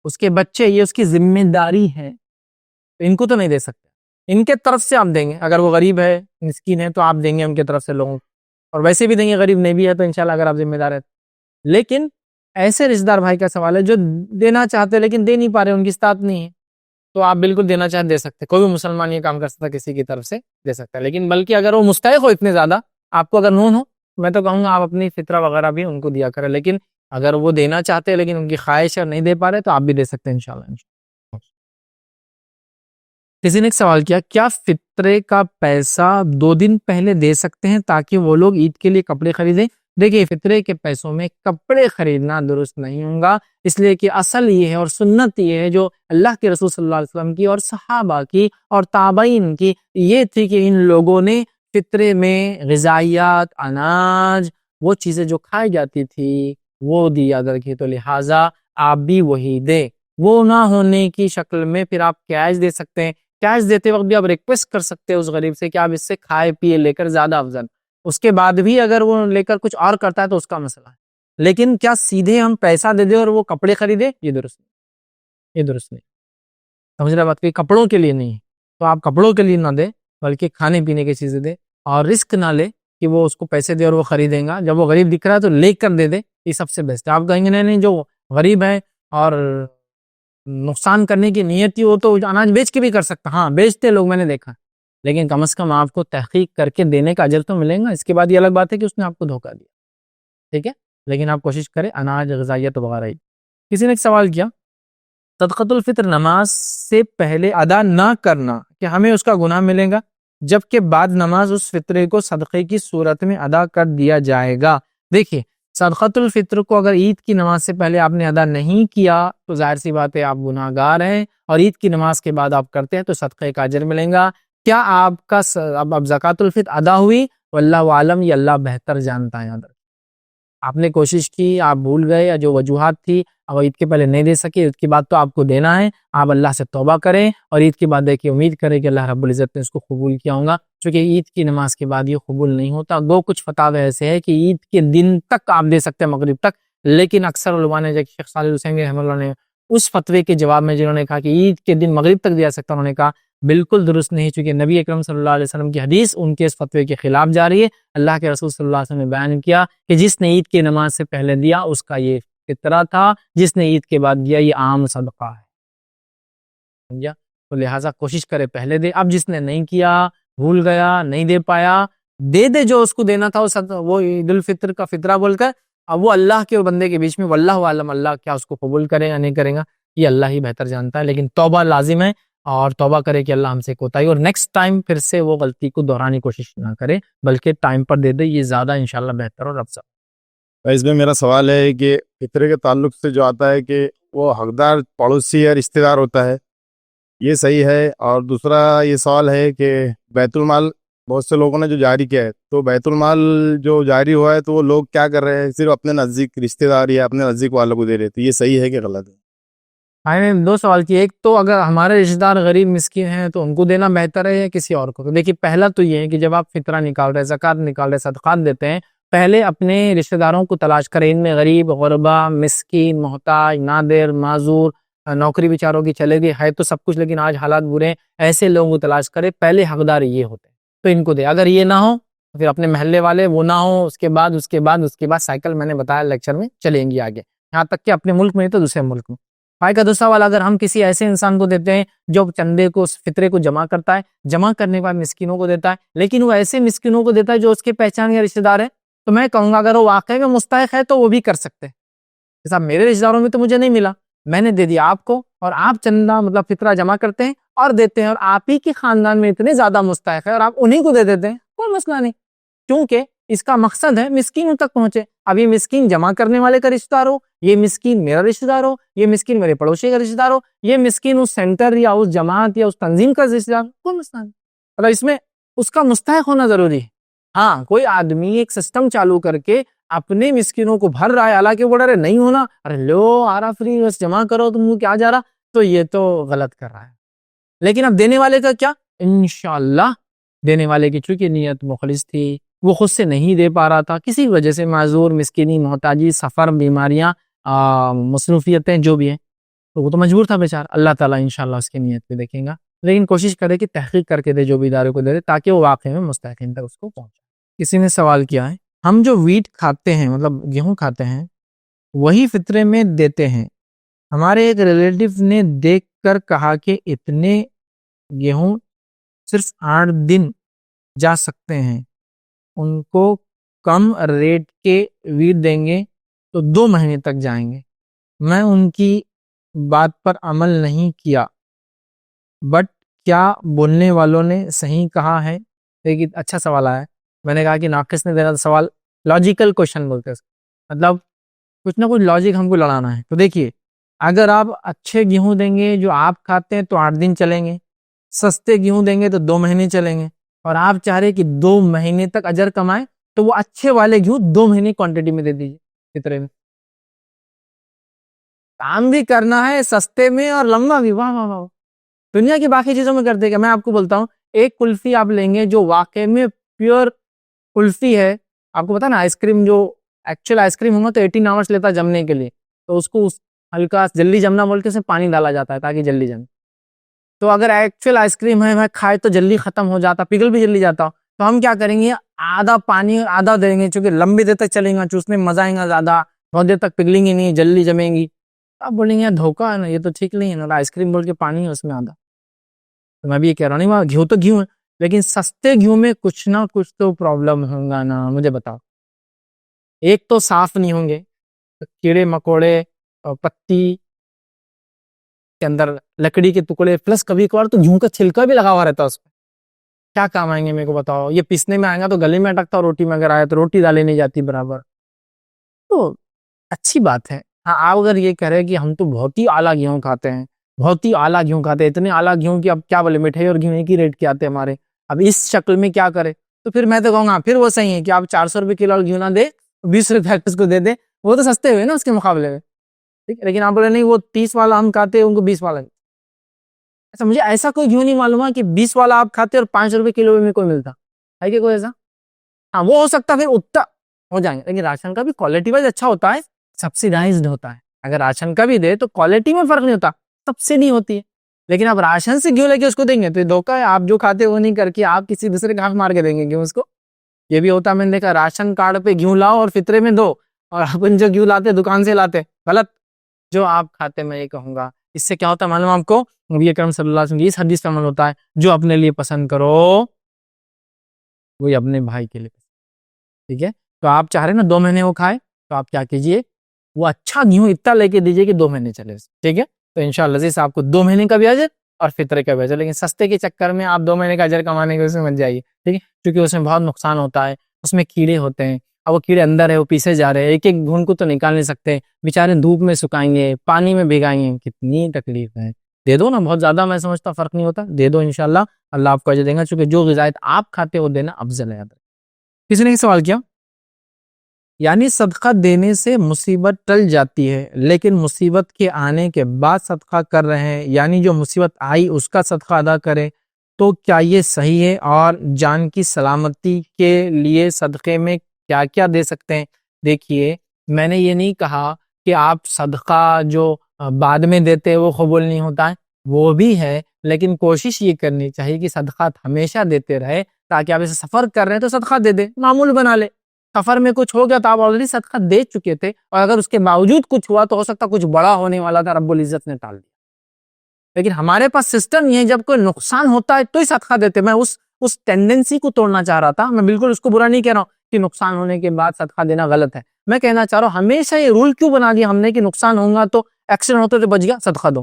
اس کے بچے، یہ اس کی ذمہ داری ہے. تو ان کو تو نہیں دے سکتے، ان کے طرف سے آپ دیں گے. اگر وہ غریب ہے، مسکین ہے، تو آپ دیں گے ان کے طرف سے لوگوں کو، اور ویسے بھی دیں گے، غریب نہیں بھی ہے تو انشاءاللہ اگر آپ ذمہ دار ہے. لیکن ایسے رشتہ دار بھائی کا سوال ہے جو دینا چاہتے لیکن دے نہیں پا رہے، ان کی استطاعت نہیں ہے، تو آپ بالکل دینا چاہتے دے سکتے. کوئی بھی مسلمان یہ کام کر سکتا، کسی کی طرف سے دے سکتا ہے. لیکن بلکہ اگر وہ مستحق ہو اتنے زیادہ، آپ کو اگر نون ہو، میں تو کہوں گا آپ اپنی فطرہ وغیرہ بھی ان کو دیا کریں. لیکن اگر وہ دینا چاہتے ہیں لیکن ان کی خواہش ہے اور نہیں دے پا رہے، تو آپ بھی دے سکتے ہیں انشاءاللہ. کسی نے ایک سوال کیا فطرے کا پیسہ 2 دن پہلے دے سکتے ہیں تاکہ وہ لوگ عید کے لیے کپڑے خریدیں؟ دیکھیے فطرے کے پیسوں میں کپڑے خریدنا درست نہیں ہوگا، اس لیے کہ اصل یہ ہے اور سنت یہ ہے جو اللہ کے رسول صلی اللہ علیہ وسلم کی اور صحابہ کی اور تابعین کی، یہ تھی کہ ان لوگوں نے فطرے میں غذائیات، اناج، وہ چیزیں جو کھائی جاتی تھی وہ دیا کرتی، تو لہٰذا آپ بھی وہی دیں. وہ نہ ہونے کی شکل میں پھر آپ کیش دے سکتے ہیں. کیش دیتے وقت بھی آپ ریکویسٹ کر سکتے ہیں اس غریب سے کہ آپ اس سے کھائے پیے لے کر زیادہ افضل. اس کے بعد بھی اگر وہ لے کر کچھ اور کرتا ہے تو اس کا مسئلہ ہے. لیکن کیا سیدھے ہم پیسہ دے دیں اور وہ کپڑے خریدے؟ یہ درست نہیں، یہ درست نہیں. سمجھ رہے بات؟ کہ کپڑوں کے لیے نہیں، تو آپ کپڑوں کے لیے نہ دیں بلکہ کھانے پینے کی چیزیں دیں، اور رسک نہ لے کہ وہ اس کو پیسے دے اور وہ خریدیں گا. جب وہ غریب دکھ رہا ہے تو لے کر دے دے، یہ سب سے بیسٹ ہے. آپ کہیں گے نہیں جو غریب ہے اور نقصان کرنے کی نیت تھی وہ تو اناج بیچ کے بھی کر سکتا. ہاں بیچتے لوگ میں نے دیکھا، لیکن کم از کم آپ کو تحقیق کر کے دینے کا اجر تو ملے گا. اس کے بعد یہ الگ بات ہے کہ اس نے آپ کو دھوکہ دیا، ٹھیک ہے، لیکن آپ کوشش کریں اناج، غذائیت وغیرہ ہی. کسی نے ایک سوال کیا صدقۃ الفطر نماز سے پہلے ادا نہ کرنا، کہ ہمیں اس کا گناہ ملے گا جبکہ بعد نماز اس فطرے کو صدقے کی صورت میں ادا کر دیا جائے گا. دیکھیے صدقۃ الفطر کو اگر عید کی نماز سے پہلے آپ نے ادا نہیں کیا تو ظاہر سی بات ہے آپ گناہ گار ہیں، اور عید کی نماز کے بعد آپ کرتے ہیں تو صدقہ کا اجر ملے گا۔ کیا آپ کا اب زکوٰۃ الفطر ادا ہوئی؟ واللہ عالم، یہ اللہ بہتر جانتا ہے۔ آپ نے کوشش کی، آپ بھول گئے، یا جو وجوہات تھی اب عید کے پہلے نہیں دے سکے، عید کے بعد تو آپ کو دینا ہے، آپ اللہ سے توبہ کریں اور عید کے بعد دیکھیں، امید کریں کہ اللہ رب العزت نے اس کو قبول کیا ہوگا، چونکہ عید کی نماز کے بعد یہ قبول نہیں ہوتا۔ دو کچھ فتاوے ایسے ہیں کہ عید کے دن تک آپ دے سکتے ہیں، مغرب تک، لیکن اکثر علماء نے، جیسے شیخ صالح الحسینی رحمہ اللہ نے اس فتوے کے جواب میں جنہوں نے کہا کہ عید کے دن مغرب تک دیا سکتا، انہوں نے کہا بالکل درست نہیں، چونکہ نبی اکرم صلی اللہ علیہ وسلم کی حدیث ان کے اس فتوے کے خلاف جا رہی ہے۔ اللہ کے رسول صلی اللہ علیہ وسلم نے بیان کیا کہ جس نے عید کی نماز سے پہلے دیا اس کا یہ فطرہ تھا، جس نے عید کے بعد دیا یہ عام صدقہ ہے، سمجھا؟ تو لہٰذا کوشش کرے پہلے دے۔ اب جس نے نہیں کیا، بھول گیا، نہیں دے پایا، دے جو اس کو دینا تھا وہ عید الفطر کا فطرہ بول کر، اب وہ اللہ کے اور بندے کے بیچ میں، واللہ عالم، اللہ کیا اس کو قبول کرے یا نہیں کرے گا یہ اللہ ہی بہتر جانتا ہے، لیکن توبہ لازم ہے، اور توبہ کرے کہ اللہ ہم سے کوتاہی، اور نیکسٹ ٹائم پھر سے وہ غلطی کو دہرانے کی کوشش نہ کرے، بلکہ ٹائم پر دے دے، یہ زیادہ انشاءاللہ بہتر اور افضل۔ اس میں میرا سوال ہے کہ فطرے کے تعلق سے جو آتا ہے کہ وہ حقدار پڑوسی یا رشتہ دار ہوتا ہے، یہ صحیح ہے؟ اور دوسرا یہ سوال ہے کہ بیت المال بہت سے لوگوں نے جو جاری کیا ہے، تو بیت المال جو جاری ہوا ہے تو وہ لوگ کیا کر رہے ہیں، صرف اپنے نزدیک رشتہ دار یا اپنے نزدیک والوں کو دے رہے تھے، یہ صحیح ہے کہ غلط ہے؟ میں نے دو سوال کیے، ایک تو اگر ہمارے رشتہ دار غریب مسکین ہیں تو ان کو دینا بہتر ہے یا کسی اور کو؟ تو دیکھیے پہلا تو یہ ہے کہ جب آپ فطرہ نکال رہے، زکوٰۃ نکال رہے، صدقات دیتے ہیں، پہلے اپنے رشتہ داروں کو تلاش کریں، ان میں غریب، غربا، مسکین، محتاج، نادر، معذور، نوکری بیچاروں کی چلے گی ہے تو سب کچھ، لیکن آج حالات برے ہیں، ایسے لوگوں کو تلاش کرے، پہلے حقدار یہ ہوتے ہیں تو ان کو دے۔ اگر یہ نہ ہو تو پھر اپنے محلے والے، وہ نہ ہو، اس کے بعد سائیکل میں نے بتایا لیکچر میں چلیں گی آگے، یہاں تک کہ اپنے ملک میں تو دوسرے ملک میں۔ بھائی کا دوسرا والا، اگر ہم کسی ایسے انسان کو دیتے ہیں جو چندے کو، فطرے کو جمع کرتا ہے، جمع کرنے کے بعد مسکینوں کو دیتا ہے، لیکن وہ ایسے مسکینوں کو دیتا ہے جو اس کے پہچان یا رشتہ دار ہے، تو میں کہوں گا اگر وہ واقعی میں مستحق ہے تو وہ بھی کر سکتے ہیں۔ جیسا میرے رشتہ داروں میں تو مجھے نہیں ملا، میں نے دے دیا آپ کو، اور آپ چندہ مطلب فطرہ جمع کرتے ہیں اور دیتے ہیں، اور آپ ہی کے خاندان میں اتنے زیادہ مستحق ہے اور آپ انہیں کو دے دیتے ہیں، کوئی مسئلہ نہیں، کیونکہ اس کا مقصد ہے مسکینوں تک پہنچے۔ اب یہ مسکین جمع کرنے والے کا رشتہ دار ہو، یہ مسکین میرا رشتہ دار ہو، یہ مسکین میرے پڑوسی کا رشتہ دار ہو، یہ مسکین اس سینٹر یا اس جماعت یا اس تنظیم کا رشتہ دار، کوئی مسئلہ نہیں، مطلب اس میں اس کا مستحق ہونا ضروری ہے۔ ہاں کوئی آدمی ایک سسٹم چالو کر کے اپنے مسکینوں کو بھر رہا ہے، حالانکہ وہ ڈرے نہیں ہونا، ارے لو آرا فری بس جمع کرو، تم کیا جا رہا، تو یہ تو غلط کر رہا ہے۔ لیکن اب دینے والے کا کیا؟ انشاءاللہ دینے والے کی چونکہ نیت مخلص تھی، وہ خود سے نہیں دے پا رہا تھا کسی وجہ سے، معذور، مسکینی، محتاجی، سفر، بیماریاں، مصروفیتیں جو بھی ہیں، تو وہ تو مجبور تھا بیچارہ، اللہ تعالیٰ انشاءاللہ اس کی نیت پہ دیکھیں گا، لیکن کوشش کرے کہ تحقیق کر کے دے جو بھی ادارے کو دے دے، تاکہ وہ واقعی میں مستحقین تک اس کو پہنچے۔ کسی نے سوال کیا ہے، ہم جو ویٹ کھاتے ہیں، مطلب گیہوں کھاتے ہیں، وہی فطرے میں دیتے ہیں، ہمارے ایک ریلیٹیو نے دیکھ کر کہا کہ اتنے گیہوں صرف 8 دن جا سکتے ہیں، ان کو کم ریٹ کے ویٹ دیں گے تو 2 مہینے تک جائیں گے۔ میں ان کی بات پر عمل نہیں کیا، بٹ کیا بولنے والوں نے صحیح کہا ہے؟ لیکن اچھا سوال آیا ہے، میں نے کہا کہ ناقص نے دینا سوال لاجیکل کوشچن بولتے ہیں، مطلب کچھ نہ کچھ لاجک ہم کو لڑانا ہے۔ تو دیکھیے، اگر آپ اچھے گیہوں دیں گے جو آپ کھاتے ہیں تو 8 دن چلیں گے، سستے گیہوں دیں گے تو 2 مہینے چلیں گے، اور آپ چاہ رہے کہ 2 مہینے تک اجر کمائیں، تو وہ اچھے والے گیہوں 2 مہینے کوانٹٹی میں دے دیجیے فطرے میں۔ کام بھی کرنا ہے سستے میں اور لمبا بھی، واہ واہ واہ، دنیا کی باقی چیزوں میں کرتے کہ میں آپ کو بولتا ہوں، ایک کلفی آپ لیں گے جو واقع میں پیور کلفی ہے، آپ کو پتا نا آئس کریم جو ایکچوئل آئس کریم ہوگا تو 18 آورس لیتا جمنے کے لیے، تو اس کو ہلکا جلدی جمنا بول کے اسے پانی ڈالا جاتا ہے تاکہ جلدی جمے۔ تو اگر ایکچوئل آئس کریم ہے میں کھائے تو جلدی ختم ہو جاتا، پگھل بھی جلدی جاتا، تو ہم کیا کریں گے، آدھا پانی آدھا دیں گے، چونکہ لمبی دیر تک چلیں گا، چوسنے میں مزہ آئے گا زیادہ، بہت دیر تک پگھلیں گے نہیں، جلدی جمیں گی۔ آپ بولیں گے یار دھوکہ ہے نا، یہ تو ٹھیک نہیں ہے نا، آئس کریم بول کے پانی ہے اس میں آدھا۔ تو میں بھی یہ کہہ رہا نہیں، گھیو تو گھیو ہے، لیکن سستے گھیو میں کچھ نہ کچھ تو پرابلم ہوگا نا، مجھے بتاؤ۔ ایک تو صاف نہیں ہوں گے، کیڑے مکوڑے اور پتی کے اندر لکڑی کے ٹکڑے، پلس کبھی کبھار تو گھیو کا چھلکا بھی لگا ہوا رہتا ہے اس میں، کیا کام آئیں گے میرے کو بتاؤ؟ یہ پیسنے میں آئے گا تو گلے میں اٹکتا، روٹی میں اگر آیا تو روٹی ڈالی نہیں جاتی برابر، تو اچھی بات ہے. ہاں آپ اگر یہ کہہ رہے کہ ہم تو بہت ہی اعلیٰ گیہوں کھاتے ہیں, بہت ہی اعلیٰ گیہوں کھاتے ہیں, اتنے اعلیٰ گیہوں کی اب کیا بولے, مٹھائی اور گیہوں ایک ہی ریٹ کے آتے ہیں ہمارے, اب اس شکل میں کیا کرے, تو پھر میں تو کہوں گا پھر وہ صحیح ہے کہ آپ 400 روپے کلو گیہوں نہ دے, 20 روپے اس کو دے دیں, وہ تو سستے ہوئے نا اس کے مقابلے میں, ٹھیک ہے. لیکن آپ بولے نہیں وہ 30 والا ہم کھاتے ہیں, ان کو 20 والا. اچھا مجھے ایسا کوئی گیہوں نہیں معلوم ہے کہ 20 والا آپ کھاتے اور 5 روپے کلو میں کوئی ملتا ہے کہ کوئی ایسا. ہاں وہ ہو سکتا پھر اتنا ہو جائیں گے, لیکن راشن کا بھی کوالٹی وائز اچھا ہوتا ہے, سبسیڈائزڈ ہوتا ہے. اگر راشن کا بھی دے تو کوالٹی میں فرق نہیں ہوتا, سبسڈی ہوتی ہے. لیکن آپ راشن سے گیہوں لے کے اس کو دیں گے تو یہ دھوکا ہے, آپ جو کھاتے وہ نہیں کر کے آپ کسی دوسرے کا حق مار کے دیں گے گیہوں اس کو. یہ بھی ہوتا ہے, میں نے دیکھا راشن کارڈ پہ گیہوں لاؤ اور فطرے میں دو, اور اپن جو گیہوں لاتے دکان سے لاتے, غلط. جو آپ کھاتے میں یہ کہوں گا اس سے کیا ہوتا ہے معلوم آپ کو, نبی اکرم صلی اللہ علیہ وسلم کی اس حدیث پہ عمل ہوتا ہے, جو اپنے لیے پسند کرو وہی اپنے بھائی کے لیے, ٹھیک ہے. تو آپ چاہ رہے ہیں نا 2 مہینے وہ کھائے, تو آپ کیا کیجئے, وہ اچھا گیہوں اتنا لے کے دیجئے کہ 2 مہینے چلے, ٹھیک ہے. تو انشاءاللہ عزیز آپ کو 2 مہینے کا بھی اجر اور فطرے کا بھی اجر, لیکن سستے کے چکر میں آپ 2 مہینے کا اجر کمانے کے اس میں مت جائیے, ٹھیک ہے, کیونکہ اس میں بہت نقصان ہوتا ہے, اس میں کیڑے ہوتے ہیں, اور وہ کیڑے اندر ہے وہ پیسے جا رہے ہیں, ایک ایک گھون کو تو نکال نہیں سکتے, بیچارے دھوپ میں سکھائیں گے, پانی میں بھگائیں گے, کتنی تکلیف ہے. دے دو نا, بہت زیادہ میں سمجھتا فرق نہیں ہوتا, دے دو انشاءاللہ اللہ آپ کو اجر دے گا, چونکہ جو غذائیت آپ کھاتے وہ دینا افضل ہے. کسی نے سوال کیا, یعنی صدقہ دینے سے مصیبت ٹل جاتی ہے, لیکن مصیبت کے آنے کے بعد صدقہ کر رہے ہیں, یعنی جو مصیبت آئی اس کا صدقہ ادا کرے, تو کیا یہ صحیح ہے؟ اور جان کی سلامتی کے لیے صدقے میں کیا کیا دے سکتے ہیں؟ دیکھیے میں نے یہ نہیں کہا کہ آپ صدقہ جو بعد میں دیتے وہ قبول نہیں ہوتا ہے, وہ بھی ہے, لیکن کوشش یہ کرنی چاہیے کہ صدقات ہمیشہ دیتے رہے, تاکہ آپ اسے سفر کر رہے ہیں تو صدقہ دے دے, معمول بنا لے. سفر میں کچھ ہو گیا تو آپ آلریڈی صدقہ دے چکے تھے, اور اگر اس کے باوجود کچھ ہوا تو ہو سکتا کچھ بڑا ہونے والا تھا, رب العزت نے ٹال دیا. لیکن ہمارے پاس سسٹم یہ ہے جب کوئی نقصان ہوتا ہے تو ہی صدقہ دیتے. میں اس ٹینڈنسی کو توڑنا چاہ رہا تھا, میں بالکل اس کو برا نہیں کہہ رہا ہوں کہ نقصان ہونے کے بعد صدقہ دینا غلط ہے. میں کہنا چاہ رہا ہوں ہمیشہ یہ رول کیوں بنا دیا ہم نے کہ نقصان ہوگا تو ایکسیڈنٹ ہوتے تو بچ گیا صدقہ دو,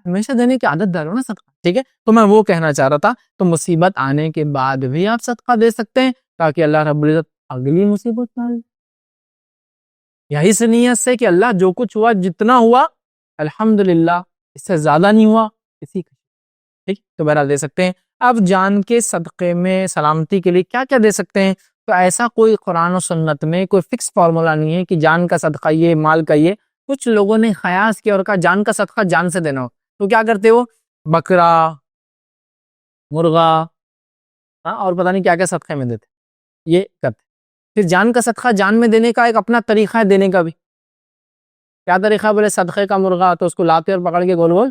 ہمیشہ دینے کی عادت ڈالو نا صدقہ, ٹھیک ہے. تو میں وہ کہنا چاہ رہا تھا, تو مصیبت آنے کے بعد بھی آپ صدقہ دے سکتے ہیں تاکہ اللہ رب العزت اگلی مصیبت نہ آئے. یہی سے نیت سے کہ اللہ جو کچھ ہوا جتنا ہوا الحمدللہ, اس سے زیادہ نہیں ہوا اسی کا, ٹھیک, تو بہرحال دے سکتے ہیں. اب جان کے صدقے میں سلامتی کے لیے کیا کیا دے سکتے ہیں؟ تو ایسا کوئی قرآن و سنت میں کوئی فکس فارمولا نہیں ہے کہ جان کا صدقہ یہ, مال کا یہ. کچھ لوگوں نے خیاس کیا اور کہا جان کا صدقہ جان سے دینا ہو, تو کیا کرتے ہو, بکرا, مرغا, اور پتہ نہیں کیا کیا صدقے میں دیتے, یہ کرتے. پھر جان کا صدقہ جان میں دینے کا ایک اپنا طریقہ ہے دینے کا بھی. کیا طریقہ ہے؟ بولے صدقے کا مرغا تو اس کو لاتے اور پکڑ کے گول گول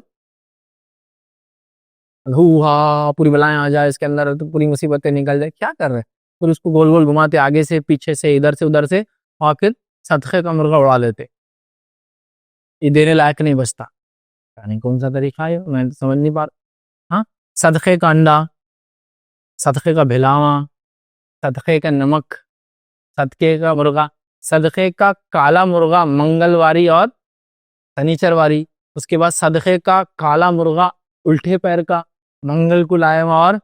پوری بلائیں آ جائے اس کے اندر, تو پوری مصیبتیں نکل جائے, کیا کر رہے, پھر اس کو گول گول گھماتے آگے سے پیچھے سے ادھر سے ادھر سے, اور پھر صدقے کا مرغا اڑا لیتے. یہ دینے لائق نہیں بچتا, یعنی کون سا طریقہ ہے میں سمجھ نہیں پا رہا. ہاں, صدقے کا انڈا, صدقے کا بھلاواں, صدقے کا نمک, صدقے کا مرغا, صدقے کا کالا مرغا منگلواری اور سنیچر واری, اس کے بعد صدقے کا کالا مرغا الٹے پیر کا منگل کو لائے اور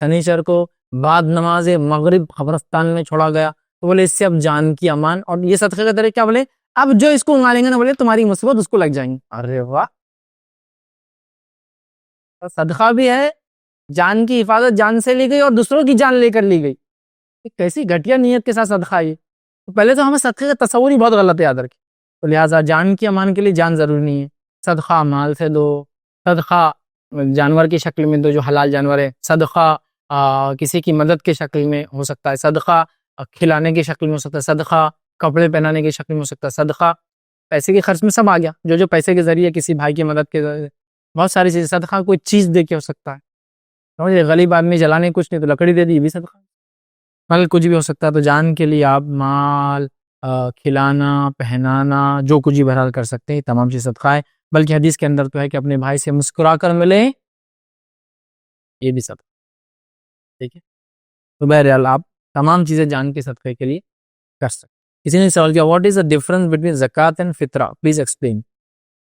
سنیچر کو بعد نماز مغرب قبرستان میں چھوڑا گیا. تو بولے اس سے اب جان کی امان, اور یہ صدقے کا طریقہ کیا, بولے اب جو اس کو ماریں گے نا بولے تمہاری مصیبت اس کو لگ جائیں گی. ارے واہ, صدقہ بھی ہے, جان کی حفاظت جان سے لی گئی اور دوسروں کی جان لے کر لی گئی. کیسی گھٹیا نیت کے ساتھ صدقہ ہے. تو پہلے تو ہمیں صدقے کا تصور ہی بہت غلط ہے یاد رکھیں. تو لہٰذا جان کی امان کے لیے جان ضروری نہیں ہے, صدقہ مال سے دو, صدقہ جانور کی شکل میں دو جو حلال جانور ہے, صدقہ کسی کی مدد کے شکل میں ہو سکتا ہے, صدقہ کھلانے کی شکل میں ہو سکتا ہے, صدقہ کپڑے پہنانے کی شکل میں ہو سکتا ہے, صدقہ پیسے کے خرچ میں سب آ گیا, جو پیسے کے ذریعے کسی بھائی کی مدد کے ذریعے, بہت ساری چیزیں. صدقہ کوئی چیز دے کے ہو سکتا ہے, غریب آدمی جلانے کچھ نہیں تو لکڑی دے دی, یہ بھی صدقہ. مال کچھ بھی ہو سکتا ہے. تو جان کے لیے آپ مال, کھلانا, پہنانا, جو کچھ بھی بہرحال کر سکتے ہیں, تمام چیز صدقہ ہے. بلکہ حدیث کے اندر تو ہے کہ اپنے بھائی سے مسکرا کر ملے, یہ بھی صدقہ, ٹھیک ہے. تو بہرحال آپ تمام چیزیں جان کے صدقے کے لیے کر سکتے. کسی نے سوال کیا what is the difference between زکوٰۃ اینڈ فطرہ, پلیز ایکسپلین.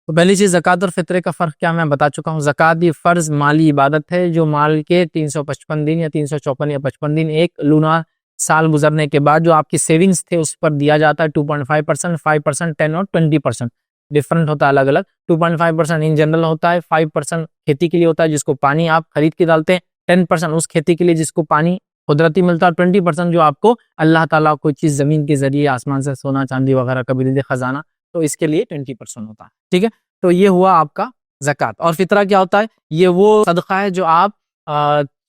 تو پہلی چیز زکوٰۃ اور فطرے کا فرق کیا, میں بتا چکا ہوں. زکوٰۃ یہ فرض مالی عبادت ہے جو مال کے 355 دن یا 354 یا 55 دن ایک لونار سال گزرنے کے بعد جو آپ کی سیونگز تھے اس پر دیا جاتا ہے 2.5%, 5%, 10 اور 20%. ڈفرنٹ ہوتا ہے الگ الگ. 2.5% ان جنرل ہوتا ہے, 5% کھیتی کے لیے ہوتا ہے جس کو پانی آپ خرید کے ڈالتے ہیں, 10% اس کھیتی کے لیے جس کو پانی قدرتی ملتا ہے, 20% جو آپ کو اللہ تعالیٰ کوئی چیز زمین کے ذریعے آسمان سے سونا چاندی وغیرہ کا بھی دے خزانہ, تو اس کے لیے 20% ہوتا ہے. ٹھیک ہے, تو یہ ہوا آپ کا زکوٰۃ. اور فطرہ کیا ہوتا ہے؟ یہ وہ صدقہ ہے جو آپ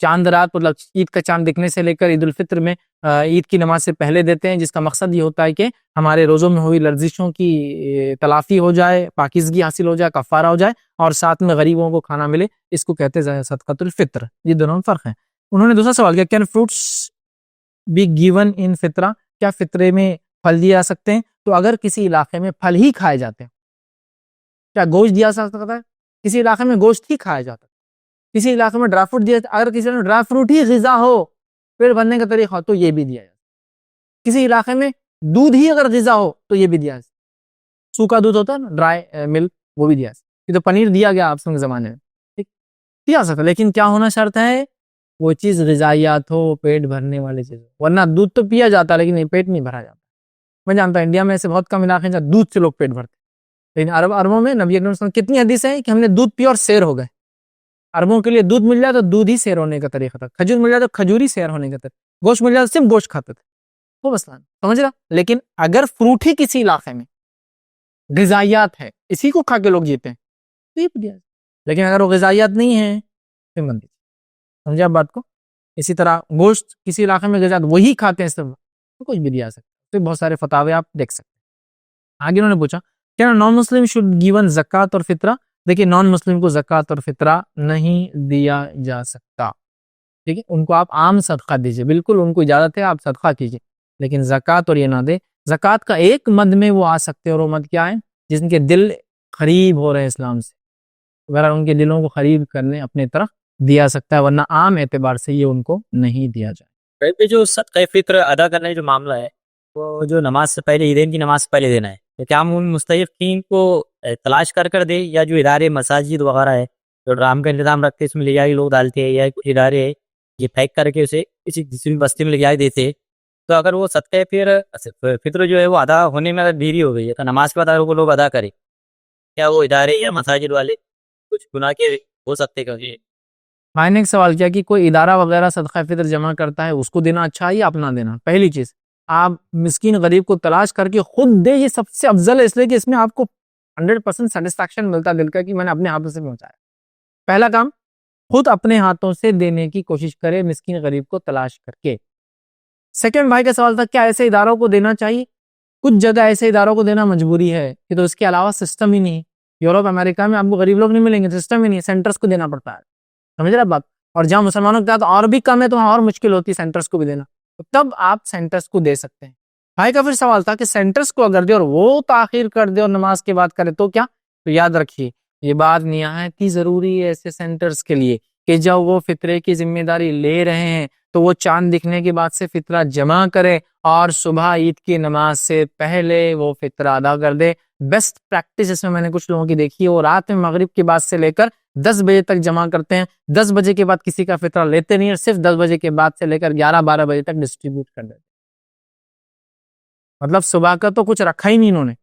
چاند رات, مطلب عید کا چاند دکھنے سے لے کر عید الفطر میں عید کی نماز سے پہلے دیتے ہیں, جس کا مقصد یہ ہوتا ہے کہ ہمارے روزوں میں ہوئی لرزشوں کی تلافی ہو جائے, پاکیزگی حاصل ہو جائے, کفارہ ہو جائے, اور ساتھ میں غریبوں کو کھانا ملے. اس کو کہتے ہیں صدقۃ الفطر. یہ دونوں میں فرق ہے. انہوں نے دوسرا سوال کیا, can fruits be given in فطرہ, کیا فطرے میں پھل دیا جا سکتے ہیں؟ تو اگر کسی علاقے میں پھل ہی کھائے جاتے ہیں, کیا گوشت دیا جا سکتا ہے؟ کسی علاقے میں گوشت ہی کھایا جاتا ہے, کسی علاقے میں ڈرائی فروٹ دیا, اگر کسی میں ڈرائی فروٹ ہی غذا ہو, پیٹ بھرنے کا طریقہ ہو, تو یہ بھی دیا جاتا ہے. کسی علاقے میں دودھ ہی اگر غذا ہو تو یہ بھی دیا جاتا ہے. سوکھا دودھ ہوتا ہے نا, ڈرائی ملک, وہ بھی دیا جاتا ہے. یہ تو پنیر دیا گیا آپ کے زمانے میں, ٹھیک دیا سکتا ہے, لیکن کیا ہونا شرط ہے؟ وہ چیز غذائیات ہو, پیٹ بھرنے والی چیز ہو. ورنہ دودھ تو پیا جاتا ہے لیکن یہ پیٹ نہیں بھرا جاتا. میں جانتا ہوں انڈیا میں ایسے بہت کم علاقے ہیں جہاں دودھ سے لوگ پیٹ بھرتے ہیں, لیکن عربوں میں نبی اکرم صلی اللہ علیہ وسلم کتنی حدیث ہے کہ ہم نے دودھ پیا اور سیر ہو گئے. عربوں کے لیے دودھ مل جائے تو دودھ ہی سیر ہونے کا طریقہ تھا, کھجور مل جائے تو کھجور ہی سیر ہونے کا طریقہ, گوشت مل جائے تو صرف گوشت کھاتے تھے, وہ مسئلہ سمجھ رہا. لیکن اگر فروٹ ہی کسی علاقے میں غذائیات ہے, اسی کو کھا کے لوگ جیتے ہیں, تو یہ دیا. لیکن اگر وہ غذائیات نہیں ہے پھر مت دیجیے. سمجھے آپ بات کو؟ اسی طرح گوشت کسی علاقے میں غذائیات وہی کھاتے ہیں سب, تو کچھ بھی دیا سکتے. تو بہت سارے فتاوے آپ دیکھ سکتے ہیں. آگے انہوں نے پوچھا کیا نان مسلم شوڈ گیون زکوٰۃ اور فطرہ؟ دیکھیے نان مسلم کو زکوٰۃ اور فطرہ نہیں دیا جا سکتا. ٹھیک ہے, ان کو آپ عام صدقہ دیجیے, بالکل ان کو اجازت ہے آپ صدقہ کیجیے, لیکن زکوٰۃ اور یہ نہ دے. زکوٰۃ کا ایک مد میں وہ آ سکتے ہیں, اور وہ مد کیا ہے؟ جن کے دل قریب ہو رہے ہیں اسلام سے, اگر ان کے دلوں کو قریب کرنے اپنے طرف دیا سکتا ہے, ورنہ عام اعتبار سے یہ ان کو نہیں دیا جائے. پہ جو صدقہ فطر ادا کرنے جو معاملہ ہے وہ جو نماز سے پہلے, عیدین کی نماز سے پہلے دینا ہے, تو کیا ہم ان مستحقین کو تلاش کر دے, یا جو ادارے مساجد وغیرہ ہے جو ڈرام کا انتظام رکھتے ہیں, اس میں لے جا لوگ ڈالتے ہیں, یا کچھ ادارے یہ پیک کر کے اسے کسی بستی میں لے جا دیتے, تو اگر وہ صدقہ فطر جو ہے وہ ادا ہونے میں اگر دیری ہو گئی ہے تو نماز کے بعد اگر وہ لوگ ادا کریں, کیا وہ ادارے یا مساجد والے کچھ گناہ کے ہو سکتے ہیں؟ میں نے ایک سوال کیا کہ کوئی ادارہ وغیرہ صدقہ فطر جمع کرتا ہے, اس کو دینا اچھا ہے یا اپنا دینا؟ پہلی چیز, آپ مسکین غریب کو تلاش کر کے خود دے, یہ سب سے افضل ہے, اس لیے کہ اس میں آپ کو 100% سیٹسفیکشن ملتا ہے دل کا کہ میں نے اپنے ہاتھوں سے پہنچایا. پہلا کام, خود اپنے ہاتھوں سے دینے کی کوشش کرے مسکین غریب کو تلاش کر کے. سیکنڈ بھائی کا سوال تھا کیا ایسے اداروں کو دینا چاہیے؟ کچھ جگہ ایسے اداروں کو دینا مجبوری ہے کہ تو اس کے علاوہ سسٹم ہی نہیں. یورپ امریکہ میں آپ کو غریب لوگ نہیں ملیں گے, سسٹم ہی نہیں, سینٹرز کو دینا پڑتا ہے. سمجھ رہے بات؟ اور جہاں مسلمانوں کے ساتھ اور بھی کم ہے تو وہاں اور مشکل ہوتی ہے سینٹرز کو بھی دینا, تو تب آپ سینٹرز کو دے سکتے ہیں. بھائی کا پھر سوال تھا کہ سینٹرز کو اگر دے اور وہ تاخیر کر دے اور نماز کے بعد کرے تو کیا؟ تو یاد رکھیے یہ بات نہایت ہی ضروری ہے ایسے سینٹرز کے لیے کہ جب وہ فطرے کی ذمہ داری لے رہے ہیں تو وہ چاند دکھنے کے بعد سے فطرہ جمع کرے اور صبح عید کی نماز سے پہلے وہ فطرہ ادا کر دے. بیسٹ پریکٹس اس میں نے کچھ لوگوں کی دیکھی ہے, وہ رات میں مغرب کے بعد سے لے کر 10 بجے تک جمع کرتے ہیں, 10 بجے کے بعد کسی کا فطرہ لیتے نہیں, اور صرف 10 بجے کے بعد سے لے کر 11-12 بجے تک ڈسٹریبیوٹ کر دیتے. مطلب صبح کا تو کچھ رکھا ہی نہیں انہوں نے.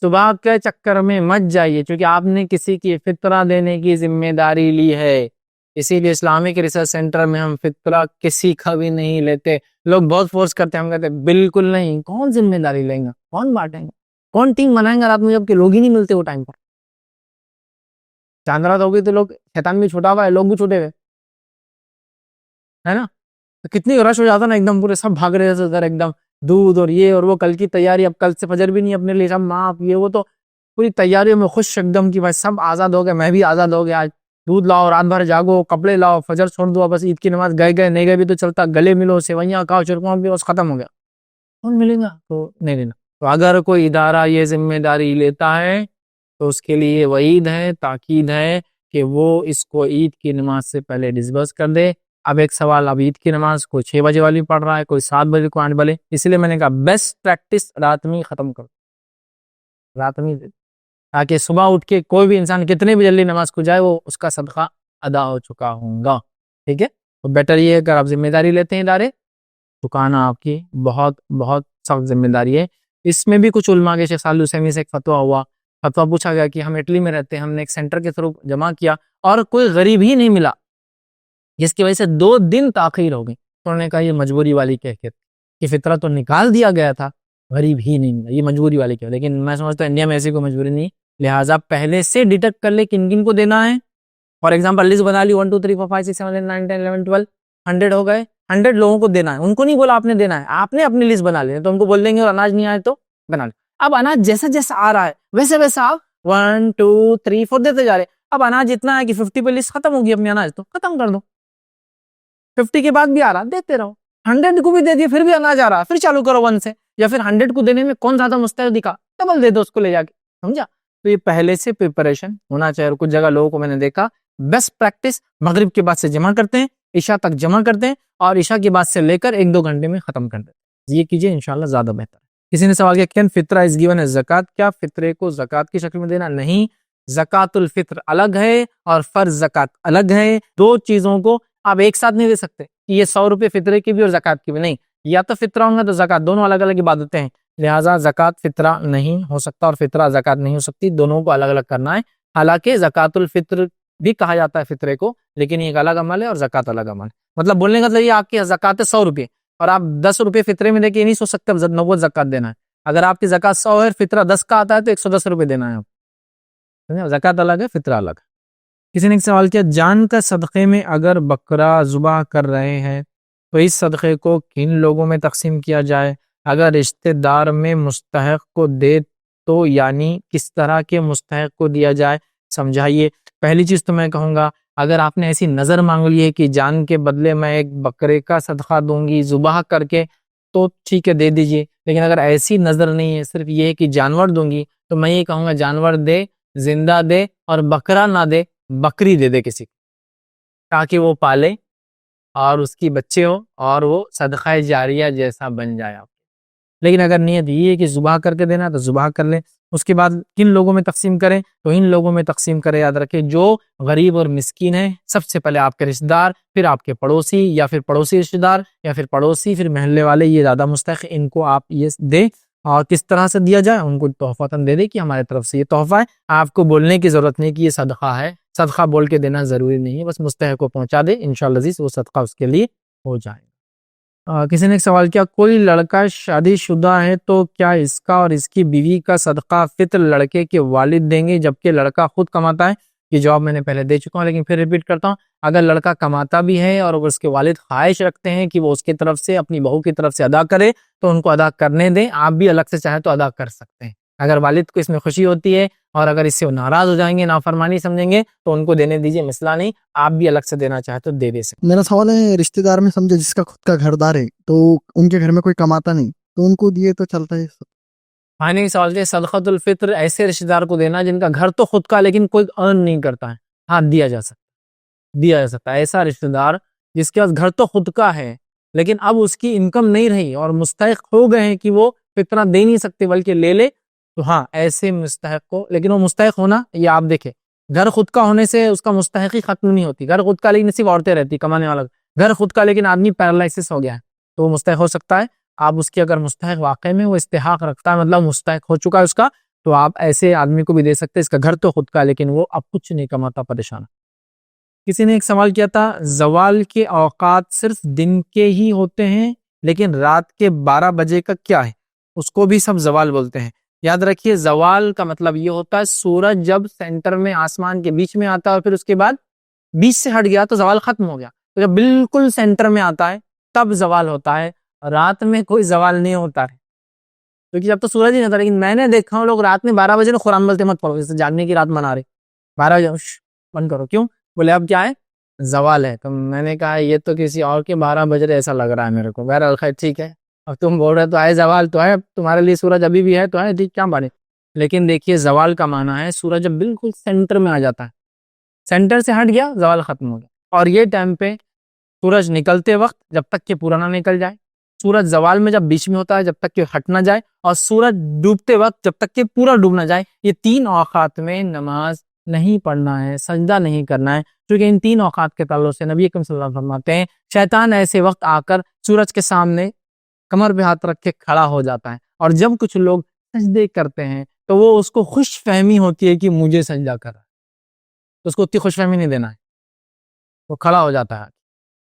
صبح کے چکر میں مت جائیے, کیونکہ آپ نے کسی کی فطرہ دینے کی ذمہ داری لی ہے. اسی لیے اسلامک ریسرچ سینٹر میں ہم فطرہ کسی کا بھی نہیں لیتے. لوگ بہت فورس کرتے ہیں, ہم کہتے ہیں بالکل نہیں. کون ذمہ داری لیں گا, کون بانٹیں گا, کون ٹیم بنائیں گا رات میں جب کہ لوگ ہی نہیں ملتے وہ ٹائم پر؟ چاند رات ہوگی تو لوگ, شیطان بھی چھوٹا ہوا ہے, لوگ بھی چھوٹے ہوئے ہے نا, تو کتنی رش ہو جاتا نا, ایک دم پورے سب بھاگ رہے تھے ادھر, ایک دم دودھ اور یہ اور وہ, کل کی تیاری, اب کل سے فجر بھی نہیں اپنے لیے, سب ماں یہ وہ, تو پوری تیاریوں میں خوش ایک دم کی بھائی سب آزاد ہو گئے, میں بھی آزاد ہو گیا, آج دودھ لاؤ, رات بھر جاگو, کپڑے لاؤ, فجر چھوڑ دو, بس عید کی نماز گئے نہیں گئے بھی تو چلتا, گلے ملو, سیویاں کھاؤ, چرکوں بھی, بس ختم ہو گیا. کون ملے گا؟ تو نہیں لینا. تو اگر کوئی ادارہ یہ ذمہ داری لیتا ہے تو اس کے لیے وعید ہے, تاکید ہے کہ وہ اس کو عید کی نماز سے پہلے ڈسبرس کر دے. اب ایک سوال, اب عید کی نماز کوئی 6 بجے والی پڑھ رہا ہے, کوئی 7 بجے کو 8 بجے, اس لیے میں نے کہا بیسٹ پریکٹس رات میں ختم کرو, رات میں, تاکہ صبح اٹھ کے کوئی بھی انسان کتنے بھی جلدی نماز کو جائے وہ اس کا صدقہ ادا ہو چکا ہوں گا. ٹھیک ہے, تو بیٹر یہ ہے کہ آپ ذمہ داری لیتے ہیں ادارے چکانا آپ کی بہت بہت سخت ذمہ داری ہے. اس میں بھی کچھ علماء کے شیخ صالح العثیمین سے ایک فتویٰ ہوا. فتویٰ پوچھا گیا کہ ہم اٹلی میں رہتے ہیں, ہم نے ایک سینٹر کے تھرو جمع کیا اور کوئی غریب ہی نہیں ملا, جس کی وجہ سے 2 دن تاخیر ہو گئی. انہوں نے کہا یہ مجبوری والی کیفیت کہ فطرہ تو نکال دیا گیا تھا, غریب ہی نہیں ملا, یہ مجبوری والی کیفیت. لیکن میں سمجھتا ہوں انڈیا میں ایسی کوئی مجبوری نہیں, لہٰذا پہلے سے ڈیٹیکٹ کر لے کن کن کو دینا ہے. فار ایگزامپل لسٹ بنا لی 1 2 3 4 5 6 7 8 9 10 11 12 100 ہو گئے, 100 لوگوں کو دینا ہے. ان کو نہیں بولا آپ نے دینا ہے, آپ نے اپنی لسٹ بنا لی, تو ان کو بول دیں گے اور اناج نہیں آئے تو بنا لیں. اب اناج جیسا جیسا آ رہا ہے ویسے ویسا آپ 1 2 3 4 دیتے جا رہے. اب اناج اتنا ہے کہ 50 پہ لسٹ ختم ہوگی اپنی اناج, تو ختم کر دو. 50 کے بعد بھی آ رہا دیتے رہو, 100 کو بھی دے دیا پھر بھی اناج آ رہا, پھر چالو کرو 1 سے, یا پھر 100 کو دینے میں کون زیادہ مستحق دکھا, ڈبل دے دو اس کو لے جا کے, سمجھا. تو یہ پہلے سے پریپریشن ہونا چاہیے. اور کچھ جگہ لوگوں کو میں نے دیکھا بیسٹ پریکٹس مغرب کے بعد سے جمع کرتے ہیں, عشاء تک جمع کرتے ہیں, اور عشاء کے بعد سے لے کر 1 2 گھنٹے میں ختم کر دیتے ہیں. یہ کیجئے انشاءاللہ زیادہ بہتر ہے. کسی نے سوال کیا کین فطرہ از گیون از زکات, کیا فطرے کو زکات کی شکل میں دینا؟ نہیں, زکات الفطر الگ ہے اور فرض زکات الگ ہے. 2 چیزوں کو آپ ایک ساتھ نہیں دے سکتے کہ یہ 100 روپے فطرے کی بھی اور زکات کی بھی. نہیں, یا تو فطرہ ہوں گا تو زکات, دونوں الگ الگ عبادتیں ہیں. لہٰذا زکات فطرہ نہیں ہو سکتا اور فطرہ زکات نہیں ہو سکتی, دونوں کو الگ الگ کرنا ہے. حالانکہ زکات الفطر بھی کہا جاتا ہے فطرے کو, لیکن یہ ایک الگ عمل ہے اور زکات الگ عمل ہے. مطلب بولنے کا مطلب یہ آپ کی زکات ہے 100 روپے اور آپ 10 روپے فطرے میں دے کے یہ نہیں سوچ سکتے 90 زکات دینا ہے. اگر آپ کی زکات 100 ہے, فطرہ 10 کا آتا ہے تو 110 روپے دینا ہے آپ. زکات الگ ہے, فطرہ الگ ہے. کسی نے ایک سوال کیا جان کا صدقے میں اگر بکرا ذبح کر رہے ہیں تو اس صدقے کو کن لوگوں میں تقسیم کیا جائے؟ اگر رشتہ دار میں مستحق کو دے تو یعنی کس طرح کے مستحق کو دیا جائے, سمجھائیے. پہلی چیز تو میں کہوں گا اگر آپ نے ایسی نظر مانگ لی ہے کہ جان کے بدلے میں ایک بکرے کا صدقہ دوں گی ذبح کر کے, تو ٹھیک ہے دے دیجئے. لیکن اگر ایسی نظر نہیں ہے, صرف یہ ہے کہ جانور دوں گی, تو میں یہ کہوں گا جانور دے, زندہ دے, اور بکرا نہ دے, بکری دے دے کسی کو, تاکہ وہ پالے اور اس کی بچے ہو اور وہ صدقہ جاریہ جیسا بن جائے آپ. لیکن اگر نیت یہ ہے کہ ذبح کر کے دینا تو ذبح کر لیں. اس کے بعد کن لوگوں میں تقسیم کریں تو ان لوگوں میں تقسیم کریں, یاد رکھیں جو غریب اور مسکین ہیں. سب سے پہلے آپ کے رشتہ دار, پھر آپ کے پڑوسی, یا پھر پڑوسی رشتہ دار, یا پھر پڑوسی, پھر محلے والے, یہ زیادہ مستحق, ان کو آپ یہ دیں. اور کس طرح سے دیا جائے, ان کو تحفۃً دے دے کہ ہمارے طرف سے یہ تحفہ ہے. آپ کو بولنے کی ضرورت نہیں کہ یہ صدقہ ہے, صدقہ بول کے دینا ضروری نہیں ہے, بس مستحق کو پہنچا دے, انشاءاللہ عزیز وہ صدقہ اس کے لیے ہو جائے. کسی نے ایک سوال کیا کوئی لڑکا شادی شدہ ہے تو کیا اس کا اور اس کی بیوی کا صدقہ فطر لڑکے کے والد دیں گے جبکہ لڑکا خود کماتا ہے؟ یہ جواب میں نے پہلے دے چکا ہوں, لیکن پھر ریپیٹ کرتا ہوں. اگر لڑکا کماتا بھی ہے اور اگر اس کے والد خواہش رکھتے ہیں کہ وہ اس کی طرف سے اپنی بہو کی طرف سے ادا کرے تو ان کو ادا کرنے دیں. آپ بھی الگ سے چاہیں تو ادا کر سکتے ہیں. اگر والد کو اس میں خوشی ہوتی ہے اور اگر اس سے وہ ناراض ہو جائیں گے, نافرمانی سمجھیں گے, تو ان کو دینے دیجیے, مسئلہ نہیں. آپ بھی الگ سے دینا چاہیں تو دے سکتے. میرا سوال ہے رشتہ دار میں سمجھے جس کا خود کا گھر دار ہے تو ان کے گھر میں کوئی کماتا نہیں تو ان کو دیے تو چلتا ہے؟ معنی کی سوال ہے صدقۃ الفطر ایسے رشتہ دار کو دینا جن کا گھر تو خود کا لیکن کوئی ارن نہیں کرتا ہے. ہاں دیا جا سکتا ہے. ایسا رشتہ دار جس کے پاس گھر تو خود کا ہے لیکن اب اس کی انکم نہیں رہی اور مستحق ہو گئے ہیں کہ وہ فطرہ دے نہیں سکتے بلکہ لے لے, تو ہاں ایسے مستحق کو. لیکن وہ مستحق ہونا یہ آپ دیکھیں, گھر خود کا ہونے سے اس کا مستحقی ختم نہیں ہوتی. گھر خود کا لیکن صرف عورتیں رہتی کمانے والا, گھر خود کا لیکن آدمی پیرالائسس ہو گیا ہے تو وہ مستحق ہو سکتا ہے. آپ اس کی اگر مستحق واقع میں وہ استحقاق رکھتا ہے, مطلب مستحق ہو چکا ہے اس کا, تو آپ ایسے آدمی کو بھی دے سکتے. اس کا گھر تو خود کا لیکن وہ اب کچھ نہیں کماتا, پریشان. کسی نے ایک سوال کیا تھا زوال کے اوقات صرف دن کے ہی ہوتے ہیں لیکن رات کے 12 بجے کا کیا ہے؟ اس کو بھی سب زوال بولتے ہیں. یاد رکھیے زوال کا مطلب یہ ہوتا ہے سورج جب سینٹر میں آسمان کے بیچ میں آتا ہے اور پھر اس کے بعد بیچ سے ہٹ گیا تو زوال ختم ہو گیا. تو جب بالکل سینٹر میں آتا ہے تب زوال ہوتا ہے, رات میں کوئی زوال نہیں ہوتا ہے کیونکہ جب تو سورج ہی نہیں ہوتا. لیکن میں نے دیکھا ہوں لوگ رات میں 12 بجے قرآن بولتے مت پڑھو, جیسے جاگنے کی رات منا رہے 12 بجے بند کرو, کیوں بولے اب کیا ہے زوال ہے. تو میں نے کہا یہ تو کسی اور کے 12 بج رہے ایسا لگ رہا ہے میرے کو. بہرحال خیر ٹھیک ہے, اب تم بول رہے تو ہے زوال تو ہے, تمہارے لیے سورج ابھی بھی ہے تو ہے ٹھیک, کیا بارے. لیکن دیکھیے زوال کا معنی ہے سورج جب بالکل سینٹر میں آ جاتا ہے, سینٹر سے ہٹ گیا زوال ختم ہو گیا. اور یہ ٹائم پہ سورج نکلتے وقت جب تک کہ پورا نہ نکل جائے, سورج زوال میں جب بیچ میں ہوتا ہے جب تک کہ ہٹ نہ جائے, اور سورج ڈوبتے وقت جب تک کہ پورا ڈوب نہ جائے, یہ 3 اوقات میں نماز نہیں پڑھنا ہے، سجدہ نہیں کرنا ہے، کیونکہ ان 3 اوقات کے تعلق سے نبی اکرم صلی اللہ علیہ وسلم فرماتے ہیں شیطان ایسے وقت آ کر سورج کے سامنے کمر پہ ہاتھ رکھ کے کھڑا ہو جاتا ہے، اور جب کچھ لوگ سجدے کرتے ہیں تو وہ اس کو خوش فہمی ہوتی ہے کہ مجھے سجدہ کر رہا ہے، تو اس کو اتنی خوش فہمی نہیں دینا ہے، وہ کھڑا ہو جاتا ہے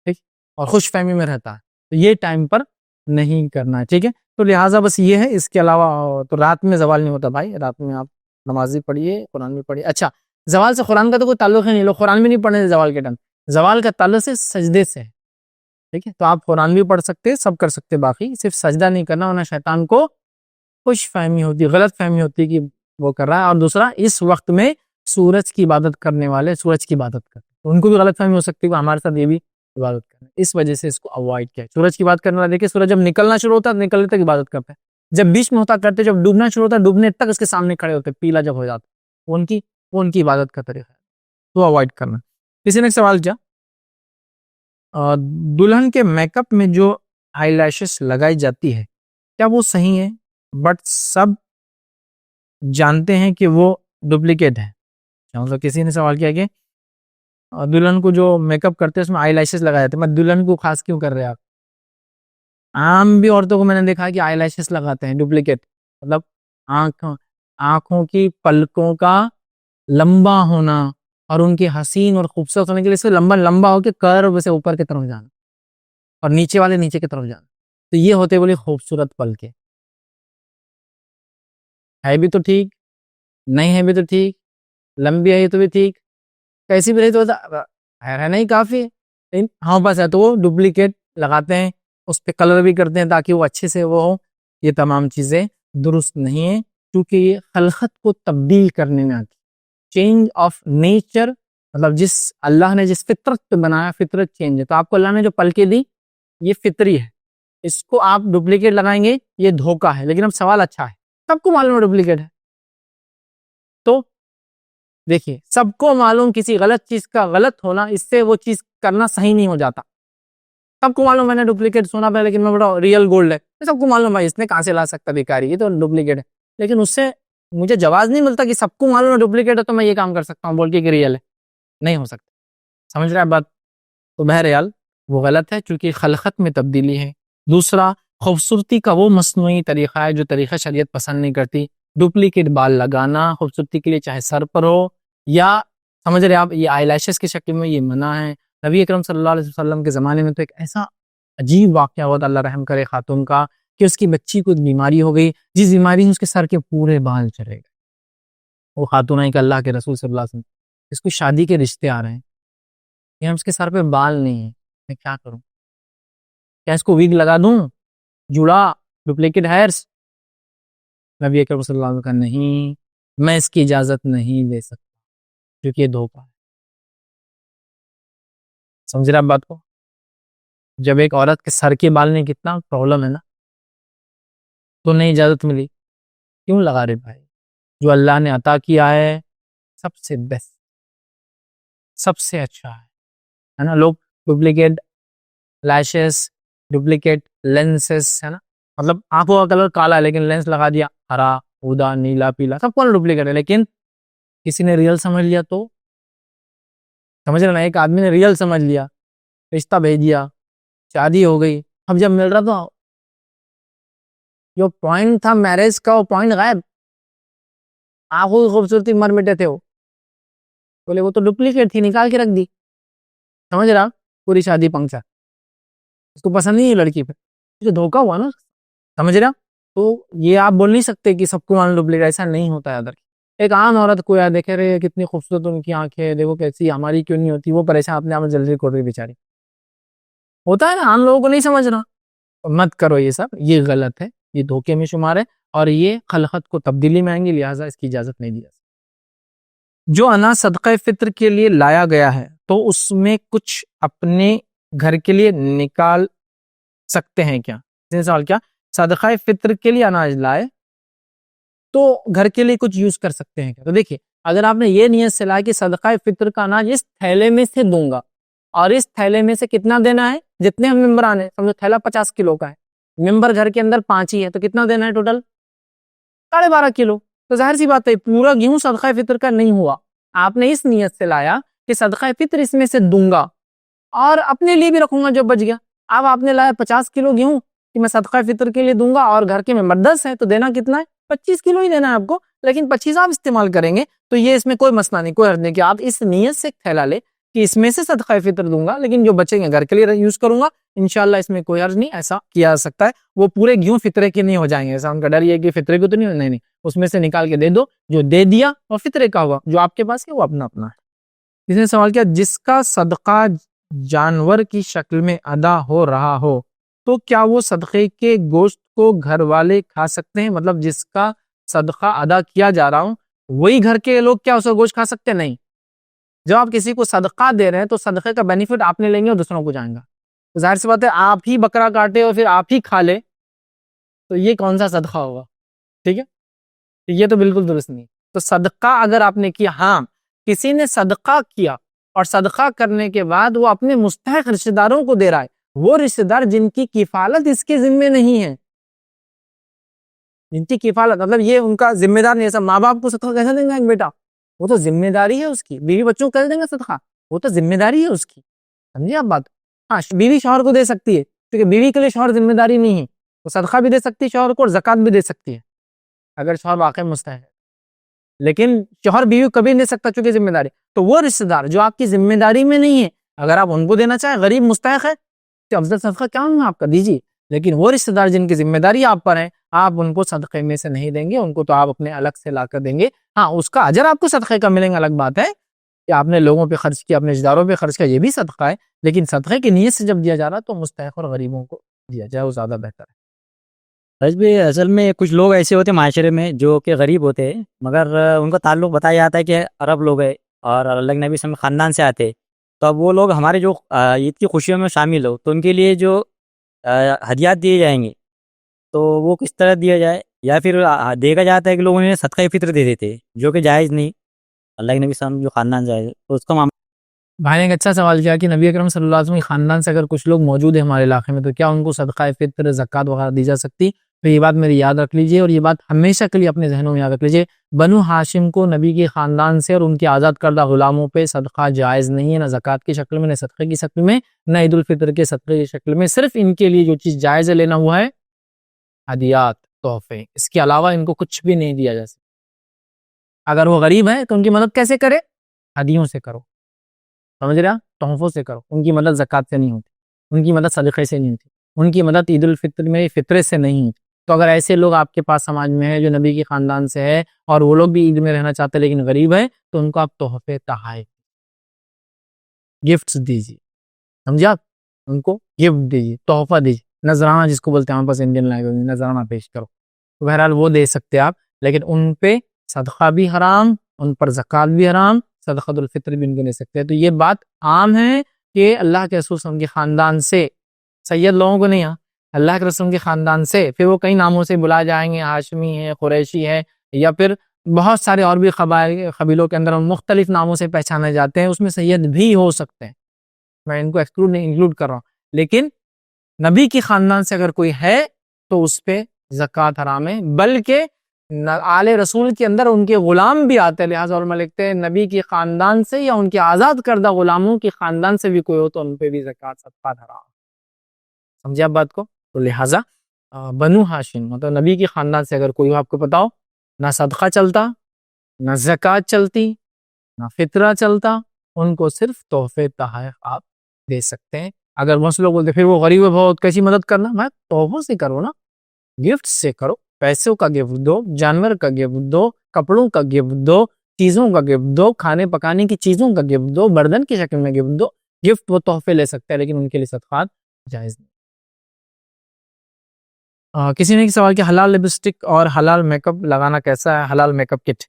ٹھیک، اور خوش فہمی میں رہتا ہے، تو یہ ٹائم پر نہیں کرنا ہے، ٹھیک ہے۔ تو لہٰذا بس یہ ہے، اس کے علاوہ تو رات میں زوال نہیں ہوتا بھائی، رات میں آپ نماز بھی پڑھیے، قرآن بھی پڑھیے۔ اچھا، زوال سے قرآن کا تو کوئی تعلق ہے نہیں، لوگ قرآن بھی نہیں پڑھنے زوال کے ٹائم، زوال کا تعلق سے سجدے سے ہے، ٹھیک ہے۔ تو آپ قرآن بھی پڑھ سکتے، سب کر سکتے، باقی صرف سجدہ نہیں کرنا، ورنہ شیطان کو خوش فہمی ہوتی، غلط فہمی ہوتی کہ وہ کر رہا ہے۔ اور دوسرا، اس وقت میں سورج کی عبادت کرنے والے سورج کی عبادت کرتے ہیں، تو ان کو بھی غلط فہمی ہو سکتی ہے کہ ہمارے ساتھ یہ بھی عبادت کریں، اس وجہ سے اس کو اوائڈ کیا ہے۔ سورج کی بات کرنے والا دیکھیں، سورج جب نکلنا شروع ہوتا ہے نکلنے تک عبادت کرتے ہیں، جب بیچ میں ہوتا کرتے، جب ڈوبنا شروع ہوتا ہے ڈوبنے تک اس کے سامنے کھڑے ہوتے، پیلا جب ہو جاتا، وہ ان کی عبادت کا طریقہ ہے، تو اوائڈ کرنا۔ کسی نے سوال کیا دلہن کے میک اپ میں جو آئی لیشز لگائی جاتی ہے کیا وہ صحیح ہے، بٹ سب جانتے ہیں کہ وہ ڈپلیکیٹ ہے؟ مطلب کسی نے سوال کیا کہ دلہن کو جو میک اپ کرتے ہیں اس میں آئی لیشز لگائے جاتے ہیں، میں دلہن کو خاص کیوں کر رہے ہیں آپ؟ عام بھی عورتوں کو میں نے دیکھا کہ آئی لیشز لگاتے ہیں ڈپلیکیٹ، مطلب آنکھوں کی پلکوں کا لمبا ہونا اور ان کی حسین اور خوبصورت ہونے کے لیے اسے لمبا ہو کے کرو سے اوپر کی طرف جانا اور نیچے والے نیچے کی طرف جانا، تو یہ ہوتے بولے خوبصورت پلکیں، ہے بھی تو ٹھیک، نہیں ہے بھی تو ٹھیک، لمبی ہے تو بھی ٹھیک، کیسی بھی رہی تو ہے نہیں کافی، ہاں بس ہے تو وہ ڈپلیکیٹ لگاتے ہیں، اس پہ کلر بھی کرتے ہیں تاکہ وہ اچھے سے وہ ہو۔ یہ تمام چیزیں درست نہیں ہیں، کیونکہ یہ خلقت کو تبدیل کرنے میں آتی، چینج آف نیچر، مطلب جس اللہ نے جس فطرت پہ بنایا فطرت چینج ہے، تو آپ کو اللہ نے جو پلکیں دی یہ فطری ہے، اس کو آپ ڈپلیکیٹ لگائیں گے یہ دھوکہ ہے۔ لیکن اب سوال اچھا ہے، سب کو معلوم ہے ڈپلیکیٹ ہے، تو دیکھیے سب کو معلوم کسی غلط چیز کا غلط ہونا، اس سے وہ چیز کرنا صحیح نہیں ہو جاتا۔ سب کو معلوم میں نے ڈپلیکیٹ سونا پہ، لیکن میں بڑا ریئل گولڈ ہے، سب کو معلوم ہے اس نے کہاں سے لا سکتا بیکاری، یہ تو ڈپلیکیٹ ہے، لیکن اس سے مجھے جواز نہیں ملتا کہ سب کو معلوم ہے ڈپلیکیٹ ہے تو میں یہ کام کر سکتا ہوں بول کے کہ ریئل ہے، نہیں ہو سکتا، سمجھ رہا ہے بات؟ تو بہرحال وہ غلط ہے کیونکہ خلقت میں تبدیلی ہے۔ دوسرا، خوبصورتی کا وہ مصنوعی طریقہ ہے جو طریقہ شریعت پسند نہیں کرتی، ڈپلیکیٹ بال لگانا خوبصورتی کے لیے، چاہے سر پر ہو یا سمجھ رہے آپ، یہ آئی لیشز کی شکل میں یہ منع ہے۔ نبی اکرم صلی اللہ علیہ وسلم کے زمانے میں تو ایک ایسا عجیب واقعہ ہوا تھا، اللہ رحم کرے خاتون کا، کہ اس کی بچی کو بیماری ہو گئی، جس بیماری سے اس کے سر کے پورے بال چلے گئے۔ وہ خاتون ہے کہ اللہ کے رسول صلی اللہ علیہ وسلم، اس کو شادی کے رشتے آ رہے ہیں، یہ اس کے سر پہ بال نہیں ہیں، میں کیا کروں؟ کیا اس کو ویگ لگا دوں، جوڑا، ڈپلیکیٹ ہیئرس؟ نبی اکرم صلی اللہ علیہ وسلم کا نہیں، میں اس کی اجازت نہیں دے سکتا کیونکہ یہ دھوکہ ہے۔ سمجھ رہے آپ بات کو؟ جب ایک عورت کے سر کے بال نہیں، کتنا پرابلم ہے نا، تو نہیں اجازت ملی، کیوں لگا رہے بھائی؟ جو اللہ نے عطا کیا ہے سب سے بیسٹ، سب سے اچھا ہے نا۔ لوگ ڈپلیکیٹ لیشز، ڈپلیکیٹ لینسز، ہے نا، مطلب آنکھوں کا کلر کالا ہے لیکن لینس لگا دیا ہرا، ادا، نیلا، پیلا، سب کو ڈپلیکیٹ ہے، لیکن کسی نے ریئل سمجھ لیا تو سمجھ رہے نا، ایک آدمی نے ریئل سمجھ لیا، رشتہ بھیج دیا، شادی ہو گئی، اب جب مل رہا تو جو پوائنٹ تھا میرج کا وہ پوائنٹ غائب، آنکھوں کی خوبصورتی مر مٹے تھے، وہ بولے وہ تو ڈپلیکیٹ تھی، نکال کے رکھ دی، سمجھ رہا، پوری شادی پنکچر، اس کو پسند نہیں ہے لڑکی پہ، جو دھوکہ ہوا نا، سمجھ رہا۔ تو یہ آپ بول نہیں سکتے کہ سب کو مان ڈپلیکیٹ، ایسا نہیں ہوتا ہے ادھر۔ ایک عام عورت کو یار دیکھے رہے کتنی خوبصورت ان کی آنکھیں، دیکھو کیسی، ہماری کیوں نہیں ہوتی، وہ پریشان اپنے آپ میں جلدی کر رہی بیچاری، ہوتا ہے نا، عام لوگوں کو نہیں سمجھنا، مت کرو یہ سب، یہ غلط ہے، یہ دھوکے میں شمار ہے، اور یہ خلقت کو تبدیلی میں آئیں گے، لہٰذا اس کی اجازت نہیں دی جا سکتی۔ جو اناج صدقہ فطر کے لیے لایا گیا ہے تو اس میں کچھ اپنے گھر کے لیے نکال سکتے ہیں کیا؟ سوال کیا، صدقہ فطر کے لیے اناج لائے تو گھر کے لیے کچھ یوز کر سکتے ہیں کیا؟ تو دیکھیے، اگر آپ نے یہ نیت سے لایا کہ صدقہ فطر کا اناج اس تھیلے میں سے دوں گا، اور اس تھیلے میں سے کتنا دینا ہے، جتنے ہم ممبران ہیں، سمجھو تھیلا 50 کلو کا ہے، ممبر گھر کے اندر 5 ہی ہے، تو کتنا دینا ہے ٹوٹل 12.5 کلو، تو ظاہر سی بات ہے پورا گیہوں صدقہ فطر کا نہیں ہوا، آپ نے اس نیت سے لایا کہ صدقہ فطر اس میں سے دوں گا اور اپنے لیے بھی رکھوں گا جو بچ گیا. اب آپ نے لایا 50 کلو گیہوں کہ میں صدقہ فطر کے لیے دوں گا اور گھر کے ممبر 10 ہے تو دینا کتنا ہے؟ 25 کلو ہی دینا ہے آپ کو, لیکن 25 آپ استعمال کریں گے تو یہ اس میں کوئی مسئلہ نہیں, کوئی حرج نہیں کہ آپ اس نیت سے تھیلا لے کہ اس میں سے صدقہ فطر دوں گا لیکن جو بچیں گے گھر کے لیے یوز کروں گا, انشاءاللہ اس میں کوئی حرج نہیں. ایسا کیا جا سکتا ہے. وہ پورے گیہوں فطرے کے نہیں ہو جائیں گے, ایسا ان کا ڈر یہ کہ فطرے کو تو نہیں, اس میں سے نکال کے دے دو, جو دے دیا اور فطرے کا ہوا, جو آپ کے پاس ہے وہ اپنا اپنا ہے. اس نے سوال کیا, جس کا صدقہ جانور کی شکل میں ادا ہو رہا ہو تو کیا وہ صدقے کے گوشت کو گھر والے کھا سکتے ہیں؟ مطلب جس کا صدقہ ادا کیا جا رہا ہوں وہی گھر کے لوگ کیا اس کا گوشت کھا سکتے ہیں؟ نہیں. جب آپ کسی کو صدقہ دے رہے ہیں تو صدقے کا بینیفٹ آپ نے لیں گے اور دوسروں کو جائیں گا. ظاہر سی بات ہے آپ ہی بکرا کاٹے اور پھر آپ ہی کھا لے تو یہ کون سا صدقہ ہوگا؟ ٹھیک ہے, یہ تو بالکل درست نہیں. تو صدقہ اگر آپ نے کیا, ہاں کسی نے صدقہ کیا اور صدقہ کرنے کے بعد وہ اپنے مستحق رشتہ داروں کو دے رہا ہے, وہ رشتہ دار جن کی کفالت اس کے ذمے نہیں ہے, جن کی کفالت مطلب یہ ان کا ذمہ دار نہیں. ایسا ماں باپ کو صدقہ کیسے دیں گا ایک بیٹا؟ وہ تو ذمہ داری ہے اس کی. بیوی بچوں کو کیسے دیں گا صدقہ؟ وہ تو ذمہ داری ہے اس کی. سمجھے آپ بات؟ ہاں بیوی شوہر کو دے سکتی ہے کیونکہ بیوی کے لیے شوہر ذمہ داری نہیں ہے, وہ صدقہ بھی دے سکتی ہے شوہر کو اور زکوٰۃ بھی دے سکتی ہے اگر شوہر واقعی مستحق ہے, لیکن شوہر بیوی کو کبھی نہیں دے سکتا چونکہ ذمہ داری. تو وہ رشتہ دار جو آپ کی ذمہ داری میں نہیں ہے اگر آپ ان کو دینا چاہیں, غریب مستحق ہے تو افضل صدقہ کیا ہوں آپ کا دیجیے, لیکن وہ رشتہ دار جن کی ذمہ داری آپ پر ہے آپ ان کو صدقے میں سے نہیں دیں گے, ان کو تو آپ اپنے الگ سے لا کر دیں گے. ہاں اس کا اجر آپ کو صدقے کا ملیں گا, الگ بات ہے کہ آپ نے لوگوں پہ خرچ کیا, اپنے رشتہ داروں پہ خرچ کیا, یہ بھی صدقہ ہے, لیکن صدقے کی نیت سے جب دیا جا رہا تو مستحق اور غریبوں کو دیا جائے وہ زیادہ بہتر ہے. حج بھی اصل میں کچھ لوگ ایسے ہوتے ہیں معاشرے میں جو کہ غریب ہوتے ہیں مگر ان کا تعلق بتایا جاتا ہے کہ عرب لوگ ہیں اور اللہ کے نبی صلی اللہ علیہ وسلم خاندان سے آتے, تو اب وہ لوگ ہمارے جو عید کی خوشیوں میں شامل ہو تو ان کے لیے جو ہدیات دیے جائیں گے تو وہ کس طرح دیا جائے, یا پھر دیکھا جاتا ہے کہ لوگ انہیں صدقہ فطر دے دیتے جو کہ جائز نہیں, اللہ کے نبی صلی اللہ علیہ وسلم جو خاندان جائز ہے تو اس کا معاملہ. بھائی نے ایک اچھا سوال کیا کہ نبی اکرم صلی اللہ علیہ وسلم کے خاندان سے اگر کچھ لوگ موجود ہیں ہمارے علاقے میں تو کیا ان کو صدقہ فطر زکوٰۃ وغیرہ دی جا سکتی؟ تو یہ بات میری یاد رکھ لیجئے اور یہ بات ہمیشہ کے لیے اپنے ذہنوں میں یاد رکھ لیجئے. بنو ہاشم کو نبی کے خاندان سے اور ان کے آزاد کردہ غلاموں پہ صدقہ جائز نہیں ہے, نہ زکوٰۃ کی شکل میں, نہ صدقے کی شکل میں, نہ عید الفطر کے صدقے کی شکل میں. صرف ان کے لیے جو چیز جائز ہے لینا ہوا ہے ہدیات, تحفے, اس کے علاوہ ان کو کچھ بھی نہیں دیا جا سکتا. اگر وہ غریب ہیں تو ان کی مدد کیسے کرے؟ ہدیوں سے کرو, سمجھ رہا, تحفوں سے کرو. ان کی مدد زکوٰۃ سے نہیں ہوتی, ان کی مدد صدقے سے نہیں ہوتی, ان کی مدد عید الفطر میں فطرے سے نہیں ہوتی. تو اگر ایسے لوگ آپ کے پاس سماج میں ہیں جو نبی کے خاندان سے ہے اور وہ لوگ بھی عید میں رہنا چاہتے ہیں لیکن غریب ہیں تو ان کو آپ تحفے, تحائف, گفٹس دیجیے. سمجھے آپ, ان کو گفٹ دیجیے, تحفہ دیجیے, نذرانہ جس کو بولتے ہیں ہمارے پاس انڈین لینگویج میں نذرانہ پیش کرو. تو بہرحال وہ دے سکتے آپ, لیکن ان پہ صدقہ بھی حرام, ان پر زکوٰۃ بھی حرام, صدقۃ الفطر بھی ان کو دے سکتے ہیں. تو یہ بات عام ہے کہ اللہ کے رسول صلی اللہ علیہ وسلم کے خاندان سے, سید لوگوں کو نہیں, اللہ کے رسول کے خاندان سے, پھر وہ کئی ناموں سے بلا جائیں گے, ہاشمی ہے, قریشی ہے, یا پھر بہت سارے اور بھی قبیلوں کے اندر مختلف ناموں سے پہچانے جاتے ہیں, اس میں سید بھی ہو سکتے ہیں, میں ان کو انکلوڈ کر رہا ہوں. لیکن نبی کی خاندان سے اگر کوئی ہے تو اس پہ زکوٰۃ حرام ہے, بلکہ آل رسول کے اندر ان کے غلام بھی آتے ہیں, لہٰذا علماء لکھتے ہیں نبی کی خاندان سے یا ان کے آزاد کردہ غلاموں کی خاندان سے بھی کوئی ہو تو ان پہ بھی زکوٰۃ صدقات حرام. سمجھے آپ بات کو؟ تو لہٰذا بنو ہاشم مطلب نبی کی خاندان سے اگر کوئی ہو, آپ کو بتاؤ, نہ صدقہ چلتا, نہ زکوٰۃ چلتی, نہ فطرہ چلتا, ان کو صرف تحفے تحائف آپ دے سکتے ہیں. اگر بہت لوگ بولتے پھر وہ غریب ہے بہت کیسی مدد کرنا, میں تحفوں سے کرو نا, گفٹ سے کرو, پیسوں کا گفٹ دو, جانور کا گفٹ دو, کپڑوں کا گفٹ دو, چیزوں کا گفٹ دو, کھانے پکانے کی چیزوں کا گفٹ دو, برتن کی شکل میں گفٹ دو. گفٹ وہ تحفے لے سکتے ہیں لیکن ان کے لیے صدقات جائز نہیں. کسی نے سوال کیا حلال لپسٹک اور حلال میک اپ لگانا کیسا ہے, حلال میک اپ کٹ.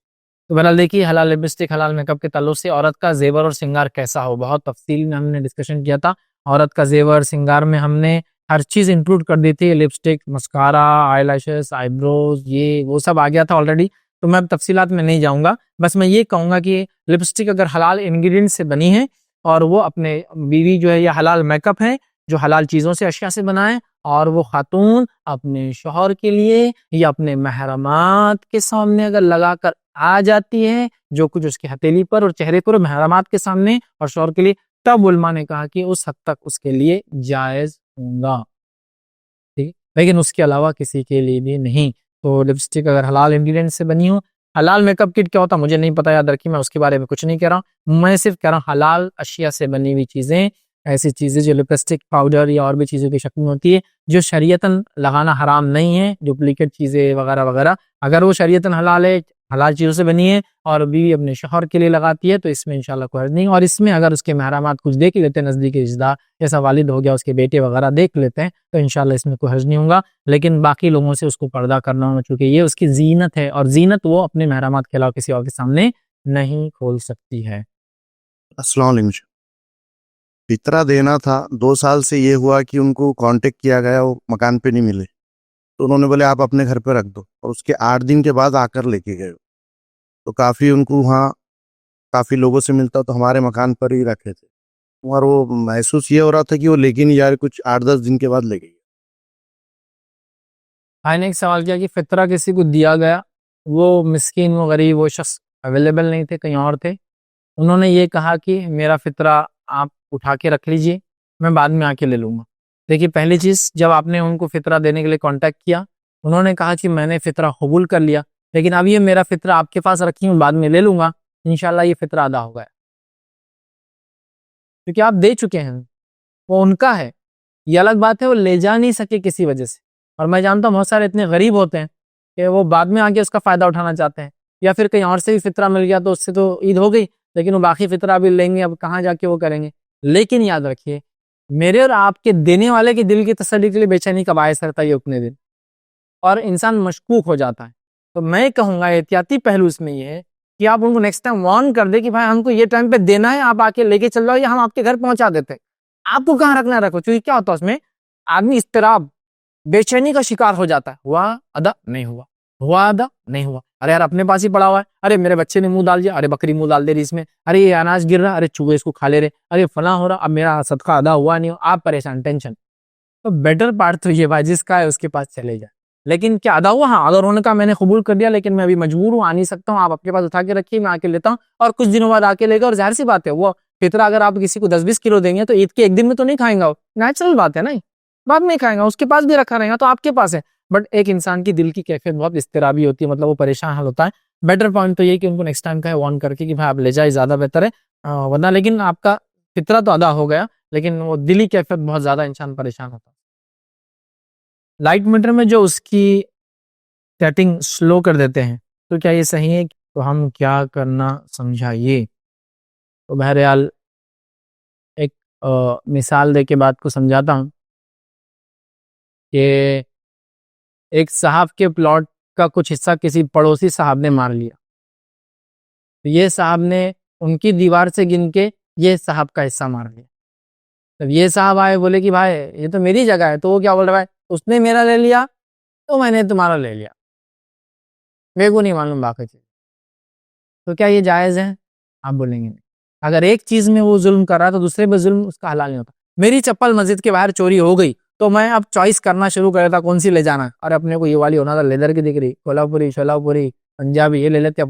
تو بہرحال دیکھیے حلال لپسٹک حلال میک اپ کے تعلق سے عورت کا زیور اور سنگار کیسا ہو, بہت تفصیل میں ہم نے ڈسکشن کیا تھا. عورت کا زیور سنگار میں ہم نے ہر چیز انکلوڈ کر دی تھی, لپسٹک, مسکارا, آئی لیشز, آئی بروز, یہ وہ سب آ گیا تھا آلریڈی, تو میں اب تفصیلات میں نہیں جاؤں گا. بس میں یہ کہوں گا کہ لپسٹک اگر حلال انگریڈینٹ سے بنی ہے اور وہ اپنے بیوی جو ہے یا حلال میک اپ ہے جو حلال چیزوں سے اشیاء سے بنائیں, اور وہ خاتون اپنے شوہر کے لیے یا اپنے محرمات کے سامنے اگر لگا کر آ جاتی ہے جو کچھ اس کے ہتھیلی پر اور چہرے پر محرمات کے سامنے اور شوہر کے لیے، تب علماء نے کہا کہ اس حد تک اس کے لیے جائز ہوگا، ٹھیک، لیکن اس کے علاوہ کسی کے لیے بھی نہیں۔ تو لپسٹک اگر حلال انگریڈینٹ سے بنی ہو، حلال میک اپ کٹ کیا ہوتا مجھے نہیں پتا، یاد رکھیے میں اس کے بارے میں کچھ نہیں کہہ رہا ہوں، میں صرف کہہ رہا ہوں حلال اشیاء سے بنی ہوئی چیزیں، ایسی چیزیں جو لپسٹک پاؤڈر یا اور بھی چیزوں کی شکل میں ہوتی ہے جو شریعتاً لگانا حرام نہیں ہے، ڈپلیکیٹ چیزیں وغیرہ وغیرہ، اگر وہ شریعتاً حلال ہے، حلال چیزوں سے بنی ہے اور بیوی اپنے شوہر کے لیے لگاتی ہے تو اس میں انشاءاللہ کوئی حرج نہیں، اور اس میں اگر اس کے محرمات کچھ دیکھ لیتے ہیں، نزدیکی رشتہ دار جیسا والد ہو گیا، اس کے بیٹے وغیرہ دیکھ لیتے ہیں تو انشاءاللہ اس میں کوئی حرج نہیں ہوگا، لیکن باقی لوگوں سے اس کو پردہ کرنا ہونا، چونکہ یہ اس کی زینت ہے اور زینت وہ اپنے محرمات کے علاوہ کسی اور کے سامنے نہیں کھول سکتی ہے۔ السلام علیکم۔ فطرہ دینا تھا، 2 سال سے یہ ہوا کہ ان کو کانٹیکٹ کیا گیا، وہ مکان پہ نہیں ملے تو انہوں نے بولے آپ اپنے گھر پہ رکھ دو، اور اس کے 8 دن کے بعد آ کر لے کے گئے، تو کافی ان کو وہاں کافی لوگوں سے ملتا تو ہمارے مکان پر ہی رکھے تھے، اور وہ محسوس یہ ہو رہا تھا کہ وہ لے کے نہیں جا رہے، کچھ 8-10 دن کے بعد لے گئے۔ بھائی نے ایک سوال کیا کہ فطرہ کسی کو دیا گیا، وہ مسکین و غریب وہ شخص اویلیبل نہیں تھے، کہیں اور تھے، انہوں نے یہ کہا کہ میرا فطرہ آپ اٹھا کے رکھ لیجئے، میں بعد میں آ کے لے لوں گا۔ دیکھیے پہلی چیز، جب آپ نے ان کو فطرہ دینے کے لیے کانٹیکٹ کیا، انہوں نے کہا کہ میں نے فطرہ قبول کر لیا، لیکن اب یہ میرا فطرہ آپ کے پاس رکھی ہوں، بعد میں لے لوں گا، انشاءاللہ یہ فطرہ ادا ہو گیا، کیونکہ آپ دے چکے ہیں، وہ ان کا ہے۔ یہ الگ بات ہے وہ لے جا نہیں سکے کسی وجہ سے، اور میں جانتا ہوں بہت سارے اتنے غریب ہوتے ہیں کہ وہ بعد میں آ کے اس کا فائدہ اٹھانا چاہتے ہیں، یا پھر کہیں اور سے بھی فطرہ مل گیا تو اس سے تو عید ہو گئی، لیکن وہ باقی فطرہ بھی لیں گے، اب کہاں جا کے وہ کریں گے۔ لیکن یاد رکھیے میرے اور آپ کے دینے والے کے دل کی تسلی کے لیے بے چینی کا باعث رہتا ہے یہ اتنے دن، اور انسان مشکوک ہو جاتا ہے۔ تو میں کہوں گا احتیاطی پہلو اس میں یہ ہے کہ آپ ان کو نیکسٹ ٹائم وارن کر دیں کہ بھائی ہم کو یہ ٹائم پہ دینا ہے، آپ آ کے لے کے چل جاؤ یا ہم آپ کے گھر پہنچا دیتے ہیں، آپ کو کہاں رکھنا رکھو، کیونکہ کیا ہوتا ہے اس میں آدمی اضطراب بے چینی کا شکار ہو جاتا ہے، ہوا ادا نہیں ہوا، ہوا ادا نہیں ہوا، ارے یار اپنے پاس ہی پڑا ہوا ہے، ارے میرے بچے نے منہ ڈال دیا، ارے بکری منہ ڈال دے رہی اس میں، ارے یہ اناج گر رہا، ارے چوہے اس کو کھا لے رہے، ارے فلاں ہو رہا، اب میرا صدقہ ادا ہوا نہیں ہو، آپ پریشان، ٹینشن۔ تو بیٹر پارٹ تو یہ بھائی جس کا ہے اس کے پاس چلے جائے، لیکن کیا ادا ہوا؟ ہاں، اگر انہوں نے کہا میں نے قبول کر دیا لیکن میں ابھی مجبور ہوں، آ نہیں سکتا ہوں، آپ اپنے پاس اٹھا کے رکھیے، میں آ کے لیتا ہوں، اور کچھ دنوں بعد آ کے لے گا، اور ظاہر سی بات ہے وہ فطرہ اگر آپ کسی کو 10-20 کلو دیں گے تو عید کے ایک دن میں تو نہیں کھائیں گا، وہ نیچرل بات ہے نا، بعد میں کھائیں گا، اس کے پاس بھی رکھا رہے گا تو آپ کے پاس ہے۔ بٹ ایک انسان کی دل کی کیفیت بہت اضطرابی ہوتی ہے، مطلب وہ پریشان حال ہوتا ہے۔ بیٹر پوائنٹ تو یہ کہ ان کو نیکسٹ ٹائم کا ہے وارن کر کے کہ بھائی آپ لے جائے، زیادہ بہتر ہے، ورنہ لیکن آپ کا فطرہ تو ادا ہو گیا لیکن وہ دلی کیفیت بہت زیادہ انسان پریشان ہوتا ہے۔ لائٹ میٹر میں جو اس کی سیٹنگ سلو کر دیتے ہیں تو کیا یہ صحیح ہے؟ تو ہم کیا کرنا سمجھائیے؟ تو بہرحال ایک مثال دے کے بات کو سمجھاتا ہوں کہ ایک صاحب کے پلاٹ کا کچھ حصہ کسی پڑوسی صاحب نے مار لیا، تو یہ صاحب نے ان کی دیوار سے گن کے یہ صاحب کا حصہ مار لیا۔ تب یہ صاحب آئے بولے کہ بھائی یہ تو میری جگہ ہے، تو وہ کیا بول رہا ہے؟ اس نے میرا لے لیا تو میں نے تمہارا لے لیا، میرے کو نہیں معلوم باقی چیز۔ تو کیا یہ جائز ہے؟ آپ بولیں گے نہیں۔ اگر ایک چیز میں وہ ظلم کر رہا ہے تو دوسرے پہ ظلم اس کا حلال نہیں ہوتا۔ میری چپل مسجد کے باہر چوری ہو گئی تو میں اب چوائس کرنا شروع کر دیتا کون سی لے جانا ہے، اور اپنے کو یہ والی ہونا تھا لیدر کی دکھ رہی، کولہاپوری، شولاپوری، پنجابی، یہ لے لیتے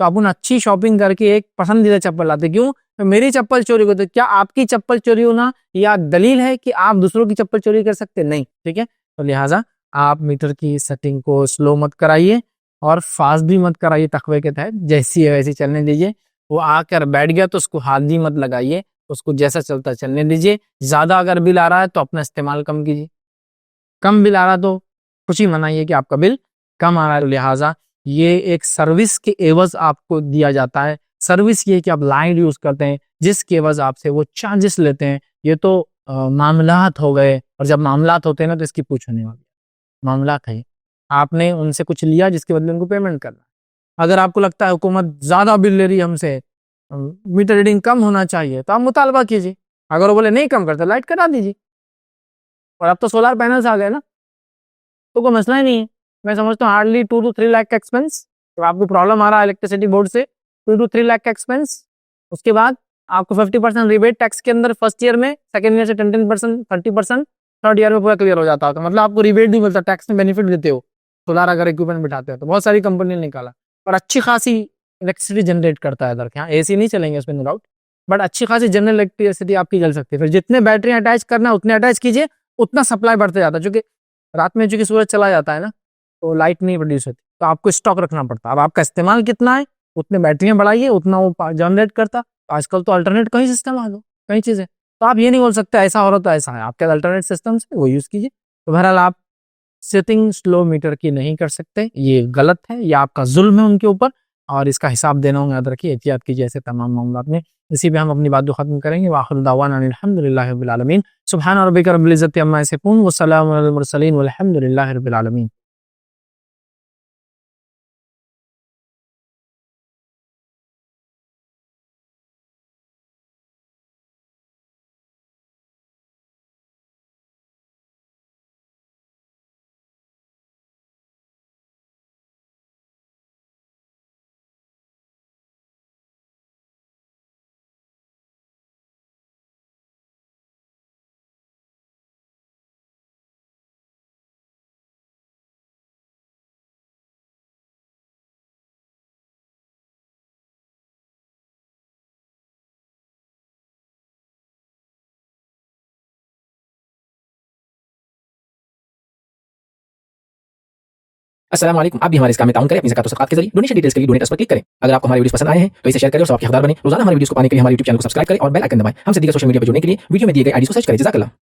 اپن اچھی شاپنگ کر کے ایک پسندیدہ چپل لاتے۔ کیوں؟ میری چپل چوری ہوتی، کیا آپ کی چپل چوری ہونا یا دلیل ہے کہ آپ دوسروں کی چپل چوری کر سکتے؟ نہیں، ٹھیک ہے۔ تو لہٰذا آپ میٹر کی سیٹنگ کو سلو مت کرائیے اور فاسٹ بھی مت کرائیے، تقوی کے تحت جیسی ہے ویسی چلنے دیجیے۔ وہ آ کر بیٹھ گیا تو اس کو ہاتھ بھی مت لگائیے، اس کو جیسا چلتا چلنے دیجیے۔ زیادہ اگر بل آ رہا ہے تو اپنا استعمال کم کیجیے، کم بل آ رہا تو خوشی منائیے کہ آپ کا بل کم آ رہا ہے۔ لہٰذا یہ ایک سروس کے عوض آپ کو دیا جاتا ہے۔ سروس یہ کہ آپ لائٹ یوز کرتے ہیں، جس کے عوض آپ سے وہ چارجز لیتے ہیں۔ یہ تو معاملات ہو گئے، اور جب معاملات ہوتے ہیں نا تو اس کی پوچھ ہونے والی معاملات ہے۔ آپ نے ان سے کچھ لیا جس کے بدلے ان کو پیمنٹ کرنا۔ اگر آپ کو لگتا ہے حکومت زیادہ بل لے رہی ہے ہم سے، میٹر ریڈنگ کم ہونا چاہیے، تو آپ مطالبہ کیجیے۔ اگر وہ بولے نہیں کم کرتے لائٹ کرا دیجیے۔ اور اب تو سولار پینلز آ گئے نا، تو کوئی مسئلہ ہی نہیں ہے۔ میں سمجھتا ہوں ہارڈلی 2 to 3 لاکھ کا ایکسپینس، تو آپ کو پرابلم آ رہا ہے الیکٹریسٹی بورڈ سے 2 to 3 لاکھ کا ایکسپینس، اس کے بعد آپ کو 50% ریبیٹ ٹیکس کے اندر فرسٹ ایئر میں، سیکنڈ ایئر سے 10%، 30%، تھرڈ ایئر میں پورا کلیئر ہو جاتا ہے۔ تو مطلب آپ کو ریبیٹ بھی ملتا ہے، ٹیکس میں بینیفٹ دیتے ہو سولار اگر اکوپمنٹ بٹھاتے ہیں تو۔ بہت ساری کمپنی نے نکالا اور اچھی خاصی الیکٹریسٹی جنریٹ کرتا ہے ادھر کے. ہاں اے سی نہیں چلیں گے اس پہ نو ڈاؤٹ, بٹ اچھی خاصی جنرل الیکٹریسٹی آپ کی چل سکتی ہے. پھر جتنے بیٹری اٹیچ کرنا ہے اتنے اٹیچ کیجیے, اتنا سپلائی بڑھتے جاتا ہے. چونکہ رات میں چونکہ سورج چلا جاتا ہے نا تو لائٹ نہیں پروڈیوس ہوتی, تو آپ کو اسٹاک رکھنا پڑتا ہے. اب آپ کا استعمال کتنا ہے اتنے بیٹریاں بڑھائیے, اتنا وہ جنریٹ کرتا. آج کل تو الٹرنیٹ کئی سسٹم آ دو, کئی چیزیں, تو آپ یہ نہیں بول سکتے ایسا ہو رہا تو ایسا ہے. آپ کے الٹرنیٹ سسٹم سے وہ یوز کیجیے. تو بہرحال آپ سیٹنگ سلو میٹر کی نہیں کر سکتے, یہ غلط ہے, یہ آپ کا ظلم ہے ان کے اوپر, اور اس کا حساب دینا ہوگا. یاد رکھیے, احتیاط کیجیے ایسے تمام معاملات میں. اسی پہ ہم اپنی بات کو ختم کریں گے. وآخر دعوانا الحمدللہ رب العالمین. سبحان ربک رب العزت عما یصفون والسلام علی المرسلین والحمدللہ رب العالمین. السلام علیکم. آپ بھی ہمارے اس کام میں تعاون کریں اپنی زکات و صدقات کے ذریعے. ڈونیشن ڈیٹیلز کے لیے ڈونیٹ اس پر کلک کریں. اگر آپ کو ہمارے ویڈیوز پسند آئے ہیں تو اسے شیئر کریں اور ثواب کے حقدار بنیں. روزانہ ہمارے ویڈیوز کو پانے کے لیے ہمارے یوٹیوب چینل کو سبسکرائب کریں اور بیل آئکن دبائیں. ہم سے دیگر سوشل میڈیا پر جڑنے کے لیے ویڈیو میں دیے گئے آئی ڈی کو سرچ کریں. جزاک اللہ.